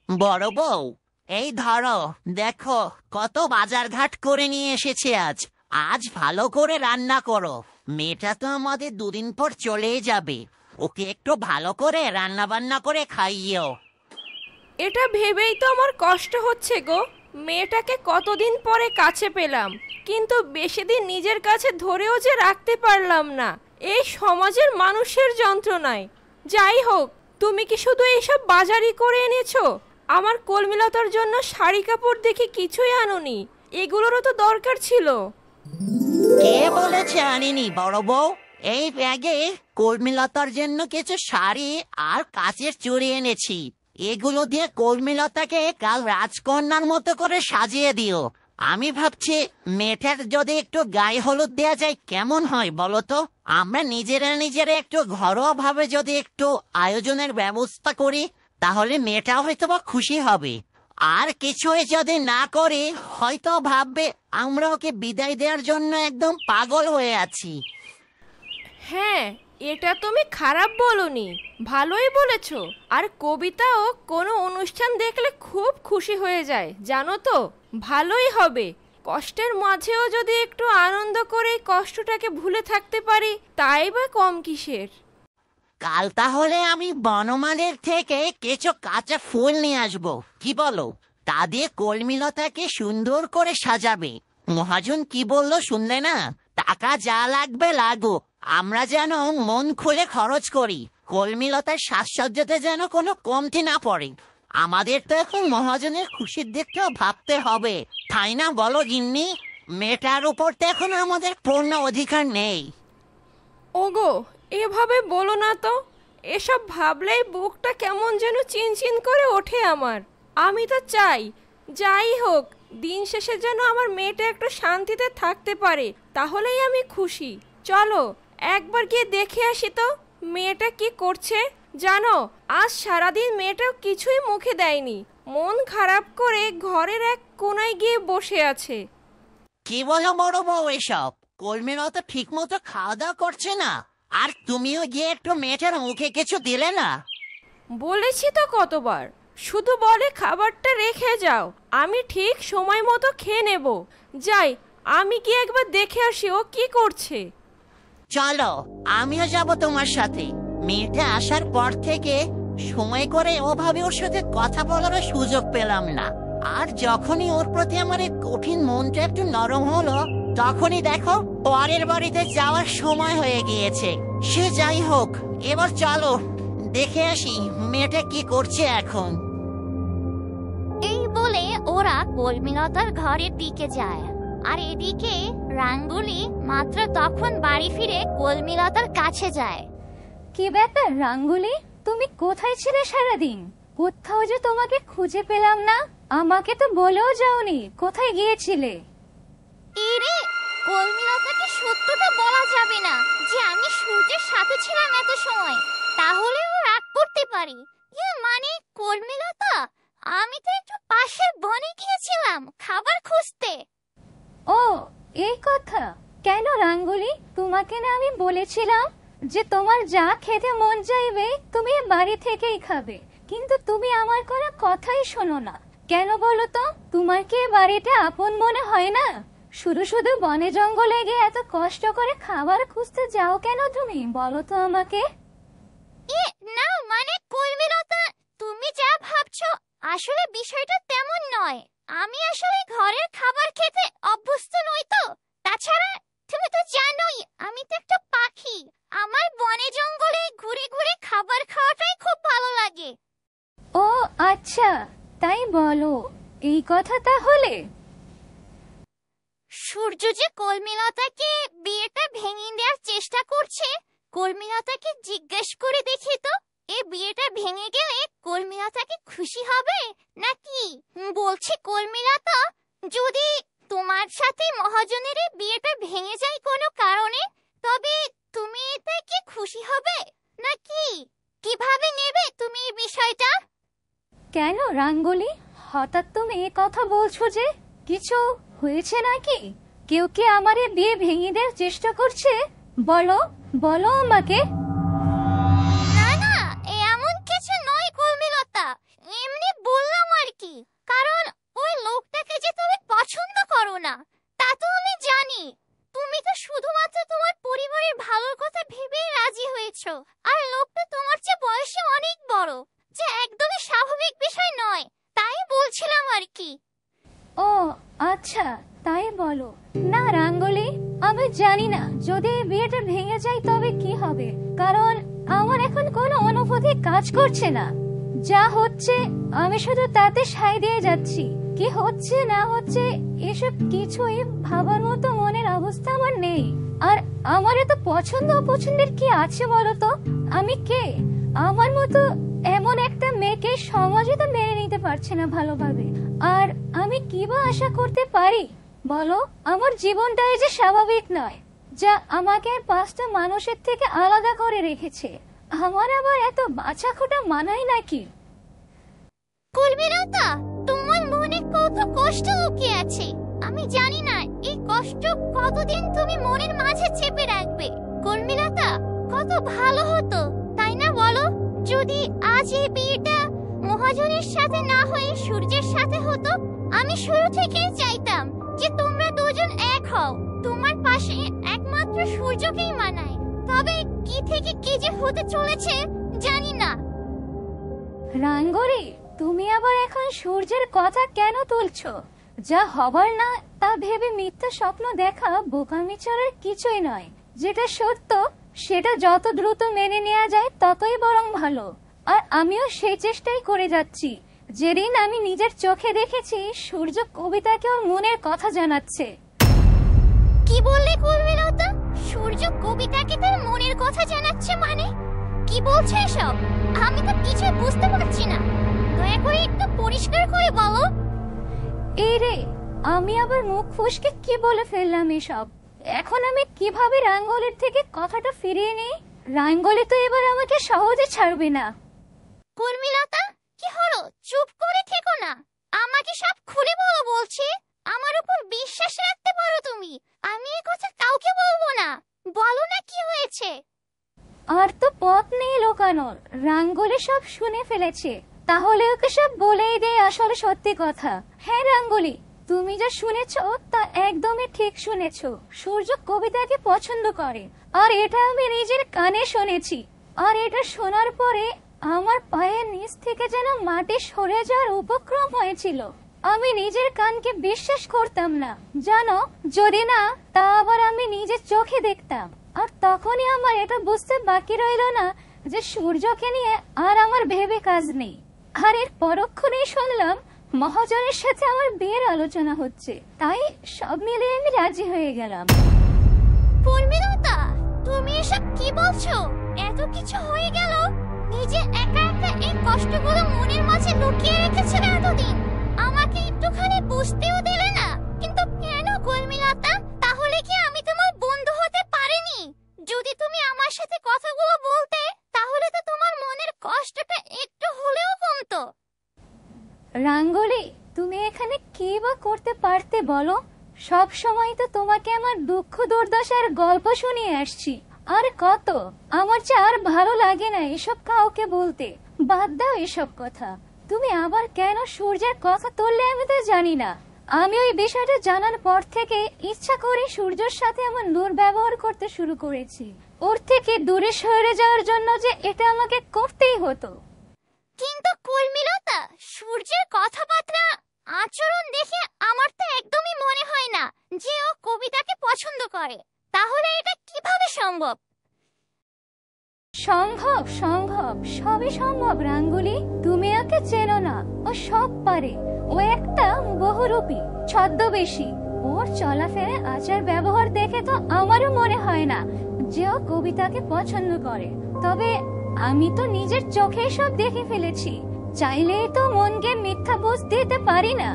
বড় বউ, এই ধরো, দেখো কত বাজার ঘাট করে নিয়ে এসেছে আজ। আজ ভালো করে রান্না করো। মেয়েটা তো আমাদের 2 দিন পর চলেই যাবে, ওকে একটু ভালো করে রান্না বান্না করে খাইও। এটা ভেবেই তো আমার কষ্ট হচ্ছে গো। মেয়েটাকে কতদিন পরে কাছে পেলাম, কিন্তু বেশি দিন নিজের কাছে ধরেও যে রাখতে পারলাম না। এই সমাজের মানুষের যন্ত্রণায়। যাই হোক, তুমি কি শুধু এইসব বাজারই করে এনেছো? আমার কলমিলতার জন্য শাড়ি কাপড় দেখে কিছুই আনোনি? এগুলোরও তো দরকার ছিল। কে বলেছে আনিনি বড় বউ? এই ব্যাগে কর্মীলতার জন্য কিছু শাড়ি আর কাচের চুড়ি এনেছি। এগুলো দিয়ে কর্মীলতাকে কাল রাজকন্যার মতো করে সাজিয়ে দিও। আমি ভাবছি মেয়েটার যদি একটু গায়ে হলুদ দেওয়া যায় কেমন হয় বলো তো? আমরা নিজেরা একটু ঘরোয়া ভাবে যদি একটু আয়োজনের ব্যবস্থা করি তাহলে মেয়েটাও হয়তো বা খুশি হবে। আর কিছুই যদি না করি হয়তো ভাববে আমরা ওকে বিদায় দেওয়ার জন্য একদম পাগল হয়ে আছি। হ্যাঁ, এটা তুমি খারাপ বলনি, ভালোই বলেছো। আর কবিতাও কোনো অনুষ্ঠান দেখলে খুব খুশি হয়ে যায় জানো তো। ভালোই হবে, কষ্টের মাঝেও যদি একটু আনন্দ করে কষ্টটাকে ভুলে থাকতে পারি তাই বা কম কিসের। কাল তাহলে আমি বনমালীর থেকে কিছু কাঁচা ফুল নিয়ে আসবো, কি বলো? তা দিয়ে কলমিলতাকে সুন্দর করে সাজাবে। মহাজন কি বললো শুনলে না? টাকা যা লাগবে লাগুক, আমরা যেন মন খুলে খরচ করি। কলমিলতার সাজসজ্জাতে যেন কোনো কমতি না পড়ে। আমাদের তো এখন মহাজনের খুশির দিকটাও ভাবতে হবে, তাই না বলো গিন্নি? মেয়েটার উপর তো এখন আমাদের পূর্ণ অধিকার নেই। ওগো, এভাবে বলো না তো। এসব ভাবলেই বুকটা কেমন যেন চিনচিন করে ওঠে আমার। আমি তো চাই যাই হোক দিন শেষে যেন আমার মেয়েটা একটু শান্তিতে থাকতে পারে, তাহলেই আমি খুশি। চলো একবার গিয়ে দেখে আসি তো মেয়েটা কি করছে। জানো, আজ সারাদিন মেয়েটাও কিছুই মুখে দেয়নি, মন খারাপ করে ঘরের এক কোনায় গিয়ে বসে আছে। কি বলো বড় বউ এসব? কলমিলতা ঠিক মতো খাওয়া দাওয়া করছে না, আর তুমিও গিয়ে একটু মেয়েটার মুখে কিছু দিলে না? বলেছি তো কতবার, শুধু বলে খাবারটা রেখে যাও, আমি ঠিক সময় মতো খেয়ে নেব। যাই, আমি কি একবার দেখে আসি ও কি করছে। চলো আমিও যাব তোমার সাথে। মেয়েটা আসার পর থেকে সময় করে ওভাবে ওর সাথে কথা বলার সুযোগ পেলাম না। আর যখনই ওর প্রতি আমার এই কঠিন মনটা একটু নরম হলো তখনই দেখো পরের বাড়িতে যাওয়ার সময় হয়ে গিয়েছে। সে যাই হোক, এবার চলো দেখে আসি মেয়েটা কি করছে এখন। এই বলে ওরা কলমিলতার ঘরের দিকে যায়। আর এদিকে রাঙ্গুলি মাত্র তখন বাড়ি ফিরে কলমিলতার কাছে যায়। কি ব্যাপার রাঙ্গুলি, তুমি কোথায় ছিলে সারাদিন? কোথাও যে তোমাকে খুঁজে পেলাম না। আমাকে তো বলেও যাওনি কোথায় গিয়েছিলে। এরে, কলমিলতাকে সত্যটা বলা যাবে না যে আমি সূর্যের সাথে ছিলাম এত সময়, তাহলে ও রাগ করতে পারে। মানে কলমিলতা, আমি তো একটু পাশের বনে গিয়েছিলাম খাবার খুঁজতে। ও এই কথা। কেন রাঙ্গুলি, তোমাকে না আমি বলেছিলাম যে তোমার যা খেতে মন চাইবে তুমি বাড়ি থেকেই খাবে, কিন্তু তুমি আমার কোনো কথাই শোনো না। কেন বলো তো? তোমার কি বাড়িতে আপন মনে হয় না? শুধু শুধু বনে জঙ্গলে গিয়ে এত কষ্ট করে খাবার খুঁজতে যাও কেন তুমি, বলো তো আমাকে। না মানে কলমিলতা, তুমি যা ভাবছো আসলে বিষয়টা তেমন নয়। আমি আসলে ঘরের খাবার খেতে অভ্যস্ত নই তো। তাছাড়া তুমি তো জানোই আমি তো একটা পাখি, আমার বনে জঙ্গলে ঘুরে ঘুরে খাবার খাওয়াটাই খুব ভালো লাগে। ও আচ্ছা, তাই বলো এই কথা তাহলে। সূর্য যে কলমিলতাকে বিয়েটা ভেঙে দেওয়ার চেষ্টা করছে, কলমিলতাকে জিজ্ঞেস করে দেখি তো এই বিয়েটা ভেঙে গেলে কলমিলতাকে খুশি হবে নাকি। বলছি কলমিলতা, যদি তোমার সাথে মহাজনের এই বিয়েটা ভেঙে যায় কোনো কারণে, তবে তুমি এতে কি খুশি হবে নাকি কিভাবে নেবে তুমি এই বিষয়টা? কেন রাঙ্গুলি, হঠাৎ তুমি এ কথা বলছো যে? কিছু হয়েছে নাকি? কেউ কি আমার এই বিয়ে ভেঙে দেওয়ার চেষ্টা করছে? বলো বলো আমাকে। না না, এমন কিছু নয় কলমিলতা, এমনি বললাম আর কি। কারণ ওই লোকটাকে যে তুমি পছন্দ করো না তা তো আমি জানি। তুমি তো শুধুমাত্র তোমার পরিবারের ভালোর কথা ভেবেই রাজি হয়েছো। আর লোকটা তোমার চেয়ে বয়সে অনেক বড়, যে একদমই স্বাভাবিক বিষয় নয়, তাই বলছিলাম আর কি। ও আচ্ছা, তাই বলো। না রাঙ্গুলি, আমি জানি না যদি এই বিয়েটা ভেঙে যায় তবে কি হবে, কারণ আমার এখন কোনো অনুভূতি কাজ করছে না। যা হচ্ছে আমি শুধু তাতে সায় দিয়ে যাচ্ছি। কি হচ্ছে না হচ্ছে এসব কিছুই ভাবার মতো মনের অবস্থা আমার নেই। আর আমার এত পছন্দ অপছন্দের কি আছে বলতো? আমি কে? আমার মতো এমন একটা মেয়েকে সমাজে তো মেনে নিতে পারছে না ভালোভাবে। আর আমি কি বা আশা করতে পারি বলো? আমার জীবনটাই যে স্বাভাবিক নয়, যা আমাকে 5টা মানুষের থেকে আলাদা করে রেখেছে। আমার আবার এত বাছা খোটা মানায় নাকি? কুলবিলতা, তোমার মনে কত কষ্ট লুকিয়ে আছে। আমি জানি না এই কষ্ট কতদিন তুমি মনের মাঝে চেপে রাখবে। কুলবিলতা, কত ভালো হতো তাই না বলো, যদি আজ এই বিয়েটা মহাজনের সাথে না হয়ে সূর্যের সাথে হতো। আমি শুরু থেকেই চাইতাম যে তোমরা দুজন এক হও। তোমার পাশে একমাত্র সূর্যকেই মানায়। তবে কি থেকে কি যে হতে চলেছে জানি না। রাঙ্গরি, তুমি আবার এখন সূর্যের কথা কেন তুলছো? যা হবার না তা ভেবে মিথ্যা স্বপ্ন দেখা বোকামি ছাড়ার কিছুই নয়। যেটা সত্য সেটা যত দ্রুত মেনে নেওয়া যায় ততই বরং ভালো। আর আমিও সেই চেষ্টাই করে যাচ্ছি। যেদিন আমি নিজের চোখে দেখেছি সূর্য কবিতাকে ওর মনের কথা জানাচ্ছে। কি বললে কুলবিলতা? সূর্য কবিতাকে তার মনের কথা জানাচ্ছে মানে? কি বলছে এসব? আমি তো কিছু বুঝতে পারছি না। দয়া করে একটু পরিষ্কার করে বলো। এই রে, আমি আবার মুখ ফসকে কি বলে ফেললাম এসব? এখন আমি কিভাবে রাঙ্গলির থেকে কথাটা ফিরিয়ে নেই? রাঙ্গলি তো এবার আমাকে সহজে ছাড়বে না। কুলবিলতা, কি হলো? চুপ করে থেকো না, আমাকে সব খুলে বলো বলছি। আমার উপর বিশ্বাস রাখতে পারো তুমি। আমি এই কথা কাউকে বলবো না। বলো না কি হয়েছে। আর তো পথ নেই লোকানোর। রাঙ্গলি সব শুনে ফেলেছে। তাহলে ওকে সব বলেই দে আসলে সত্যি কথা। হ্যাঁ রাঙ্গলি, তুমি যা শুনেছো তা একদমই ঠিক শুনেছো। সূর্য কবিতাকে পছন্দ করে, আর এটা আমি নিজের কানে শুনেছি। আর এটা শোনার পরে আমার পায়ের নিচ থেকে যেন মাটি সরে যাওয়ার উপক্রম হয়েছিল। আমি নিজের কানকে বিশ্বাস করতাম না জানো, যদি না তা আবার আমি নিজের চোখে দেখতাম। আর তখনই আমার এটা বুঝতে বাকি রইল না যে সূর্যকে নিয়ে আর আমার ভেবে কাজ নেই। আর এর পরক্ষণেই শুনলাম মহাজনের সাথে আমার বিয়ের আলোচনা হচ্ছে। তাই সব মিলিয়ে আমি রাজি হয়ে গেলাম। কুলবিলতা, তুমি এসব কি বলছো? এত কিছু হয়ে গেল, নিজে একা একা এই কষ্টগুলো মনের মাঝে লুকিয়ে রেখেছিলে এতদিন। আমাকে একটুখানি বুঝতেও দিলে না। কিন্তু কেন কুলবিলতা? তাহলে কি আমি তোমার বন্ধু হতে পারিনি? যদি তুমি আমার সাথে কথাগুলো বলতে তাহলে তো তোমার মনের কষ্টটা একটু হলেও কমতো। রাঙ্গলি, তুমি এখানে কি বা করতে পারতে বলো? সব সময় তো তোমাকে আমার দুঃখ দুর্দশার গল্প শুনিয়ে আসছি। আর কত, আমার যে আর ভালো লাগে না এসব কাউকে বলতে। বাদ দাও এসব কথা। তুমি আবার কেন সূর্যের কথা তুললে আমি তো জানি না। আমি ওই বিষয়টা জানার পর থেকে ইচ্ছা করে সূর্যের সাথে আমার দুর্ব্যবহার করতে শুরু করেছি। ওর থেকে দূরে সরে যাওয়ার জন্য যে এটা আমাকে করতেই হতো। কিন্তু কুলবিলতা, সূর্যের কথাবার্তা আচরণ দেখে আমার তো একদমই মনে হয় না যে ও কবিতাকে পছন্দ করে। তাহলে এটা কিভাবে সম্ভব? সম্ভব সম্ভব, সবই সম্ভব রাঙ্গুলি। তুমি ওকে চেনো না, ও সব পারে। ও একটা বহুরূপী ছদ্মবেশী। ওর চলাফেরা আচার ব্যবহার দেখে তো আমারও মনে হয় না যে ও কবিতাকে পছন্দ করে। তবে আমি তো নিজের চোখে সব দেখে ফেলেছি। চাইলেই তো মনকে মিথ্যা বুঝ দিতে পারি না।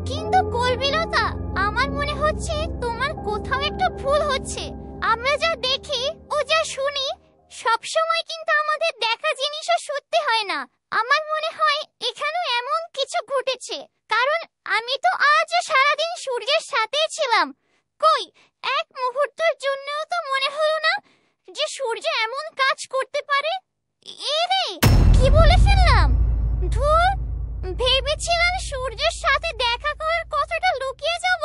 কিন্তু কুলবিলতা, আমার মনে হচ্ছে তোমার কোথাও একটা ভুল হচ্ছে। আমরা যা দেখি ও যা শুনি সব সময় কিন্তু আমাদের দেখা জিনিসও সত্যি হয় না। আমার মনে হয় এখানেও এমন কিছু ঘটেছে, কারণ আমি তো আজ সারাদিন সূর্যের সাথেই ছিলাম। কই এক মুহূর্তের জন্যও তো মনে হলো না যে সূর্য এমন কাজ করতে পারে। এরে কি বলে ফেললাম! ধুর, ভেবেছিলাম সূর্যের সাথে দেখা করার কথাটা লুকিয়ে যাব,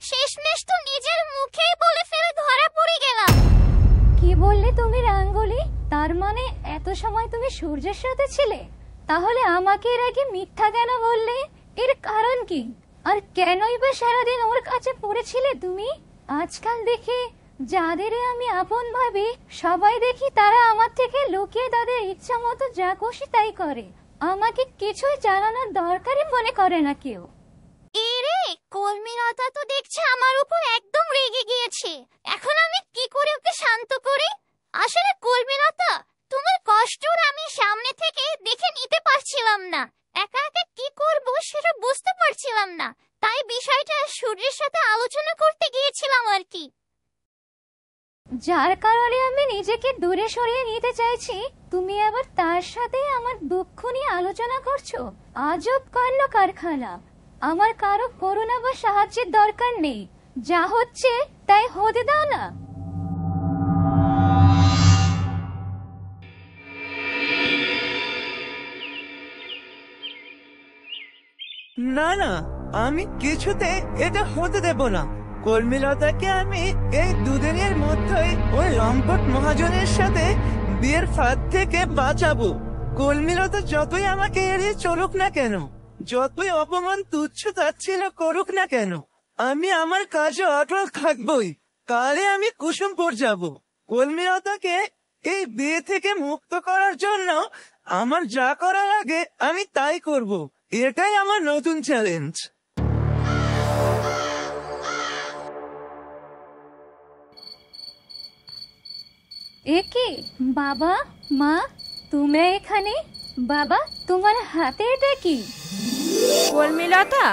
শেষমেশ তো নিজের মুখেই বলে ফেলে ধরা পড়ে গেলাম। কি বললে তুমি রাঙ্গুলি? তার মানে এত সময় তুমি সূর্যের সাথে ছিলে? তাহলে আমাকে এর আগে মিথ্যা কেন বললে? এর কারণ কি? আর কেনই বা সারাদিন ওর কাছে পড়েছিলে তুমি? আজকাল দেখি যাদের আমি আপন ভাবি সবাই দেখি তারা আমার থেকে লুকিয়ে তাদের ইচ্ছা মতো যা খুশি তাই করে। আমাকে কিছুই জানানোর দরকারই মনে করে না কেউ। এরে কলমিলতা তো দেখছে আমার উপর একদম রেগে গিয়েছে। এখন আমি কি করে ওকে শান্ত করি? আসলে কলমিলতা, তোমার কষ্টর আমি সামনে থেকে দেখে নিতে পারছিলাম না। একা একা কি করব সেটা বুঝতে পারছিলাম না, তাই বিষয়টা সূর্যের সাথে আলোচনা করতে গিয়েছিলাম আর কি। যার কারণে আমি নিজেকে দূরে সরিয়ে নিতে চাইছি, তুমি আবার তার সাথে আমার দুঃখ নিয়ে আলোচনা করছো। আজব কাণ্ড কারখানা। আমার কারো করুণা বা সাহায্যের দরকার নেই, যা হচ্ছে তাই হতে দাও না। না না, আমি কিছুতে এটা হতে দেব না। কর্মীলতাকে আমি এই দুদিনের মধ্যেই ওই লম্পট মহাজনের সাথে বিয়ের ফাঁদ থেকে বাঁচাবো। কর্মীলতা যতই আমাকে এড়িয়ে চলুক না কেন, যতই অপমান তুচ্ছ তাচ্ছিল্য করুক না কেন, আমি আমার কাজে অটল থাকবই। কালে আমি কুসুমপুর যাব। কর্মীলতাকে এই বিয়ে থেকে মুক্ত করার জন্য আমার যা করা লাগে আমি তাই করব। এটাই আমার নতুন চ্যালেঞ্জ। একে বাবা মা, তুমি এখানে? বাবা, তোমার হাতে এটা কি? কলমিলতা,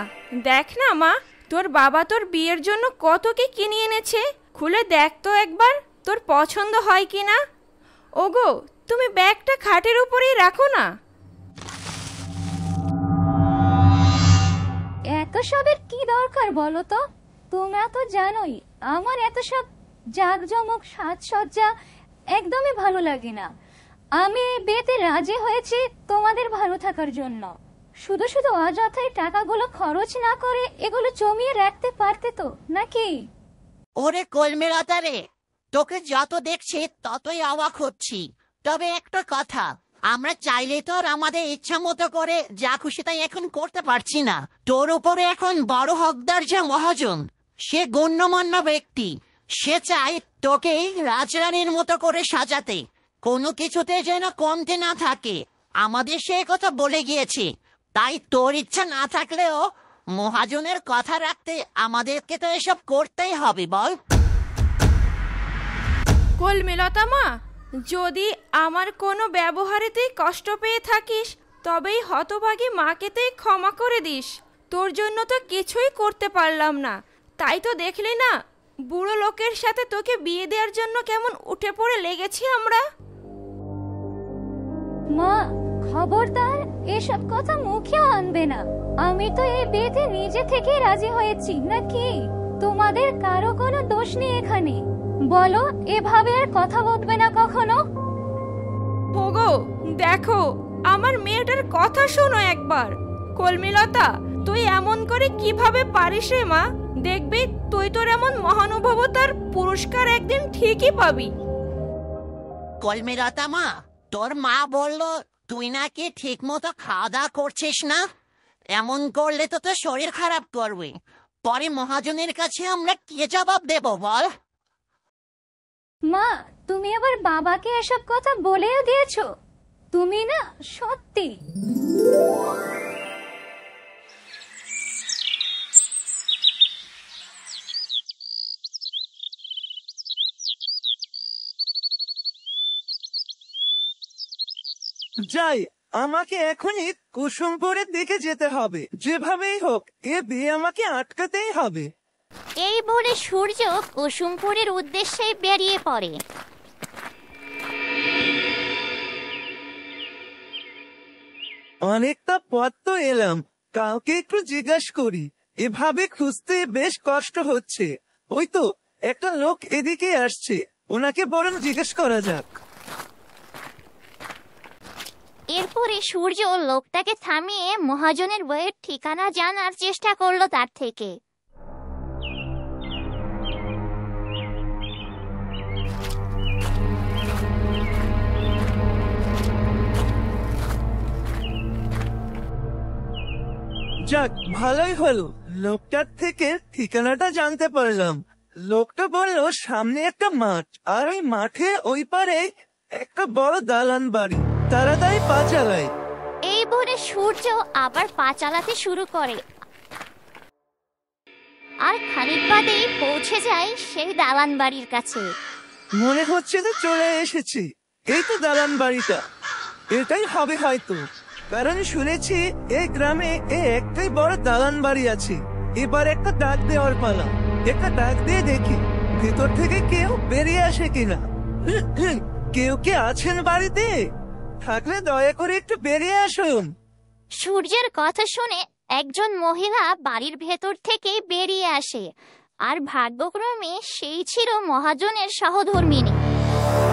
দেখ না মা, তোর বাবা তোর বিয়ের জন্য কত কি কিনে এনেছে। খুলে দেখ তো একবার, তোর পছন্দ হয় কিনা। ওগো, তুমি ব্যাগটা খাটের উপরেই রাখো না। এত সবের কি দরকার বলো তো? তোমরা তো জানোই আমার এত সব জাঁকজমক সাজসজ্জা একদমই ভালো লাগে না। আমি এই বিয়েতে রাজি হয়েছি তোমাদের ভালো থাকার জন্য। শুধু শুধু অযথাই টাকাগুলো খরচ না করে এগুলো জমিয়ে রাখতে পারতে তো, নাকি? ওরে কলমিলতা রে, তোকে যত দেখছি ততই অবাক হচ্ছি। তবে একটা কথা, আমরা চাইলে তো আর আমাদের ইচ্ছা মতো করে যা খুশি তাই এখন করতে পারছি না। তোর উপরে এখন বড় হকদার যে মহাজন, সে গণ্যমান্য ব্যক্তি, সে চায় তোকে রাজরানীর মতো করে সাজাতে, কোনো কিছুতে যেন কমতে না থাকে। আমাদের সে কথা বলে গিয়েছে। তাই তোর ইচ্ছা না থাকলেও মহাজনের কথা রাখতে আমাদেরকে তো এসব করতেই হবে, বল। কলমিলতা মা, যদি আমার কোনো ব্যবহারেতেই কষ্ট পেয়ে থাকিস তবেই হতভাগী মাকে তুই ক্ষমা করে দিস। তোর জন্য তো কিছুই করতে পারলাম না, তাই তো দেখলি না বুড়ো লোকের সাথে তোকে বিয়ে দেওয়ার জন্য কেমন উঠে পড়ে লেগেছি আমরা। মা, খবরদার এসব কথা মুখেও আনবে না। আমি তো এই বিয়েতে নিজে থেকেই রাজি হয়েছি, নাকি? তোমাদের কারো কোনো দোষ নেই এখানে। বলো, এভাবে আর কথা বলবে না কখনো। ওগো, দেখো আমার মেয়েটার কথা শোনো একবার। কলমিলতা, তুই এমন করে কিভাবে পারিস রে মা? দেখবি তুই তোর এমন মহানুভবতার পুরস্কার একদিন ঠিকই পাবি। কলমিলতা মা, তোর মা বলল তুই নাকি ঠিক মতো খাওয়া দাওয়া করছিস না। এমন করলে তো তোর শরীর খারাপ করবে। পরে মহাজনের কাছে আমরা কি জবাব দেব বল? মা, তুমি আবার বাবাকে এসব কথা বলেও দিয়েছো? তুমি না সত্যি। যাই, আমাকে এখনই কুসুমপুরের দিকে যেতে হবে। যেভাবেই হোক এ বিয়ে আমাকে আটকাতেই হবে। এই বলে সূর্য কুসুমপুরের উদ্দেশ্যে বেরিয়ে পড়ে। অনেকটা পথ তো এলাম, কাউকে একটু জিজ্ঞাসা করি। এভাবে খুঁজতে বেশ কষ্ট হচ্ছে। ওই তো একটা লোক এদিকে আসছে, ওনাকে বরং জিজ্ঞেস করা যাক। এরপরে সূর্য লোকটাকে থামিয়ে মহাজনের বইয়ের ঠিকানা জানার চেষ্টা করলো তার থেকে। যাক, ভালোই হলো, লোকটার থেকে ঠিকানাটা জানতে পারলাম। লোকটা বললো সামনে একটা মাঠ, আর ওই মাঠে ওই পারে একটা বড় দালান বাড়ি। তাড়াতাড়ি পা চালায়। এই বলে সূর্য আবার পা চালাতে শুরু করে আর খানিক বাদেই পৌঁছে যায় সেই দালান বাড়ির কাছে। মনে হচ্ছে তো চলে এসেছি। এই তো দালান বাড়িটা, এটাই হবে হয়তো, কারণ শুনেছি এই গ্রামে একটাই বড় দালান বাড়ি আছে। এবার একটা ডাক দেওয়ার পালা। একটা ডাক দিয়ে দেখি ভেতর থেকে কেউ বেরিয়ে আসে কিনা। কেউ কি আছেন বাড়িতে? থাকলে দয়া করে একটু বেরিয়ে আসুন। সূর্যের কথা শুনে একজন মহিলা বাড়ির ভেতর থেকে বেরিয়ে আসে, আর ভাগ্যক্রমে সেই ছিল মহাজনের সহধর্মিনী।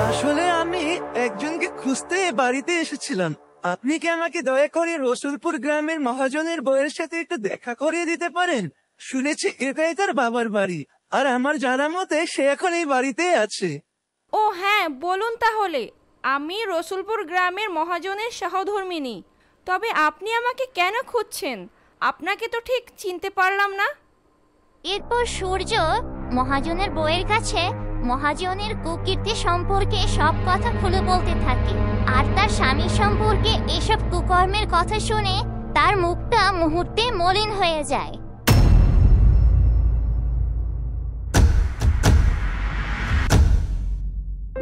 আসলে আমি একজনকে খুঁজতে এ বাড়িতে এসেছিলাম। আপনি কি আমাকে দয়া করে রসুলপুর গ্রামের মহাজনের বউয়ের সাথে একটু দেখা করিয়ে দিতে পারেন? শুনেছি এটাই তার বাবার বাড়ি, আর আমার জানা মতে সে এখন এই বাড়িতে আছে। ও হ্যাঁ, বলুন তাহলে। আমি রসুলপুর গ্রামের মহাজনের সহধর্মিনী। তবে আপনি আমাকে কেন খুঁজছেন? আপনাকে তো ঠিক চিনতে পারলাম না। এরপর সূর্য মহাজনের বউয়ের কাছে মহাজনের কুকীর্তি সম্পর্কে সব কথা খুলে বলতে থাকে, আর তার স্বামী সম্পর্কে এসব কুকর্মের কথা শুনে তার মুখটা মুহূর্তে মলিন হয়ে যায়।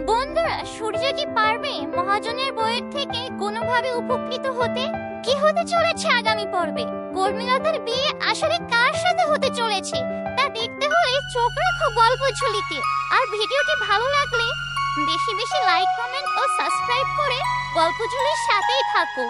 বন্ধুরা, সূর্য কি পারবে মহাজনের বউয়ের থেকে কোনোভাবে উপকৃত হতে? কি হতে চলেছে আগামী পর্বে? কর্মীলতার বিয়ে আসলে কার সাথে হতে চলেছে তা দেখতে হলে চোখ রাখো গল্পঝুলিতে। আর ভিডিওটি ভালো লাগলে বেশি বেশি লাইক, কমেন্ট ও সাবস্ক্রাইব করে গল্পঝুলির সাথেই থাকো।